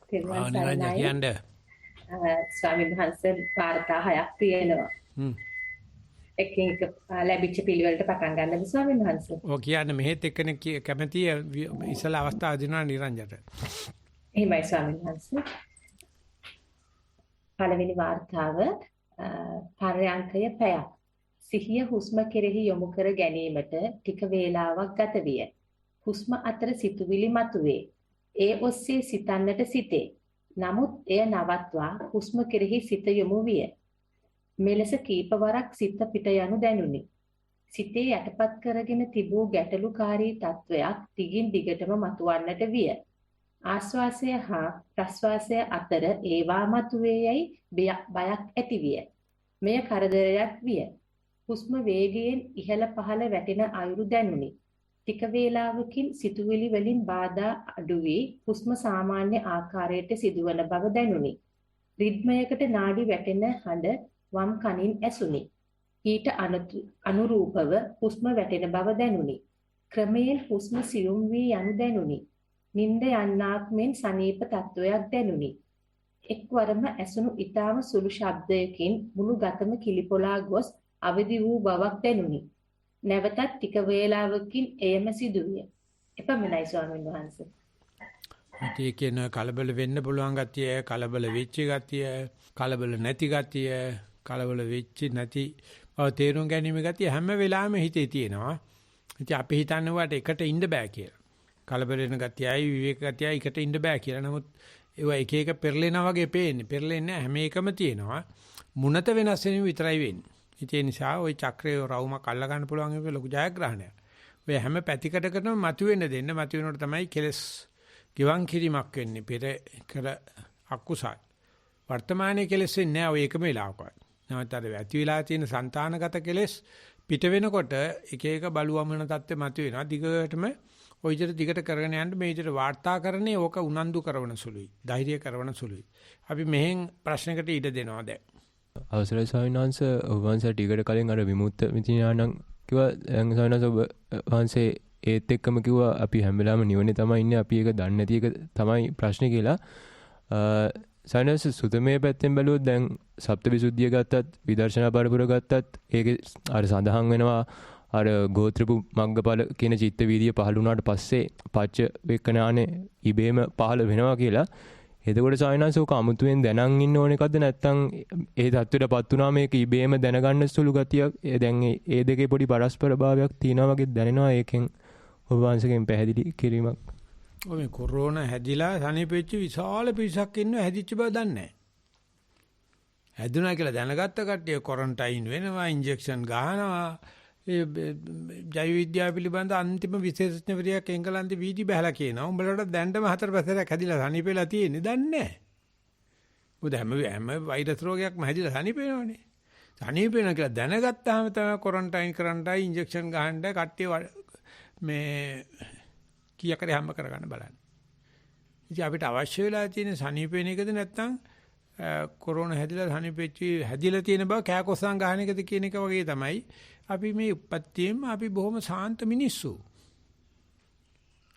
Speaker 1: තෙරුවන් සරණයි.
Speaker 3: ස්වාමීන් වහන්සේ වාර්තා 6ක් තියෙනවා. එකින් එක ලැබිච්ච පිළිවෙලට පටන් ගන්නද ස්වාමීන් වහන්සේ? ඔව්
Speaker 1: කියන්නේ මෙහෙත් එක්කෙනෙක් කැමැති ඉස්සලා අවස්ථාව දෙනවා නිරංජට.
Speaker 3: එහෙමයි ස්වාමීන් වහන්සේ. පළවෙනි වාර්තාව පරයන්කය පැයක්. සිහිය හුස්ම කෙරෙහි යොමු කර ගැනීමට ටික වේලාවක් ගත විය. හුස්ම අතර සිතුවිලි මතුවේ. ඒ ඔස්සේ සිතන්නට සිටේ. නමුත් එය නවත්වා හුස්ම කෙරෙහි සිත යොමු විය. මෙලෙස කීපවරක් සිත පිට යනු දැනුනි. සිතේ යටපත් කරගෙන තිබූ ගැටලුකාරී තත්වයක් දිගින් දිගටම මතුවන්නට විය. ආශ්වාසය හා ප්‍රශ්වාසය අතර ඒවා මතුවේයයි බයක් ඇති විය. මෙය කරදරයක් විය. හුස්ම වේගයෙන් ඉහළ පහළ වැටෙන අයුරු දැනුනි. ටික වේලාවකින් සිතුවිලි වලින් බාධා අඩු වී හුස්ම සාමාන්‍ය ආකාරයට සිදුවන බව දැනුනි. රිද්මයකට නාඩි වැටෙන හඬ වම් කනින් ඇසුනි. ඊට අනුරූපව හුස්ම වැටෙන බව දැනුනි. ක්‍රමයෙන් හුස්ම සියුම් වී යනු දැනුනි. නිින්ද යන්නාක් මෙන් සනීප තත්වයක් දැනුනි. එක්වරම ඇසුණු ඊටාම සුළු ශබ්දයකින් මුළු ගතම කිලිපොලා ගොස් අවදි වූ බවක් දැනුනි. නැවතත් ටික වේලාවකින් එයම සිදුවිය. එපමණයි ස්වාමීන් වහන්සේ.
Speaker 1: ඉතින් කියන කලබල වෙන්න පුළුවන් ගතිය, කලබල වෙච්ච ගතිය, කලබල නැති ගතිය, කලබල වෙච්ච නැති බව තේරුම් ගැනීම ගතිය හැම වෙලාවෙම හිතේ තියෙනවා. ඉතින් අපි හිතන්නේ වට එකට ඉන්න බෑ කියලා. කලබල වෙන ගතියයි විවේක ගතියයි එකට ඉන්න බෑ කියලා. නමුත් ඒවා එක එක පෙරලෙනා වගේ පේන්නේ. පෙරලෙන්නේ හැම එකම තියෙනවා. මුණත වෙනස් වෙනව විතරයි වෙන්නේ. ඒ නිසා ওই චක්‍රයේ රවුමක් අල්ල ගන්න පුළුවන් එක ලොකු ජයග්‍රහණයක්. ඔය හැම පැතිකඩකටම මතුවෙන්න දෙන්න මතුවෙනකොට තමයි කෙලස් ගිවන් කිරීමක් වෙන්නේ. පෙර කර අකුසල්. වර්තමානයේ කෙලස් වෙන්නේ නැහැ ඔය එකම වෙලාවකවත්. නැවත අර ඇති වෙලා තියෙන సంతానගත කෙලස් පිට වෙනකොට එක එක බලුවමන தත්ත්වෙ මතුවෙනවා. දිගටම ওই විදිහට දිගට කරගෙන යන්න මේ විදිහට වාර්තාකරණේ ඕක උනන්දු කරන සුළුයි. ධෛර්ය කරන සුළුයි. අපි මෙහෙන් ප්‍රශ්නකට ඉඩ දෙනවා දැන්.
Speaker 4: අවසරයි ස්වාමීන් වහන්සේ ඔබ වහන්සේ ටිකට කලින් අර විමුක්ත විඥානං කිව්වා දැන් ස්වාමීන් වහන්සේ ඔබ වහන්සේ ඒත් එක්කම කිව්වා අපි හැම වෙලාවෙම නිවනේ තමයි ඉන්නේ අපි ඒක දන්නේ නැති එක තමයි ප්‍රශ්නේ කියලා. ස්වාමීන් වහන්සේ සුතමේ පැත්තෙන් බැලුවොත් දැන් සප්තවිසුද්ධිය ගත්තත් විදර්ශනා පරපුර ගත්තත් ඒකේ අර සඳහන් වෙනවා අර ගෝත්‍රපු මග්ගඵල කියන චිත්ත වීර්ය පහළ වුණාට පස්සේ පච්ච වේකනානේ ඉබේම පහළ වෙනවා කියලා. එතකොට සායනසෝක අමුතුවෙන් දැනන් ඉන්න ඕන එකක්ද නැත්නම් ඒ தත්ත්වයටපත් වුණා මේක ඉබේම දැනගන්න සුළු ගතියක් දැන් ඒ දෙකේ පොඩි පරස්පර භාවයක් තියෙනවා වගේ දැනෙනවා ඒකෙන් ඔබ වහන්සේගෙන් පැහැදිලි කිරීමක්.
Speaker 1: ඔය මේ කොරෝනා හැදිලා සනීපෙච්ච විශාල පිරිසක් ඉන්නවා හැදිච්ච බව දන්නේ නැහැ. හැදුනා කියලා දැනගත්ත කට්ටිය ක්වොරන්ටයින් වෙනවා ඉන්ජෙක්ෂන් ගහනවා. ඒ ජෛව විද්‍යාව පිළිබඳ අන්තිම විශේෂඥවරියක් එංගලන්තේ වීදි බහලා කියනවා. උඹලට දැන්නම 4-5 හැදිලා සනීපෙලා තියෙන්නේ දන්නේ නැහැ. මොකද හැම වෛරස් රෝගයක්ම හැදිලා සනීපෙනවනේ. සනීපෙනවා කියලා දැනගත්තාම තමයි ක්වොරන්ටයින් කරන්නයි ඉන්ජෙක්ෂන් ගහන්නයි කට්ටිය මේ කීයකට හැම කරගන්න බලන්න. ඉතින් අපිට අවශ්‍ය වෙලා තියෙන සනීපෙන එකද නැත්නම් කොරෝනා හැදිලා සනීපෙච්චි හැදිලා තියෙන බව කෑකොස්සන් ගහන එකද කියන එක වගේ තමයි. අපි මේ උපත්තියෙම අපි බොහොම සාන්ත මිනිස්සු.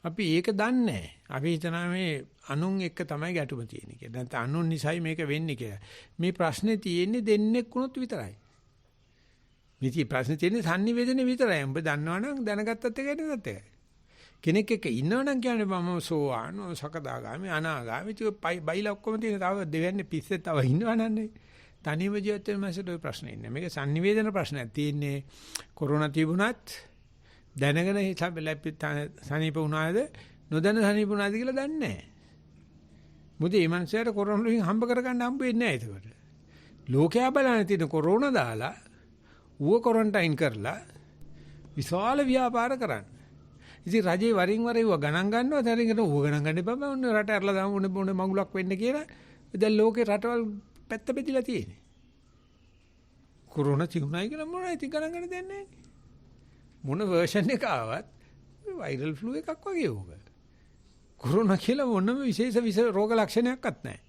Speaker 1: අපි ඒක දන්නේ නැහැ. අපි හිතනවා මේ අනුන් එක්ක තමයි ගැටුම තියෙන්නේ කියලා. නැත්නම් අනුන් නිසයි මේක වෙන්නේ කියලා. මේ ප්‍රශ්නේ තියෙන්නේ දෙන්නෙක් වුණොත් විතරයි. මේ ප්‍රශ්නේ තියෙන්නේ sannivedana විතරයි. උඹ දන්නවනම් දැනගත්තත් එකයි නැත්ත් එකයි. කෙනෙක් එක්ක ඉන්නවනම් කියන්නේ මම සෝවාන්, සකදාගාමි, අනාගාමි ඉතින් බයිලා ඔක්කොම තියෙන තව දෙවන්නේ පිස්සේ තව ඉන්නවනන්නේ. තනියම ජීවත් වෙන මාසෙට ওই ප්‍රශ්නේ ඉන්නේ. මේක sannivedana ප්‍රශ්නයක් තියෙන්නේ. කොරෝනා තිබුණත් දැනගෙන සනීප වුණාද නොදැන සනීප වුණාද කියලා දන්නේ නැහැ. මොකද මේ මනුස්සයාට කොරෝනා වලින් හම්බ කරගන්න හම්බ වෙන්නේ නැහැ ඒකට. ලෝකයා බලන්නේ තියෙන කොරෝනා දාලා ඌව ක්වොරන්ටයින් කරලා විශාල ව්‍යාපාර කරන්න. ඉතින් රජේ වරින් වර ඒව ගණන් ගන්නවා තරින්කට ඌව ගණන් ගන්න එපා මම රට ඇරලා දාමු උනේ මඟුලක් වෙන්න කියලා. දැන් ලෝකේ රටවල් පැත්ත බෙදලා තියෙන්නේ. කොරෝනා තිබුණයි කියලා මොනවද ඉතින් ගණන් ගන්න දෙන්නේ නැහැ. මොන version එක ආවත් viral flu එකක් වගේ ඕක. කොරෝනා කියලා මොනම විශේෂ රෝග ලක්ෂණයක්වත් නැහැ.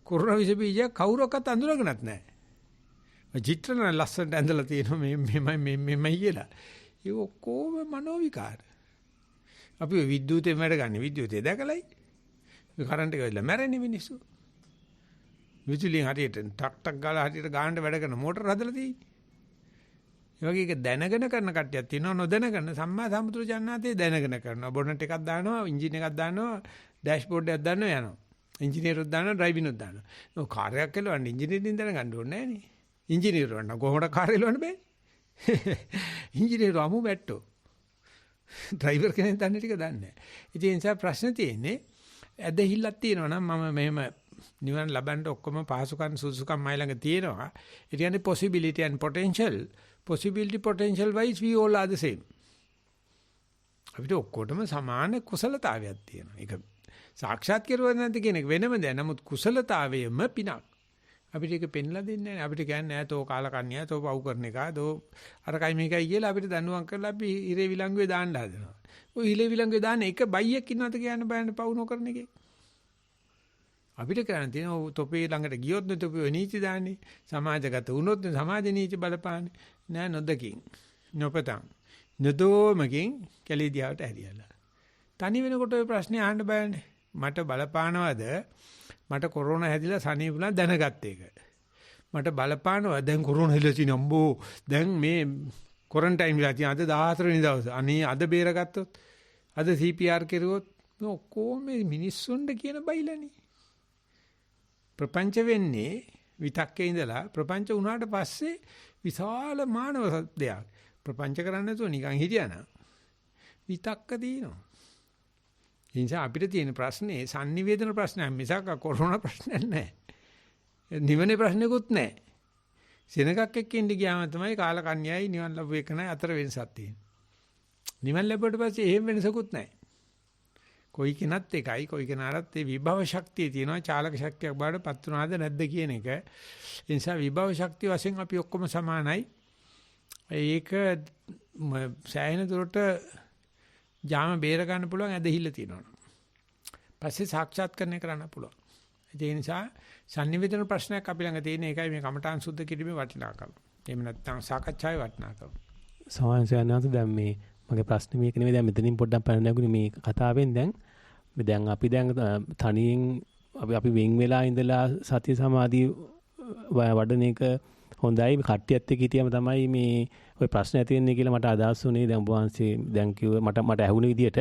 Speaker 1: කොරෝනා විෂ බීජයක් කවුරක්වත් අඳුරගෙනත් නැහැ. චිත්‍රන ලස්සනට ඇඳලා තියෙනවා මෙමය කියලා. ඒ ඔක්කොම මනෝ විකාර. අපි විද්‍යුතයෙන් වැඩ ගන්න විද්‍යුතය දැකලයි. මේ කරන්ට් එක වෙලා මැරෙන්නේ මිනිස්සු. විදුලියෙන් හරියට ටක් ගාලා හරියට ගානට වැඩ කරන මෝටර හදලා තියෙන්නේ. ඒ වගේ එක දැනගෙන කරන කට්ටියක් තියෙනවා නොදැනගෙන සම්මා සම්බුදු ජානනාතේ දැනගෙන කරනවා. බොනට් එකක් දානවා, එන්ජින් එකක් දානවා, ඩෑෂ්බෝඩ් එකක් දානවා යනවා. එන්ජිනියර්ුත් දානවා, ඩ්‍රයිවිනුත් දානවා. ඔය කාර්යයක් කළවන්නේ එන්ජිනියරින් දැනගන්න ඕනේ නැහැ නේ. ඉංජිනේරු වන්න කොහොමද කාර් එලවන්න බෑ. ඉංජිනේරු අමු බැට්ටෝ. ඩ්‍රයිවර් කෙනෙක් දන්නේ ටික දන්නේ නැහැ. ඉතින් ඒ නිසා ප්‍රශ්නේ තියෙන්නේ ඇදහිල්ලක් තියෙනවා නම් මම මෙහෙම නිවන ලබන්න ඔක්කොම පහසුකම් සුසුකම් මයි ළඟ තියෙනවා. ඒ කියන්නේ possibility and potential. Possibility potential wise we all are the same. අපිට ඔක්කොටම සමාන කුසලතාවයක් තියෙනවා. ඒක සාක්ෂාත් කරුවා නැති කෙනෙක් වෙනම දැන නමුත් කුසලතාවයම පිනක්. අපිට ඒක පෙන්ලා දෙන්නේ නැහැ. අපිට කියන්නේ ඈතෝ කාලකන්ණියා තෝ පව් කරන එක දෝ අරකයි මේකයි කියලා අපිට දඬුවම් කරලා අපි හිරේ විලංගුවේ දාන්න හදනවා. ඔය හිරේ විලංගුවේ දාන්න එක බයියක් ඉන්නවද කියන්න බෑනේ පව් නොකරන එකේ. අපිට කරන්න තියෙන තොපේ ළඟට ගියොත් නේ තොපේ නීති දාන්නේ. සමාජගත වුණොත් නේ සමාජ නීති බලපාන්නේ. නෑ නොදකින්. නොපතන්. නදෝමකින් කැලේ දිහාට හැරියලා. තනි වෙනකොට ඔය ප්‍රශ්නේ අහන්න බෑනේ. මට බලපානවද? මට කොරෝනා හැදිලා සනීපුණා දැනගත්ත එක. මට බලපානවා දැන් කොරෝනා හැදිලා තියෙන අම්බෝ දැන් මේ ක්වොරන්ටයින් වෙලා තියෙන අද 14 වෙනි දවසේ. අනේ අද බේරගත්තොත් අද CPR කෙරුවොත් ඔක්කොම මේ මිනිස්සුන්ට කියන බයිලානේ. ප්‍රපංච වෙන්නේ විතක්කේ ඉඳලා ප්‍රපංච වුණාට පස්සේ විශාල මානව සත්‍යයක්. ප්‍රපංච කරන්නේ නැතුව නිකන් හිටියානම් විතක්ක දිනනවා. ඒ නිසා අපිට තියෙන ප්‍රශ්නේ sannivedana ප්‍රශ්නයක් මිසක් කොරෝනා ප්‍රශ්නයක් නැහැ. නිවනේ ප්‍රශ්නකුත් නැහැ. සෙනගක් එක්ක ඉඳ ගියාම තමයි කාලකන්‍යයි නිවන් ලැබුව එක නෑ අතර වෙනසක් තියෙන්නේ. නිවන් ලැබුවට පස්සේ එහෙම වෙනසකුත් නැහැ. කොයි කෙනත් එකයි කොයි කෙනාටත් ඒ විභව ශක්තිය තියෙනවා චාලක ශක්තියක් බාඩ පත් වුණාද නැද්ද කියන එක. ඒ නිසා විභව ශක්තිය වශයෙන් අපි ඔක්කොම සමානයි. ඒක සෑහෙන දුරට ජාම බේර ගන්න පුළුවන් ඇදහිල්ල තියෙනවා. පස්සේ සාක්ෂාත්කරණය කරන්න පුළුවන්. ඒ නිසා sannivedana ප්‍රශ්නයක් අපි ළඟ තියෙන එකයි මේ කමඨාන් සුද්ධ කිරීමේ වටිනාකම. එහෙම නැත්නම් සාකච්ඡාවේ වටිනාකම.
Speaker 5: සමාජයන්වන්ත දැන් මේ මගේ ප්‍රශ්නේ මේක නෙවෙයි දැන් මෙතනින් පොඩ්ඩක් පැන නැගුණේ මේ කතාවෙන් දැන් අපි දැන් තනියෙන් අපි වෙන් වෙලා ඉඳලා සති සමාධිය වඩන එක හොඳයි. කට්ටියත් එක්ක හිටියම තමයි මේ ඔය ප්‍රශ්න ඇති වෙන්නේ කියලා මට අදහස් වුණේ. දැන් ඔබ වහන්සේ දැන් කිව්ව මට ඇහුණ විදියට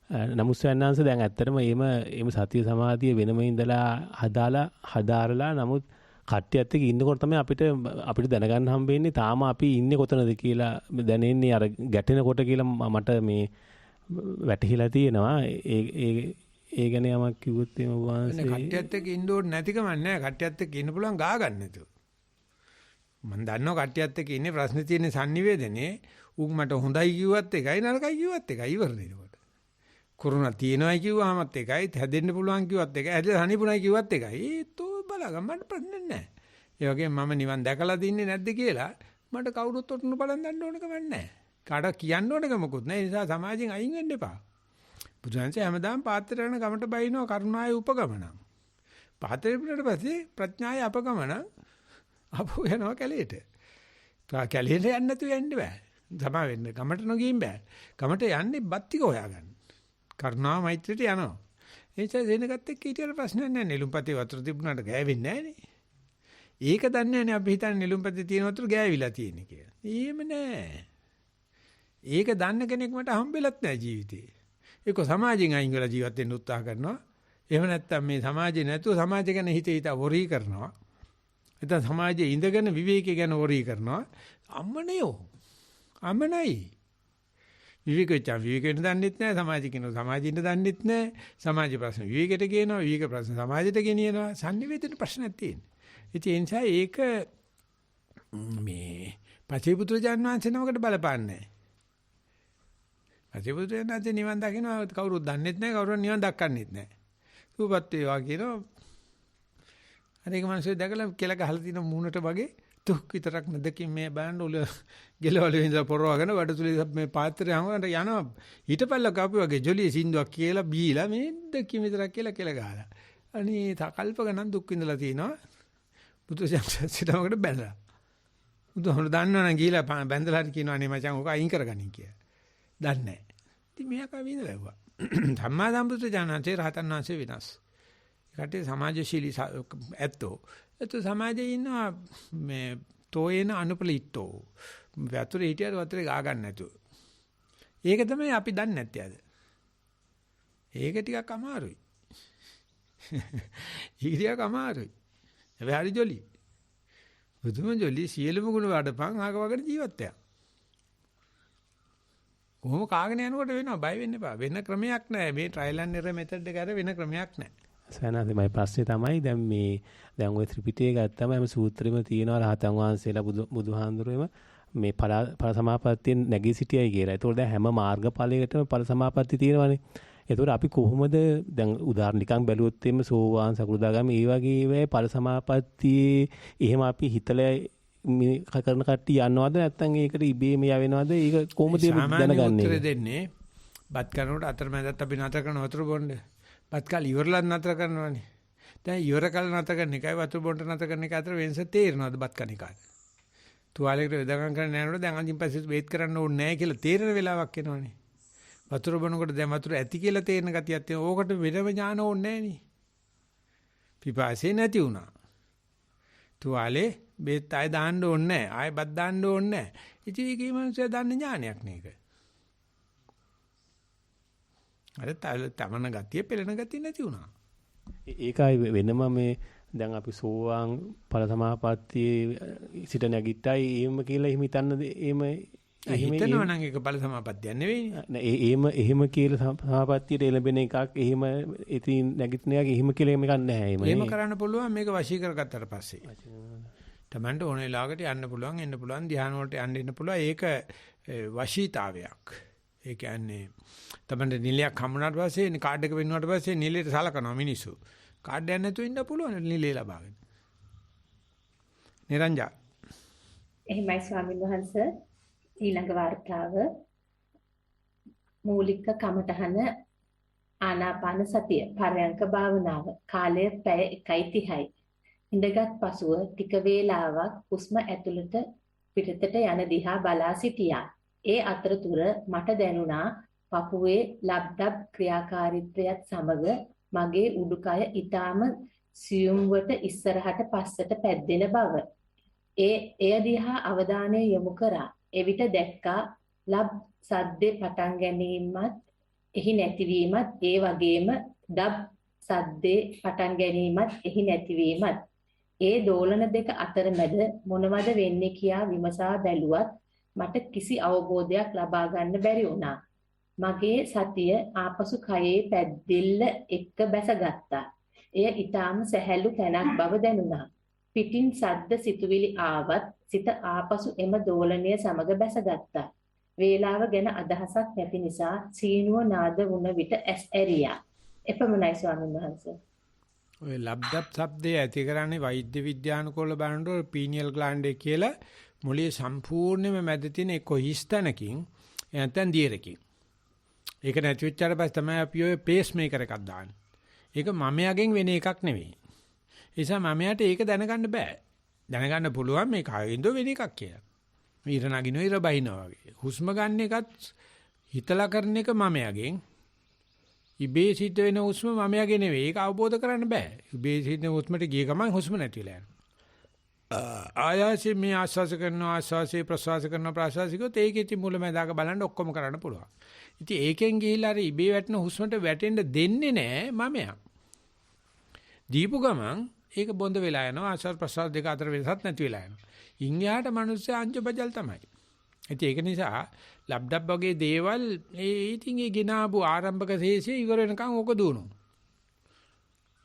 Speaker 5: නමුත් සයන්නාංශ දැන් ඇත්තටම එහෙම සතිය සමාධිය වෙනම ඉඳලා හදාරලා නමුත් කට්ටියත් එක්ක ඉන්නකොට තමයි අපිට දැනගන්න හම්බෙන්නේ තාම අපි ඉන්නේ කොතනද කියලා දැනෙන්නේ අර ගැටෙනකොට කියලා මට මේ වැටහිලා තියෙනවා. ඒ ගැන යමක් කිව්වොත් එම වහන්සේ
Speaker 1: කට්ටියත් එක්ක ඉන්න ඕනේ නැතිකම නැහැ. කට්ටියත් එක්ක ඉන්න පුළුවන් ගා ගන්න නැතුව. මම දන්නවා කට්ටියත් එක්ක ඉන්නේ ප්‍රශ්නේ තියෙන්නේ sannivedane. උන් මට හොඳයි කිව්වත් එකයි නරකයි කිව්වත් එකයි ඉවරනේ. කොරෝනා තියෙනවයි කිව්වහමත් එකයි හැදෙන්න පුළුවන් කිව්වත් එකයි හැදලා හනිපුණයි කිව්වත් එකයි ඒත් බලගන්න මට ප්‍රශ්න නැහැ. ඒ වගේම මම නිවන් දැකලා තින්නේ නැද්ද කියලා මට කවුරුත් ඔටුනු බලන් දන්න ඕන කමක් නැහැ. කාට කියන්න ඕන කමකුත් නැහැ. ඒ නිසා සමාජයෙන් අයින් වෙන්න එපා. බුදුහන්සේ හැමදාම පාත්‍රය යන ගමට බයිනවා කරුණාවේ උපගමනං. පාත්‍රය පිටට පස්සේ ප්‍රඥාවේ අපගමනං අපෝ යනවා කැලේට. කැලේට යන්න නැතුව යන්න බෑ. සමා වෙන්න ගමට නොගින් බෑ. ගමට යන්නේ බත්තික හොයාගන්න. කරුණා මෛත්‍රියට යනවා. ඒ නිසා දෙනගත් එක්ක ඊට ප්‍රශ්නයක් නැහැ. නෙළුම්පතේ වතුර තිබුණාට ගෑවෙන්නේ නැහනේ. ඒක දන්නේ නැහනේ අපි හිතන්නේ නෙළුම්පතේ තියෙන වතුර ගෑවිලා තියෙන කියලා. එහෙම නෑ. ඒක දන්න කෙනෙක් මට හම්බෙලත් නැහැ ජීවිතේ. ඒක සමාජයෙන් අයින් වෙලා ජීවත් වෙන්න උත්සාහ කරනවා. එහෙම නැත්නම් මේ සමාජේ නැතුව සමාජය ගැන හිත වොරි කරනවා. නැත්නම් සමාජයේ ඉඳගෙන විවේකී ගැන වොරි කරනවා. අම්මනියෝ. අම්මනයි. විවේකයෙන් දන්නෙත් නැහැ සමාජික කෙනෙක් සමාජින්න දන්නෙත් නැහැ සමාජ ප්‍රශ්න විවේකයට ගේනවා විවේක ප්‍රශ්න සමාජයට ගෙනියනවා sannivedana ප්‍රශ්නක් තියෙනවා. ඒ නිසා ඒක මේ පචේපුත්‍රයන් වහන්සේ නමකට බලපාන්නේ නැහැ. පචේපුත්‍රයන් වහන්සේ නිවන් දකින්නවා කවුරුත් දන්නෙත් නැහැ කවුරුත් නිවන් දක්කන්නෙත් නැහැ. සූපත් වේවා කියනවා. අර ඒක මිනිස්සු දැකලා කෙල ගහලා තියෙන මූණට වගේ තුක් විතරක් නැදකින් මේ බලන්න උල ගෙලවලු ඉඳලා පොරවගෙන වඩතුලේ මේ පාත්‍රය හංගනට යනවා ඊටපල්ල කාපු වගේ ජොලිය සින්දුවක් කියලා බීලා මේ දෙකින් විතරක් කියලා කෙල ගහලා අනේ කල්ප ගණන් දුක් විඳලා තිනවා බුදුසසුනකට බැලලා බුදුහමර දන්නවනම් ගිහිලා බැඳලා කියනවා අනේ මචං ඔක අයින් කරගනින් කියලා දන්නේ නැහැ ඉතින් මෙයා කව විඳලා ධම්මා සම්බුද්ධ ඥානසේ රහතන් වහන්සේ විනාශ ඒකට සමාජශීලී ඇත්තෝ සමාජයේ ඉන්නවා මේ තෝයන අනුපලිට්ටෝ වතුරේ හිටියට වතුරේ ගා ගන්න නැතුව. ඒක තමයි අපි දන්නේ නැත්තේ අද. ඒක ටිකක් අමාරුයි. ඒක ටිකක් අමාරුයි. හැබැයි හරි ජොලි. බුදුම ජොලි සියලුම ගුණ වඩපන් ආක වගේ ජීවත් වෙනවා. කොහොම කාගෙන යනකොට වෙනවා බය වෙන්න එපා. වෙන ක්‍රමයක් නැහැ. මේ ට්‍රයිල් ඇන්ඩ් එරර් මෙතඩ් එක අර වෙන ක්‍රමයක් නැහැ.
Speaker 5: සයනාදී මගේ ප්‍රශ්නේ තමයි දැන් ඔය ත්‍රිපිටකය ගත්තම හැම සූත්‍රෙම තියෙනවා රහතන් වහන්සේලා බුදුහාඳුරේම මේ ඵල සමාපත්තියෙන් නැගී සිටියයි කියලා. ඒතකොට දැන් හැම මාර්ගඵලයකටම ඵල සමාපatti තියෙනවානේ. ඒතකොට අපි කොහොමද දැන් උදාහරණ නිකන් බැලුවොත් එimhe සෝවාන් සකෘදාගාමී ඒ වගේ වේ ඵල සමාපත්තියේ එහෙම අපි හිතලා කරන කට්ටිය යනවද නැත්නම් ඒකට ඉබේම යවෙනවද? ඒක කොහොමද දැනගන්නේ?
Speaker 1: උත්තර දෙන්නේ බත් කරනකොට අතරමැදත් අපි නතර කරන වතුර බොන්නේ. බත් කාලේ ඉවරලා නතර කරනවානේ. දැන් ඉවර කළ නැත කරන එකයි වතුර බොන්න නැත කරන එක අතර වෙනස තේරෙනවද බත් කන එකයි? තුවාලයකට වෙදකම් කරන්න යනකොට දැන් අන්තිම පස්සේ වේට් කරන්න ඕනේ නැහැ කියලා තේරෙන වෙලාවක් එනවනේ. වතුර බොනකොට දැන් වතුර ඇති කියලා තේරෙන ගතියක් තියෙන. ඕකට වෙනම ඥාන ඕනේ නැහැ නේ. පිපාසය නැති වුණා. තුවාලේ බේත් ආය දාන්න ඕනේ නැහැ. ආය බත් දාන්න ඕනේ නැහැ. ඉතින් ඒකේ මනුස්සයා දන්න ඥානයක් නේක. අර තමන ගතිය පෙළෙන ගතිය නැති වුණා.
Speaker 5: ඒකයි වෙනම මේ දැන් අපි සෝවාන් ඵල සමාපත්තියේ සිට නැගිට්ටයි එහෙම කියලා එහෙම හිතන්නද එහෙම
Speaker 1: හිතනවා නම් ඒක ඵල සමාපත්තියක් නෙවෙයිනේ.
Speaker 5: නෑ එහෙම කියලා සමාපත්තියට එළඹෙන එකක් එහෙම ඉතින් නැගිටින එකක් එහෙම කියලා එකක් නැහැ
Speaker 1: එහෙම කරන්න පුළුවන් මේක වශී කරගත්තට පස්සේ. තමන්ට ඕන වෙලාවකට යන්න පුළුවන් එන්න පුළුවන් ධ්‍යාන වලට යන්න පුළුවන් ඒක වශීතාවයක්. ඒ කියන්නේ තමන්ට නිලයක් හම්බුනාට පස්සේ කාඩ් එක වෙන්නුවාට පස්සේ නිලයට සලකනවා මිනිස්සු. කාඩ් එකක් නැතුව ඉන්න පුළුවන් නිලේ ලබාගෙන. නිරංජා.
Speaker 3: එහෙමයි ස්වාමීන් වහන්සේ. ඊළඟ වார்த்தාව මූලික කමඨහන ආනාපාන සතිය පරයන්ක භාවනාව කාලය පැය 1:30යි. ඉඳගත් පසුව ටික වේලාවක් හුස්ම ඇතුළට පිටතට යන දිහා බලා සිටියා. ඒ අතරතුර මට දැනුණා පපුවේ ලබ්ඩබ් ක්‍රියාකාරීත්වයත් සමග මගේ උඩුකය ඊටාම සියුම්වට ඉස්සරහට පස්සට පැද්දෙන බව. එය දිහා අවධානය යොමු කරා. එවිට දැක්කා ලබ් සද්දේ පටන් ගැනීමත් එහි නැතිවීමත් ඒ වගේම ඩබ් සද්දේ පටන් ගැනීමත් එහි නැතිවීමත් ඒ දෝලන දෙක අතරමැද මොනවද වෙන්නේ කියා විමසා බැලුවත් මට කිසි අවබෝධයක් ලබා ගන්න බැරි වුණා. මගේ සතිය ආපසු කයේ පැද්දිල්ල එක්ක බැසගත්තා. එය ඊටාම සැහැල්ලු තැනක් බව දැනුණා. පිටින් සද්ද සිතුවිලි ආවත් සිත ආපසු එම දෝලනය සමග බැසගත්තා. වේලාව ගැන අදහසක් නැති නිසා සීනුව නාද වුණ විට ඇස් ඇරියා. එපමණයි ස්වාමීන් වහන්සේ.
Speaker 1: ඔය ලබ්ඩබ් શબ્දය ඇති කරන්නේ වෛද්‍ය විද්‍යානුකූල බලනකොට පීනියල් ග්ලෑන්ඩ් එක කියලා මොළයේ සම්පූර්ණයෙන්ම මැද තියෙන එක හිස්තනකින් නැත්නම් දියරකින්. ඒක නැති වෙච්චාට පස්සේ තමයි අපි ඔය පේස් මේකර් එකක් දාන්නේ. ඒක මමයාගෙන් වෙන එකක් නෙවෙයි. ඒ නිසා මමයාට ඒක දැනගන්න බෑ. දැනගන්න පුළුවන් මේ කයින්ද වෙන එකක් කියලා. මේ ඉර නගිනව ඉර බහිනවා වගේ. හුස්ම ගන්න එකත් හිතලා කරන එක මමයාගෙන්. ඉබේ සිද්ධ වෙන හුස්ම මමයාගේ නෙවෙයි. ඒක අවබෝධ කරන්න බෑ. ඉබේ සිද්ධ හුස්මට ගිය ගමන් හුස්ම නැති වෙලා යනවා. ආයාසෙ මේ ආස්වාස කරනවා ආස්වාසේ ප්‍රසවාස කරනවා ප්‍රසවාසිකෝ ඒකේ ඉති මුලමඳාක බලන්න ඔක්කොම කරන්න පුළුවන්. ඉතින් ඒකෙන් ගිහිල්ලා අර ඉබේ වැටෙන හුස්මට වැටෙන්න දෙන්නේ නැහැ මමයා. දීපු ගමන් ඒක බොඳ වෙලා යනවා ආස්වාද ප්‍රසවාස දෙක අතර වෙනසක් නැති වෙලා යනවා. ඉන්හියාට මිනිස්සු අංජබජල් තමයි. ඉතින් ඒක නිසා ලබ්ඩබ් වගේ දේවල් ඉතින් ඒ ගෙනාවු ආරම්භක ශේෂය ඉවර වෙනකන් ඕක දුවනවා.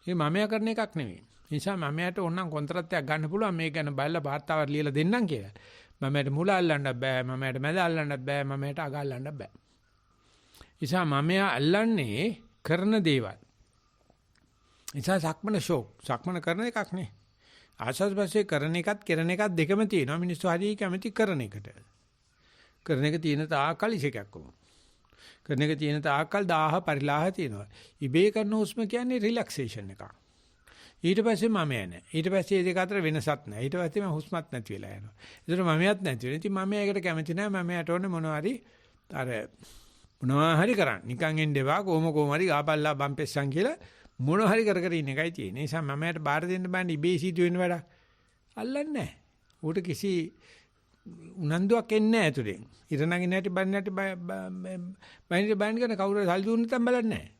Speaker 1: ඒ මමයා කරන එකක් නෙවෙයි. ඒ නිසා මමයාට ඕනනම් කොන්ත්‍රාත්යක් ගන්න පුළුවන් මේක ගැන බලලා වාර්තාවක් ලියලා දෙන්නම් කියලා. මමයාට මුල අල්ලන්න බෑ, මමයාට මැද අල්ලන්න බෑ, මමයාට අග අල්ලන්න බෑ. නිසා මමයා අල්ලන්නේ කරන දේවල්. නිසා සක්මන ෂෝක් සක්මන කරන එකක් නේ. ආශස් පස්සේ කරන එකත් කරන එකත් දෙකම තියෙනවා. මිනිස්සු හරිය කැමති කරන එකට. කරන එක තියෙන තාකල් ඉසේකක් කොහොම. කරන එක තියෙන තාකල් 1000 පරිලාහ තියෙනවා. ඉබේ කරන හුස්ම කියන්නේ රිලැක්සේෂන් එකක්. ඊට පස්සේ මම යන්නේ. ඊට පස්සේ මේ දෙක අතර වෙනසක් නැහැ. ඊට පස්සේ මම හුස්මත් නැති වෙලා යනවා. ඒතර මමයක් නැති වෙනවා. ඉතින් මම ඒකට කැමති නැහැ. මම යට ඕනේ මොනවා හරි අර මොනවා හරි කරන්න. නිකන් එන්නවා කොහොම හරි ගාපල්ලා බම්පෙස්සන් කියලා මොනවා හරි කර කර ඉන්න එකයි තියෙන්නේ. ඒ නිසා මම යට බාර දෙන්න බෑනේ ඉබේ සිදු වෙන වැඩක්. අල්ලන්නේ නැහැ. ඌට කිසි උනන්දුවක් එන්නේ නැහැ ඇතුලෙන්. ඉර නගින්න හැටි බන්න හැටි බයින් කරන කවුරු සල්ලි දුන්න නැත්නම් බලන්නේ නැහැ.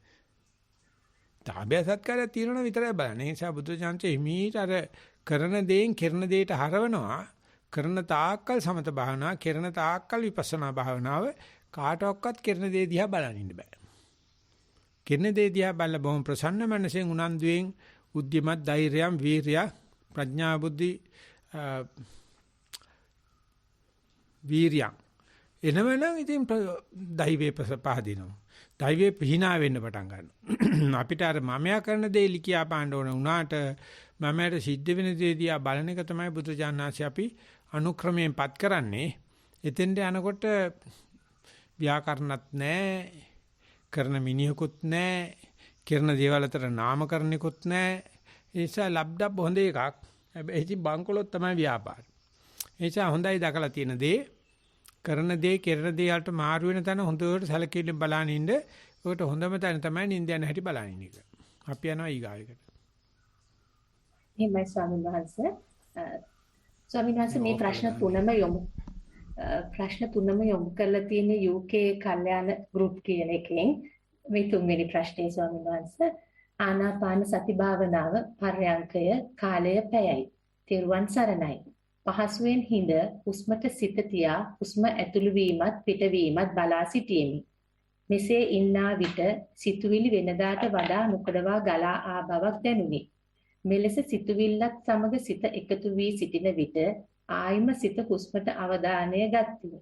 Speaker 1: තාබය සත්කාරය තියෙනවා විතරයි බලන්නේ. ඒ නිසා බුදු දානචේ හිමීට අර කරන දේෙන් කරන දේට හරවනවා. කරන තාක්කල් සමත භාවනාව, කරන තාක්කල් විපස්සනා භාවනාව කාටවත් කරන දේ දිහා බලන්න ඉන්න බෑ. කරන දේ දිහා බලලා බොහොම ප්‍රසන්න මනසෙන් උනන්දුවෙන් උද්‍යමත් ධෛර්යයන් වීරිය ප්‍රඥා බුද්ධි වීරිය එනවනම් ඉතින් දෛවයේ පහදිනවා. දෛවයේ පිහිනා වෙන්න පටන් ගන්නවා. අපිට අර මමයා කරන දේ ලිකියා පාන්න ඕන වුණාට මමයට සිද්ධ වෙන දේ දිහා බලන එක තමයි බුදුජානනාංශي අපි අනුක්‍රමයෙන්පත් කරන්නේ. එතෙන්ට යනකොට ව්‍යාකරණත් නැහැ, කරන මිනිහකුත් නැහැ, කරන දේවල් අතර නාමකරණිකුත් නැහැ, ඒ නිසා ලැබ්ඩප් හොඳ එකක්. හැබැයි ඉතින් බංකොලොත් තමයි ව්‍යාපාරය. ඒ නිසා හොඳයි දැකලා තියෙන දේ කරන දේ කෙරෙන දේ වලට මාරු වෙන තැන හොඳට සැලකිලිමත් බලන ඉන්න. ඔකට හොඳම තැන තමයි නිින්ද යන හැටි බලන ඉන්න එක. අපි යනවා ඊගායකට.
Speaker 3: එහෙමයි ස්වාමීන් වහන්සේ. ස්වාමීන් වහන්සේ මේ ප්‍රශ්න තුනම යොමු කරලා තියෙන UK කල්යාණ ගෲප් කියන එකෙන් මේ තුන්වෙනි ප්‍රශ්නේ ස්වාමීන් වහන්සේ ආනාපාන සති භාවනාව පර්යංකය කාලය පැයයි. තෙරුවන් සරණයි. පහසුවෙන් හිඳ හුස්මට සිත තියා හුස්ම ඇතුළු වීමත් පිටවීමත් බලා සිටීමි. මෙසේ ඉන්නා විට සිතුවිලි වෙනදාට වඩා නොකඩවා ගලා ආ බවක් දැනුනි. මෙලෙස සිතුවිල්ලත් සමග සිත එකතු වී සිටින විට ආයිම සිත හුස්මට අවධානය ගත්තිමි.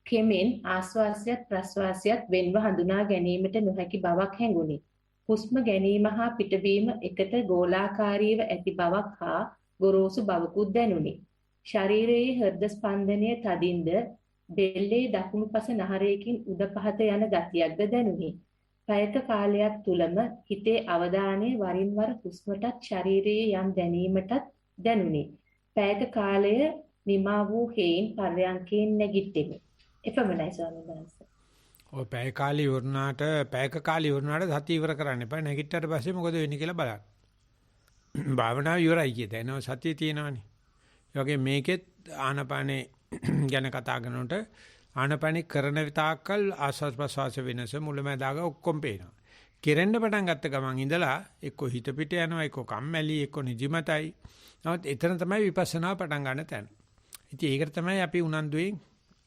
Speaker 3: කෙමෙන් ආශ්වාසයත් ප්‍රශ්වාසයත් වෙන්ව හඳුනා ගැනීමට නොහැකි බවක් හැඟුනි. හුස්ම ගැනීම හා පිටවීම එකට ගෝලාකාරීව ඇති බවක් හා ගොරෝසු බවකුත් දැනුනි. ශරීරයේ හෘද ස්පන්දනය තදින්ද බෙල්ලේ දකුණු පස නහරයකින් උඩ පහත යන ගතියක්ද දැනුනි. පැයක කාලයක් තුලම හිතේ අවධානය වරින් වර හුස්මටත් ශරීරයේ යම් දැනීමටත් දැනුනි. පැයක කාලය නිමා වූ හේයින් පර්යංකයෙන් නැගිට්ටෙමි. එපමණයි ස්වාමීන් වහන්සේ.
Speaker 1: ඔය පැයක කාලේ ඉවරනාට සතිය ඉවර කරන්න එපා. නැගිට්ටට පස්සේ මොකද වෙන්නේ කියලා බලන්න. භාවනාව ඉවරයි කියද එනවා සතිය තියෙනවනේ. ඒ වගේ මේකෙත් ආනපානේ ගැන කතා කරනකොට ආනපානේ කරන තාක්කල් ආස්වාද ප්‍රසවාස වෙනස මුලමඳාග ඔක්කොම පේනවා. කෙරෙන්න පටන් ගත්ත ගමන් ඉඳලා එක්ක හිත පිට යනවා එක්ක කම්මැලි එක්ක නිදිමතයි. නමුත් එතන තමයි විපස්සනා පටන් ගන්න තැන. ඉතින් ඒකට තමයි අපි උනන්දුවෙන්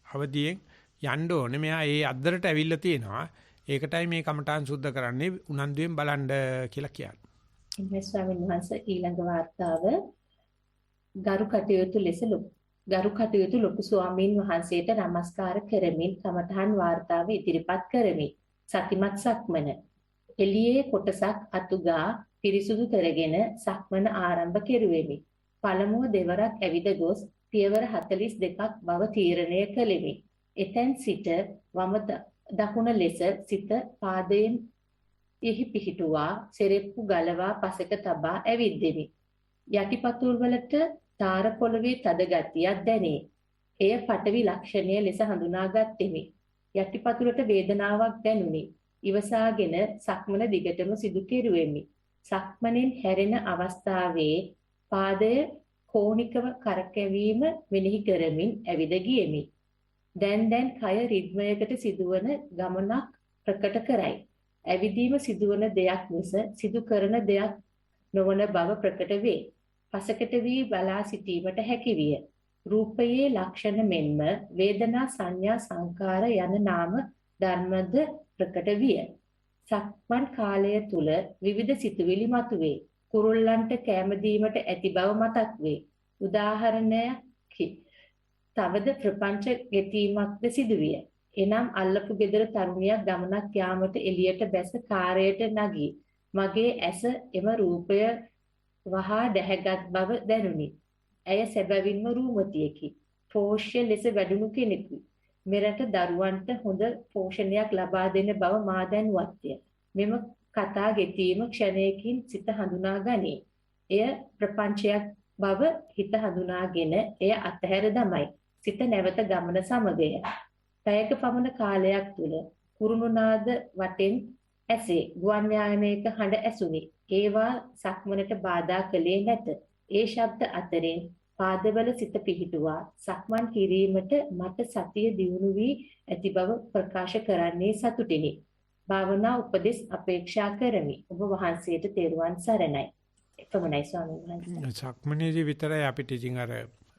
Speaker 1: අවදියෙන් යන්න ඕනේ. මෙයා ඒ අද්දරට ඇවිල්ලා තියෙනවා. ඒකටයි මේ කමඨාන් සුද්ධ කරන්නේ උනන්දුවෙන් බලන්න කියලා කියන්නේ.
Speaker 3: එන්නේ ස්වාමීන් වහන්සේ ඊළඟ වාර්තාව ගරු කටයුතු ලොකු ස්වාමීන් වහන්සේට নমස්කාර කරමින් කමඨාන් වාර්තාව ඉදිරිපත් කරමි. සතිමත් සක්මන. එළියේ කොටසක් අතුගා පිරිසුදු කරගෙන සක්මන ආරම්භ කෙරුවෙමි. පළමුව දෙවරක් ඇවිද ගොස් පියවර 42ක් බව තීරණය කළෙමි. එතෙන් සිට වම දකුණ ලෙස සිත පාදයෙන් එහි පිහිටුවා සෙරෙප්පු ගලවා පසෙක තබා ඇවිද්දෙමි. යටිපතුල් වලට තාර පොළවේ තද ගතියක් දැනේ. එය පටවි ලක්ෂණය ලෙස හඳුනාගත්ෙමි. යටිපතුලට වේදනාවක් දැනුනි. ඉවසාගෙන සක්මන දිගටම සිදු කෙරුවෙමි. සක්මනෙන් හැරෙන අවස්ථාවේ පාදය කෝණිකව කරකැවීම මෙනෙහි කරමින් ඇවිද ගියෙමි. දැන් කය රිද්මයකට සිදුවන ගමනක් ප්‍රකට කරයි. ඇවිදීම සිදුවන දෙයක් මිස සිදු කරන දෙයක් නොවන බව ප්‍රකට වේ. පසකට වී බලා සිටීමට හැකි විය. රූපයේ ලක්ෂණ මෙන්ම වේදනා සංඥා සංකාර යන නාම ධර්මද ප්‍රකට විය. සක්මන් කාලය තුල විවිධ සිතුවිලි මතුවේ. කුරුල්ලන්ට කැම දීමට ඇති බව මතක් වේ. උදාහරණයක් තවද ප්‍රපංච ගෙතීමක්ද සිදුවිය. එනම් අල්ලපු ගෙදර තරුණියක් ගමනක් යාමට එළියට බැස කාරයට නැගී මගේ ඇස එම රූපය වහා දැහැගත් බව දැනුනි. ඇය සැබවින්ම රූමතියකි. පෝෂ්‍ය ලෙස වැඩුණු කෙනෙකු. මෙරට දරුවන්ට හොඳ පෝෂණයක් ලබා දෙන බව මා දැනුවත්ය. මෙම කතා ගෙතීම ක්ෂණයකින් සිත හඳුනා ගනී. එය ප්‍රපංචයක් බව හිත හඳුනාගෙන එය අතහැර දමයි. සිත නැවත ගමන සමගය. පැයක පමණ කාලයක් තුල කුරුණු නාද වටෙන් ඇසේ. ගුවන් යානයක හඬ ඇසුනි. ඒවා සක්මනට බාධා කළේ නැත. ඒ ශබ්ද අතරින් පාදවල සිත පිහිටුවා සක්මන් කිරීමට මට සතිය දියුණු වී ඇති බව ප්‍රකාශ කරන්නේ සතුටිනි. භාවනා උපදෙස් අපේක්ෂා කරමි. ඔබ වහන්සේට තෙරුවන් සරණයි. එපමණයි ස්වාමීන් වහන්සේ.
Speaker 1: සක්මනේදී විතරයි අපිට ඉතින් අර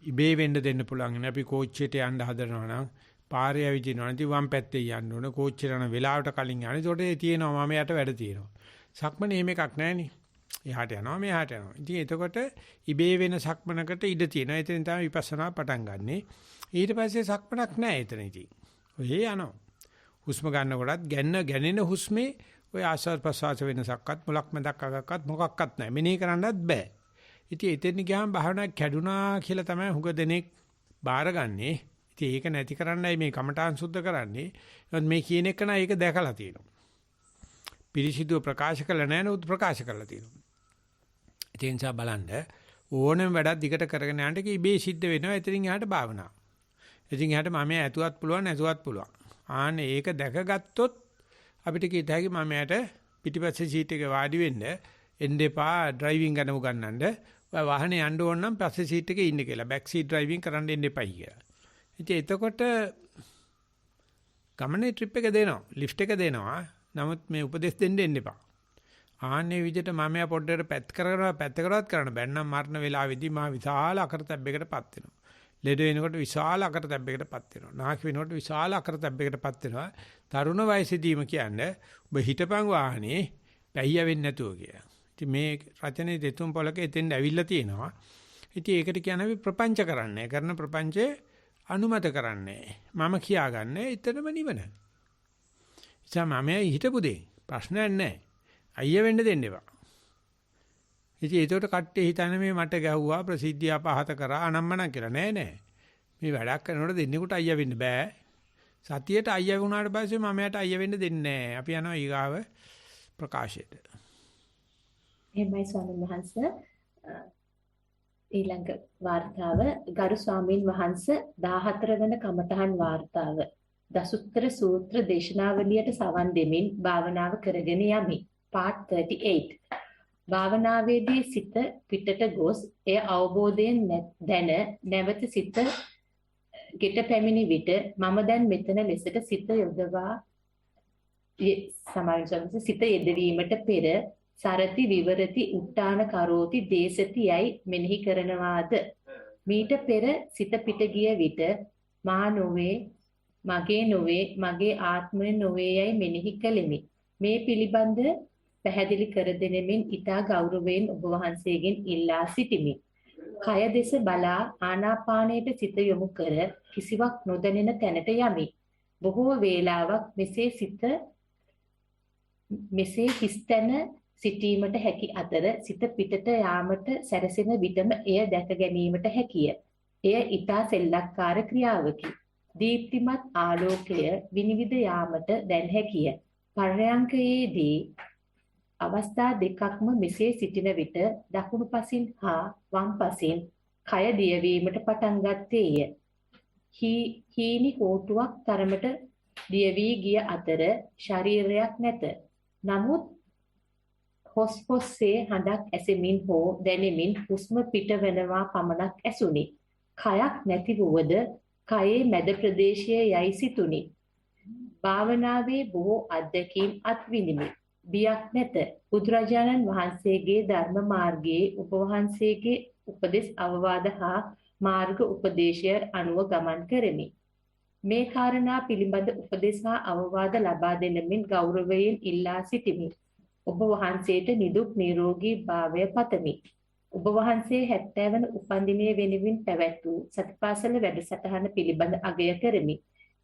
Speaker 1: ඉබේ වෙන්න දෙන්න පුළුවන් නේ. අපි කෝච්චියට යන්න හදනවා නම් පාරේ ඇවිදිනවා නම් වම් පැත්තේ යන්න ඕන. කෝච්චියට යන වෙලාවට කලින් යන්නේ. ඒකට ඒ තියෙනවා මම යට වැඩ තියෙනවා. සක්මනේ එහෙම එකක් නැහැ නේ. එහාට යනවා මෙහාට යනවා. ඉතින් එතකොට ඉබේ වෙන සක්මනකට ඉඩ තියෙනවා. එතෙන් තමයි විපස්සනා පටන් ගන්නෙ. ඊට පස්සේ සක්මනක් නැහැ එතන ඉතින්. ඔය යනවා. හුස්ම ගන්නකොටත් ගැනෙන හුස්මේ ඔය ආස්වාද ප්‍රසවාස වෙනසක්වත් මුලක් මැදක් අගක්වත් මොකක්වත් නැහැ. මෙනෙහි කරන්නත් බෑ. ඉතින් එතෙන් ගියාම භාවනාවක් කැඩුනා කියලා තමයි හුඟ දෙනෙක් බාරගන්නේ. ඉතින් ඒක නැති කරන්නයි මේ කමඨාන් සුද්ධ කරන්නේ. මේ කියන එක නයි ඒක දැකලා තියෙනවා. පිරිසිදුව ප්‍රකාශ කළ නැහැ නේද ප්‍රකාශ කරලා තියෙනවා. ඒ නිසා බලන්න ඕනම වැඩක් දිගට කරගෙන යන්න කී ඉබේ සිද්ධ වෙනවා. එතනින් එහාට භාවනාව. ඉතින් එහාට මම ඇතුවත් පුළුවන් නැතුවත් පුළුවන්. ආන්නේ ඒක දැකගත්තොත් අපිට කීත හැකි මම යට පිටිපස්සේ සීට් එකේ වාඩි වෙන්න එන්න එපා ඩ්‍රයිවිං ගැන උගන්නන්න. ඔය වාහනේ යන්න ඕන නම් පස්සේ සීට් එකේ ඉන්න කියලා. බෑක් සීට් ඩ්‍රයිවිං කරන්න එන්න එපයි කියලා. ඉතින් එතකොට ගමනේ ට්‍රිප් එක දෙනවා. ලිෆ්ට් එක දෙනවා. නමුත් මේ උපදෙස් දෙන්න එන්න එපා. ආන්නේ විදිහට මම යා පොඩ්ඩකට පැත්තකටවත් කරන්න බැන්නම් මරණ වේලාවේදී මා විශාල අකරතැබ්බයකටපත් වෙනවා. ලෙඩ වෙනකොට විශාල අකරතැබ්බයකටපත් වෙනවා. නාකි වෙනකොට විශාල අකරතැබ්බයකටපත් වෙනවා. තරුණ වයසේදීම කියන්නේ ඔබ හිටපන් වාහනේ පැහිය වෙන්නේ නැතුව කියලා. ඉතින් මේ රචනයේ දෙතුන් පොලක එතෙන් ඇවිල්ලා තියෙනවා. ඉතින් ඒකට කියන්නේ ප්‍රපංච කරන්නේ. කරන ප්‍රපංචේ අනුමත කරන්නේ. මම කියාගන්නේ එතනම නිවන. ඉතින් මම හිටපු දෙයි. ප්‍රශ්නයක් නැහැ. අයිය වෙන්න දෙන්න එපා. ඉතින් ඒකට කට්ටිය හිතන්නේ මේ මට ගැහුවා ප්‍රසිද්ධිය අපහත කරා අනම්මනම් කියලා. නෑ නෑ. මේ වැඩක් කරනකොට දෙන්නෙකුට අයියා වෙන්න බෑ. සතියට අයියා වුණාට පස්සේ මම යට අයියා වෙන්න දෙන්නේ නෑ. අපි යනවා ඊගාව ප්‍රකාශයට.
Speaker 3: එහෙමයි ස්වාමීන් වහන්සේ. ඊළඟ වார்த்தාව ගරු ස්වාමීන් වහන්සේ 14 වෙනි කමඨහන් වார்த்தාව දසුත්තර සූත්‍ර දේශනාවලියට සවන් දෙමින් භාවනාව කරගෙන යමි. part 38 භාවනාවේදී සිත පිටට ගොස් එය අවබෝධයෙන් දැන නැවත සිත ගෙට පැමිණි විට මම දැන් මෙතන ලෙසට සිත යොදවා සමාජයෙන් සිත යෙදවීමට පෙර සරති විවරති උත්තාන කරෝති දේශති යයි මෙනෙහි කරනවාද මීට පෙර සිත පිට ගිය විට මා නොවේ මගේ නොවේ මගේ ආත්මය නොවේ යයි මෙනෙහි කළෙමි මේ පිළිබඳ පැහැදිලි කර දෙනෙමින් ඊටා ගෞරවයෙන් ඔබ වහන්සේගෙන් ඉල්ලා සිටිමි. කය දෙස බලා ආනාපානයට සිත යොමු කර කිසිවක් නොදැනෙන තැනට යමි. බොහෝ වේලාවක් මෙසේ හිස්තැන සිටීමට හැකි අතර සිත පිටට යාමට සැරසෙන විටම එය දැක ගැනීමට හැකිය. එය ඊටා සෙල්ලක්කාර ක්‍රියාවකි. දීප්තිමත් ආලෝකය විනිවිද යාමට දැන් හැකිය. පර්යංකයේදී අවස්ථා දෙකක්ම මෙසේ සිටින විට දකුණු පසින් හා වම් පසින් කය දියවීමට පටන් ගත්තේය. හීනි හෝටුවක් තරමට දියවී ගිය අතර ශරීරයක් නැත. නමුත් හොස්පොස්සේ හඬක් ඇසෙමින් හෝ දැනෙමින් හුස්ම පිටවනවා පමණක් ඇසුනි. කයක් නැති වුවද කයේ මැද ප්‍රදේශයේ යයි සිතුනි. භාවනාවේ බොහෝ අත්දැකීම් අත්විඳිමි. බියක් නැත. බුදුරජාණන් වහන්සේගේ ධර්ම මාර්ගයේ ඔබ වහන්සේගේ උපදෙස් අවවාද හා මාර්ග උපදේශය අනුව ගමන් කරමි. මේ කාරණා පිළිබඳ උපදෙස් හා අවවාද ලබා දෙනමින් ගෞරවයෙන් ඉල්ලා සිටිමි. ඔබ වහන්සේට නිදුක් නිරෝගී භාවය පතමි. ඔබ වහන්සේ 70 වන උපන්දිනය වෙනුවෙන් පැවැත් වූ සතිපාසල වැඩසටහන පිළිබඳ අගය කරමි.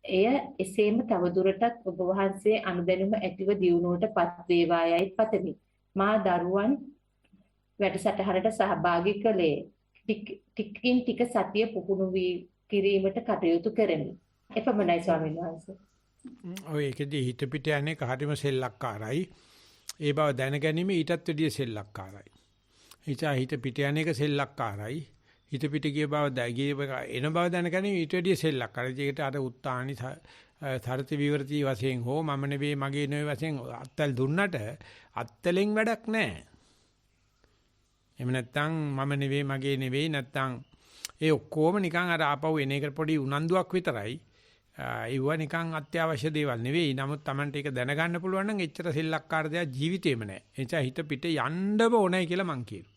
Speaker 3: එය එසේම තවදුරටත් ඔබ වහන්සේ අනුදැනුම ඇතිව දියුණුවට පත් වේවා යයි පතමි. මා දරුවන් වැඩසටහනට සහභාගී කළේ ටිකින් ටික සතිය පුහුණු කිරීමට කටයුතු කරමි. එපමණයි ස්වාමීන් වහන්සේ.
Speaker 1: ඔය ඒකදී හිත පිට යන්නේ කහරිම සෙල්ලක්කාරයි. ඒ බව දැන ගැනීම ඊටත් වැඩිය සෙල්ලක්කාරයි. හිත පිට යන එක සෙල්ලක්කාරයි. හිත පිට ගිය බව එන බව දැන ගැනීම ඊට වැඩිය සෙල්ලක්කාරයි. ඒකට අර උත්තානි සරති විවෘති වශයෙන් හෝ මම නෙවෙයි මගේ නෙවෙයි වශයෙන් අත්තල් දුන්නට අත්තලෙන් වැඩක් නැහැ. එහෙම නැත්නම් මම නෙවෙයි මගේ නෙවෙයි නැත්නම් ඒ ඔක්කොම නිකන් අර ආපහු එන එක පොඩි උනන්දුවක් විතරයි. ඒව නිකන් අත්‍යවශ්‍ය දේවල් නෙවෙයි. නමුත් Tamanට ඒක දැනගන්න පුළුවන් නම් එච්චර සෙල්ලක්කාර දෙයක් ජීවිතේම නැහැ. ඒ නිසා හිත පිට යන්නම ඕනයි කියලා මං කියනවා.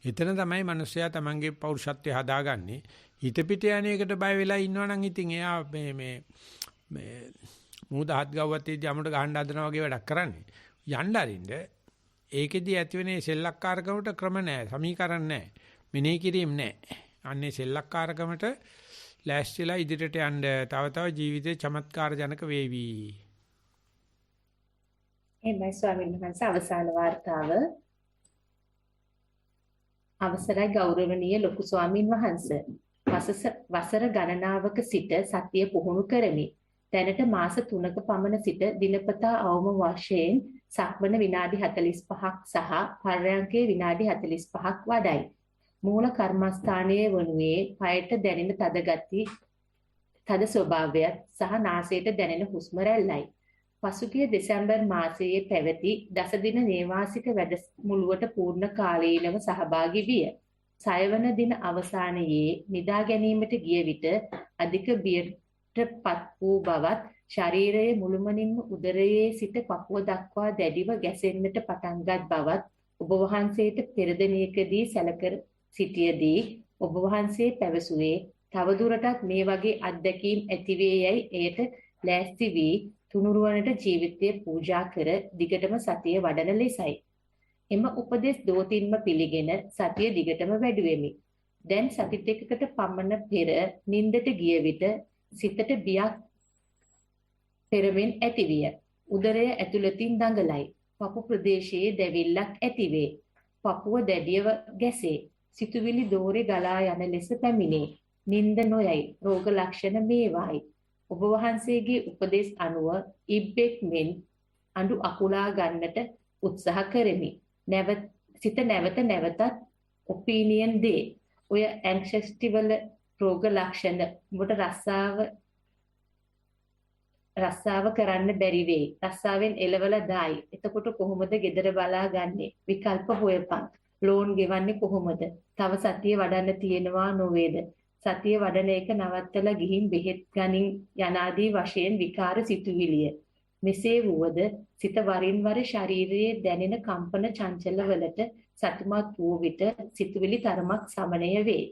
Speaker 1: එතන තමයි මිනිස්සයා Tamanගේ පෞරුෂත්වය හදාගන්නේ. හිත පිට යන එකට බය වෙලා ඉන්නවා නම් ඉතින් එයා මේ මූදහත් ගව්වත්තේදී අමුඩ ගහන්න හදනවා වගේ වැඩක් කරන්නේ. යන්න අරින්න ඒකෙදී ඇතිවෙන සෙල්ලක්කාරකමට ක්‍රම නැහැ. සමීකරණ නැහැ. මෙනෙහි කිරීම නැහැ. අන්නේ සෙල්ලක්කාරකමට ලෑස්තිලා ඉදිරියට යන්න තව ජීවිතේ චමත්කාර ජනක වේවි.
Speaker 3: එමයි ස්වාමීන් වහන්සේ අවසාන වார்த்தාව. අවසරයි ගෞරවනීය ලොකු ස්වාමීන් වහන්සේ. වසර ගණනාවක සිට සතිය පුහුණු කරමි. දැනට මාස 3ක පමණ සිට දිනපතා අවම වශයෙන් සක්මන විනාඩි 45ක් සහ පර්යංකයේ විනාඩි 45ක් වඩයි. මූල කර්මස්ථානයේ වනුයේ පයට දැනෙන තද ස්වභාවයත් සහ නාසයට දැනෙන හුස්ම රැල්ලයි. පසුගිය දෙසැම්බර් මාසයේ පැවති දසදින නේවාසික වැඩමුළුවට පූර්ණ කාලීනව සහභාගී විය. 6 වන දින අවසානයේ නිදා ගැනීමට ගිය විට අධික බියටපත් වූ බවත් ශරීරයේ මුළුමනින්ම උදරයේ සිට පපුව දක්වා දැඩිව ගැසෙන්නට පටන්ගත් බවත් ඔබ වහන්සේට පෙර දිනයකදී සැලකර සිටියදී ඔබ වහන්සේ පැවසුවේ තවදුරටත් මේ වගේ අත්දැකීම් ඇතිවේ යයි එයට ලෑස්ති වී තුනුරුවනට ජීවිතය පූජා කර දිගටම සතිය වඩන ලෙසයි. එම උපදෙස් දෝතින්ම පිළිගෙන සතිය දිගටම වැඩුවෙමි. දැන් සති දෙකකට පමණ පෙර නින්දට ගිය විට සිතට බියක් පෙරමින් ඇතිවිය. උදරය ඇතුළතින් දඟලයි. පපු ප්‍රදේශයේ දැවිල්ලක් ඇතිවේ. පපුව දැඩියව ගැසේ. සිතුවිලි දෝරේ ගලා යන ලෙස පැමිණේ. නින්ද නොයයි. රෝග ලක්ෂණ මේවායි. ඔබ වහන්සේගේ උපදෙස් අනුව ඉබ්බෙක් මෙන් අඬු අකුලා ගන්නට උත්සාහ කරමි. සිත නැවතත් ඔපිනියන් දේ. ඔය ඇන්ක්ෂස්ටි වල රෝග ලක්ෂණ උඹට රස්සාව කරන්න බැරි වෙයි. රස්සාවෙන් එලවලා දායි. එතකොට කොහොමද ගෙදර බලා ගන්නෙ? විකල්ප හොයපන්. ලෝන් ගෙවන්නේ කොහොමද? තව සතිය වඩන්න තියෙනවා නොවේද? සතිය වඩන එක නවත්තලා ගිහින් බෙහෙත් ගනින් යනාදී වශයෙන් විකාර සිතුවිලිය. මෙසේ වුවද සිත වරින් වර ශරීරයේ දැනෙන කම්පන චංචල වලට සතුටුමත් වූ විට සිතුවිලි තරමක් සමනය වේ.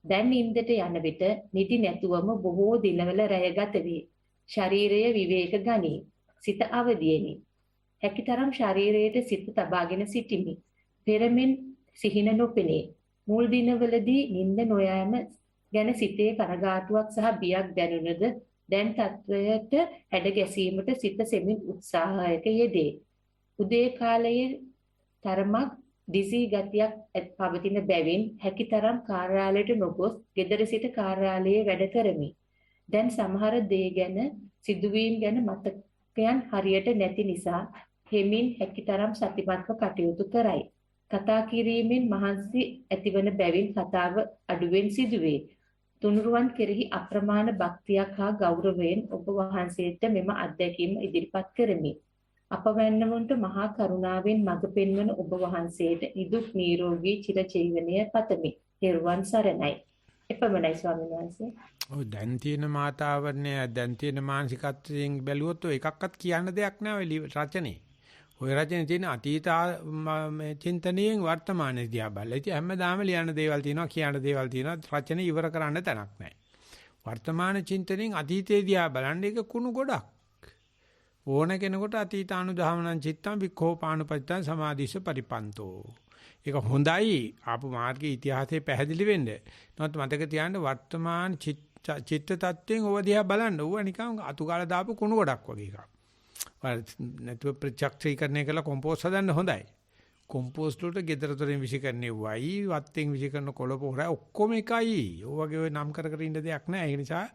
Speaker 3: දැන් නිින්දට යන විට නිදි නැතුවම බොහෝ දිනවල රැය ගත වේ. ශරීරය විවේක ගනී. සිත අවදියෙනි. හැකිතරම් ශරීරයට සිත තබාගෙන සිටිමි. පෙරමින් සිහින නොපෙනේ. මුල් දිනවලදී නිින්ද නොයෑම ගැන සිතේ කරගාටුවක් සහ බියක් දැනුණද දැන් තත්වයට හැඩ ගැසීමට සිත සෙමින් උත්සාහයක යෙදේ. උදේ කාලයේ තරමක් දිසි ගතියක් පවතින බැවින් හැකිතරම් කාර්යාලයට නොගොස් ගෙදර සිට කාර්යාලයේ වැඩ කරමි. දැන් සමහර දේ ගැන සිදුවීම් ගැන මතකයන් හරියට නැති නිසා හෙමින් හැකිතරම් සතිමත්ව කටයුතු කරයි. කතා කිරීමෙන් මහන්සි ඇතිවන බැවින් කතාව අඩුවෙන් සිදුවේ. තුනුරුවන් කෙරෙහි අප්‍රමාණ භක්තියක් හා ගෞරවයෙන් ඔබ වහන්සේට මෙම අත්දැකීම ඉදිරිපත් කරමි. අප වැන්නවුන්ට මහා කරුණාවෙන් මඟ පෙන්වන ඔබ වහන්සේට නිදුක් නිරෝගී චිරජීවනය පතමි. තෙරුවන් සරණයි. එපමණයි ස්වාමීන් වහන්සේ.
Speaker 1: ඔය දැන් තියෙන මාතාවරණය දැන් තියෙන මානසිකත්වයෙන් බැලුවොත් ඔය එකක්වත් කියන්න දෙයක් නෑ ඔය රචනේ. ඔය රචනේ තියෙන අතීත චින්තනයෙන් වර්තමානයේ දිහා බලලා ඉතින් හැමදාම ලියන්න දේවල් තියෙනවා කියන්න දේවල් තියෙනවා රචනේ ඉවර කරන්න තැනක් නැහැ. වර්තමාන චින්තනයෙන් අතීතයේ දිහා බලන්න එක කුණු ගොඩක්. ඕන කෙනෙකුට අතීතානුධාවනං චිත්තං වික්ඛෝපානුපතිතං සමාධිස්ස පරිපන්තෝ. ඒක හොඳයි ආපු මාර්ගයේ ඉතිහාසයේ පැහැදිලි වෙන්න. නමුත් මතක තියාගන්න වර්තමාන චිත්ත tattවෙන් ඕව දිහා බලන්න. ඕව නිකන් අතු කාලා දාපු කුණු ගොඩක් වගේ එකක්. නැතුව ප්‍රචක්ෂීකරණය කළා කොම්පෝස්ට් හදන්න හොඳයි. කොම්පෝස්ට් වලට gedara තොරෙන් විසිකරන්නේ වයි වත්තෙන් විසිකරන කොළ පොහොර ඔක්කොම එකයි. ඔය වගේ ඔය නම් කර කර ඉන්න දෙයක් නැහැ. ඒ නිසා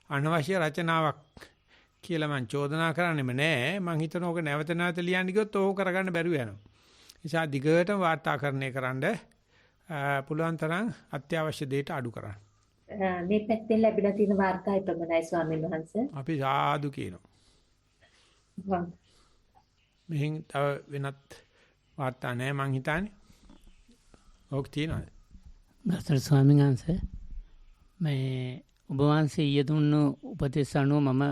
Speaker 1: අනවශ්‍ය රචනාවක් කියලා මම චෝදනා කරන්නෙම නෑ. මම හිතන ඕක නැවත නැවත ලියන්න ගියොත් ඕක කරගන්න බැරුව යනවා. නිසා දිගටම වාර්තාකරණය කරන්න පුළුවන් තරම් අත්‍යවශ්‍ය දේට අඩු කරන්න.
Speaker 3: මේ පැත්තෙන් ලැබිලා තියෙන වාර්තා එපමණයි ස්වාමීන් වහන්සේ.
Speaker 1: අපි සාදු කියනවා. මෙහෙන් තව වෙනත් වාර්තා නැහැ මං හිතන්නේ. ඕක තියෙනවද?
Speaker 6: ගස්තර ස්වාමීන් වහන්සේ මේ ඔබ වහන්සේ ඊය දුන්නු උපදේශ අනුව මම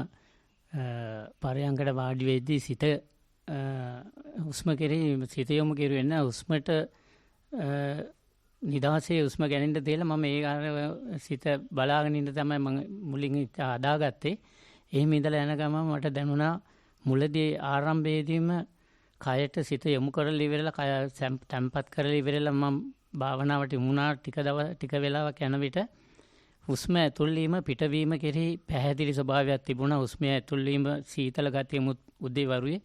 Speaker 6: පරයන්කට වාඩි වෙද්දී සිත හුස්ම කෙරෙහි සිත යොමු කෙරුවේ නැහැ. හුස්මට නිදාසේ හුස්ම ගැනීම දෙලා මම ඒ සිත බලාගෙන ඉන්න තමයි මම මුලින් හදාගත්තේ. එහෙම ඉඳලා යන ගමන් මට දැනුණා මුලදී ආරම්භයේදීම කයට සිත යොමු කරලා ඉවරලා කය තැම්පත් කරලා ඉවරලා මම භාවනාවට යමුණා ටික වෙලාවක් යන විට හුස්ම ඇතුල් වීම පිටවීම කෙරෙහි පැහැදිලි ස්වභාවයක් තිබුණා. හුස්ම ඇතුල් වීම සීතල ගතිය උදේ වරුවේ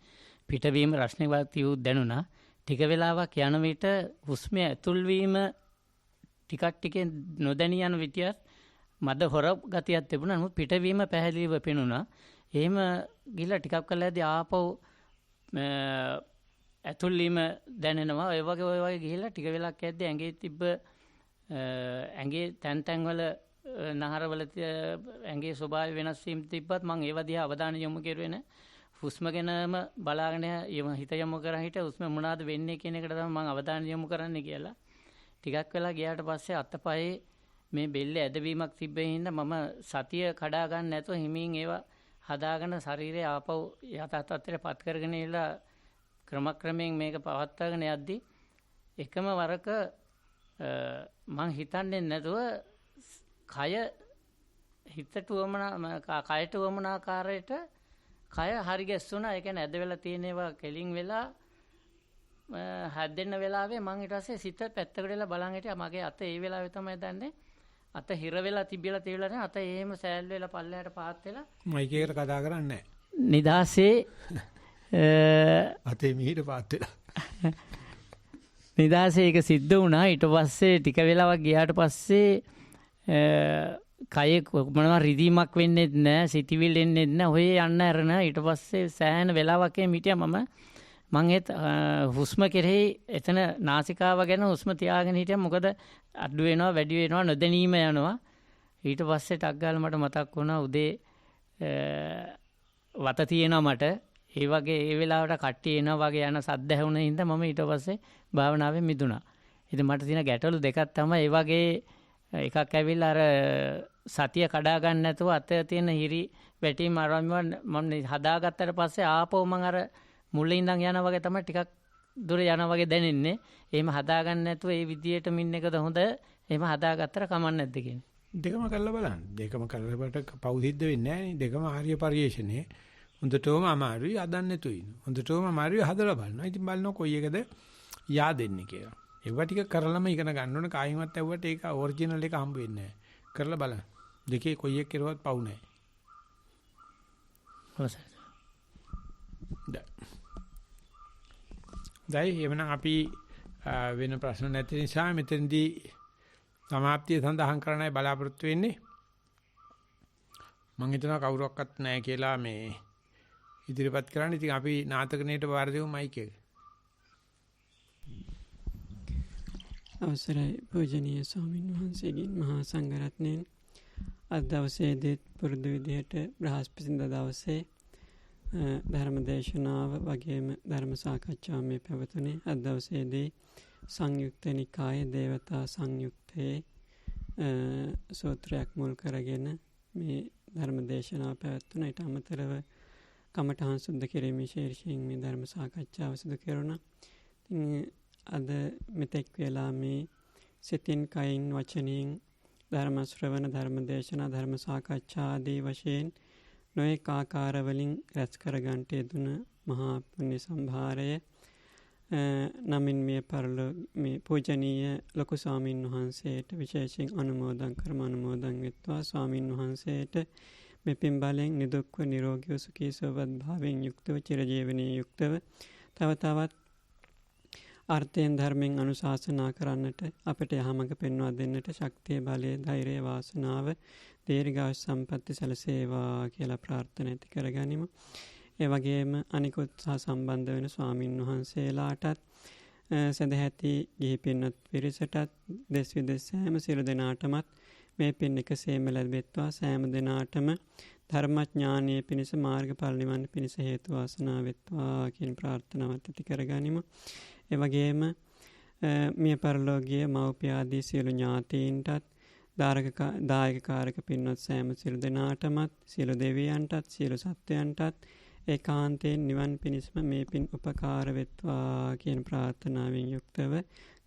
Speaker 6: පිටවීම රස්නේ ගතිය දැනුණා. ටික වෙලාවක් යන විට හුස්ම ඇතුල් වීම ටිකක් නොදැනී යන විදියට මද හොර ගතියක් තිබුණා. නමුත් පිටවීම පැහැදිලිව පෙනුණා. එහෙම ගිහලා ටිකක් කළාදී ආපහු ඇතුළීම දැනෙනවා. ඒ වගේ ගිහිල්ලා ටික වෙලක් යද්දී ඇඟේ තිබ්බ ඇඟේ තැන් වල නහරවල ඇඟේ ස්වභාවය වෙනස් වීම තිබ්බත් මම ඒව දිහා අවධානය යොමු කරුවේ නැහැ. හුස්ම ගැනම බලාගෙන හිත යොමු කරා හිට හුස්ම මොනවාද වෙන්නේ කියන එකට තමයි මම අවධානය යොමු කරන්නේ කියලා. ටිකක් වෙලා ගියාට පස්සේ අතපයේ මේ බෙල්ල ඇදවීමක් තිබ්බේ හින්දා මම සතිය කඩා ගන්න නැතුව හිමින් ඒවා හදාගෙන ශරීරය ආපහු යථා තත්ත්වයට පත් කරගෙන ඉලා ක්‍රමක්‍රමයෙන් මේක පවත්වාගෙන යද්දී එකම වරක මං හිතන්නේ නැතුව කය හිතට කයට වමන ආකාරයට කය හරි ගැස්සුණා. ඒ කියන්නේ ඇද වෙලා තියෙන ඒවා කෙලින් වෙලා හැදෙන්න වෙලාවේ මං ඊට පස්සේ සිත පැත්තකට වෙලා බලන් හිටියා. මගේ අත ඒ වෙලාවේ තමයි දන්නේ අත හිර වෙලා තිබිලා නැහැ. අත එහෙම සෑල් වෙලා පල්ලෙහාට පාත් වෙලා
Speaker 1: මයික් එකට කතා කරන්නේ නැහැ.
Speaker 6: නිදාසේ
Speaker 1: අතේ මිහිර පාත් වෙලා
Speaker 6: නිදාසේ ඒක සිද්ධ වුණා. ඊට පස්සේ ටික වෙලාවක් ගියාට පස්සේ කයේ මොනවා රිදීමක් වෙන්නේ නැහැ, සිතිවිලි එන්නේ නැහැ. ඔය යන්න ඇරන ඊට පස්සේ සෑහෙන වෙලාවක් හිටියා මම ඒත් හුස්ම කෙරෙහි එතන නාසිකාව ගැන හුස්ම තියාගෙන හිටියා. මොකද අඩු වෙනවා වැඩි වෙනවා නොදැනීම යනවා. ඊට පස්සේ ටක් ගාලා මට මතක් වුණා උදේ වත තියෙනවා මට. ඒ වගේ ඒ වෙලාවට කට්ටිය එනවා වගේ යන සද්ද ඇහුණ හින්දා මම ඊට පස්සේ භාවනාවෙන් මිදුණා. ඉතින් මට තියෙන ගැටලු දෙකක් තමයි ඒ වගේ එකක් ඇවිල්ලා අර සතිය කඩා ගන්න නැතුව අත තියෙන හිරි වැටීම ආරම්භ මම හදාගත්තට පස්සේ ආපහු මම අර මුලින් ඉඳන් යනවා වගේ තමයි ටිකක් දුර යනවා වගේ දැනෙන්නේ. එහෙම හදාගන්න නැතුව ඒ විදියට මින් එකද හොඳ. එහෙම හදාගත්තට කමක් නැද්ද කියන්නේ.
Speaker 1: දෙකම කරලා බලන්න. දෙකම කරලට පෞසිද්ධ වෙන්නේ නැහැ නේ. දෙකම ආර්ය පරිශ්‍රණේ. හොඳටම අමාරුයි හදන්න නැතුව ඉන්න. හොඳටම අමාරුයි හදලා බලනවා. ඉතින් බලනවා කොයි එකද yaadෙන්නේ කියලා. ඒව ටික කරලම ඉගෙන ගන්න ඕනේ. කායිමත් ඇව්වට ඒක ඔරිජිනල් එක හම්බ වෙන්නේ නැහැ. කරලා බලන්න. දෙකේ කොයි එක කෙරුවත් පවු නැහැ.
Speaker 6: හොසයි.
Speaker 1: දැන් එවනම් අපි වෙන ප්‍රශ්න නැති නිසා මෙතෙන්දී සමාප්තිය සඳහන් කරන්නයි බලාපොරොත්තු වෙන්නේ. මම හිතනවා කවුරක්වත් නැහැ කියලා මේ ඉදිරිපත් කරන්න. ඉතින් අපි නාටකණයට වාර දෙමු මයික් එක.
Speaker 2: අවසරයි පූජනීය ස්වාමීන් වහන්සේගෙන් මහා සංඝරත්නයෙන් අද දවසේදී පුරුදු විදිහට බ්‍රහස්පතින්දා දවසේ ධර්ම දේශනාව වගේම ධර්ම සාකච්ඡාව මේ පැවතුනේ. අද දවසේදී සංයුක්ත නිකායේ දේවතා සංයුක්තයේ සූත්‍රයක් මුල් කරගෙන මේ ධර්ම දේශනාව පැවැත්වුණා. ඊට අමතරව කමඨහං සුද්ධ කිරීමේ ශීර්ෂයෙන් මේ ධර්ම සාකච්ඡාව සිදු කෙරුණා. ඉතින් අද මෙතෙක් වෙලා මේ සිතින් කයින් වචනයෙන් ධර්ම ශ්‍රවණ ධර්ම දේශනා ධර්ම සාකච්ඡා ආදී වශයෙන් නොයෙක් ආකාරවලින් රැස් කරගන්නට යෙදුන මහා පුණ්‍ය සම්භාරය නමින් මේ පූජනීය ලොකු ස්වාමීන් වහන්සේට විශේෂයෙන් අනුමෝදන් වෙත්වා. ස්වාමීන් වහන්සේට මේ පින් බලෙන් නිදුක්ව නිරෝගීව සුඛී සුවපත් භාවයෙන් යුක්තව චිරජීවනයේ යුක්තව තව තවත් අර්ථයෙන් ධර්මයෙන් අනුශාසනා කරන්නට අපට යහමඟ පෙන්වා දෙන්නට ශක්තිය බලය ධෛර්යය වාසනාව දීර්ඝායු සම්පatti සැලසේවා කියලා ප්‍රාර්ථනා ඇති කරගනිමු. ඒ වගේම අනිකුත් සහ සම්බන්ධ වෙන ස්වාමින් වහන්සේලාටත් සදැහැති ගිහි පින්වත් පිරිසටත් දෙස් විදෙස් සෑම සියලු දෙනාටමත් මේ පින් එකසේම ලැබෙත්වා. සෑම දෙනාටම ධර්මඥානයේ පිණිස මාර්ගඵල නිවන් පිණිස හේතු වාසනා වෙත්වා කියන ප්‍රාර්ථනාවත් ඇති කරගනිමු. ඒ වගේම මිය පරලෝකීය මව්පිය ආදී සියලු ඥාතීන්ටත් දායක කාරක පින්වත් සෑම සියලු දෙනාටමත් සියලු දෙවියන්ටත් සියලු සත්වයන්ටත් ඒකාන්තයෙන් නිවන් පිණිසම මේ පින් උපකාර වෙත්වා කියන ප්‍රාර්ථනාවෙන් යුක්තව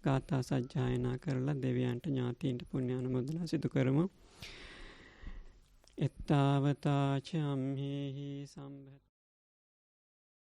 Speaker 2: ගාථා සජ්ජායනා කරලා දෙවියන්ට ඥාතීන්ට පුණ්‍ය අනුමෝදනා සිදු කරමු. එත්තාවතා චම්හේහි සම්භත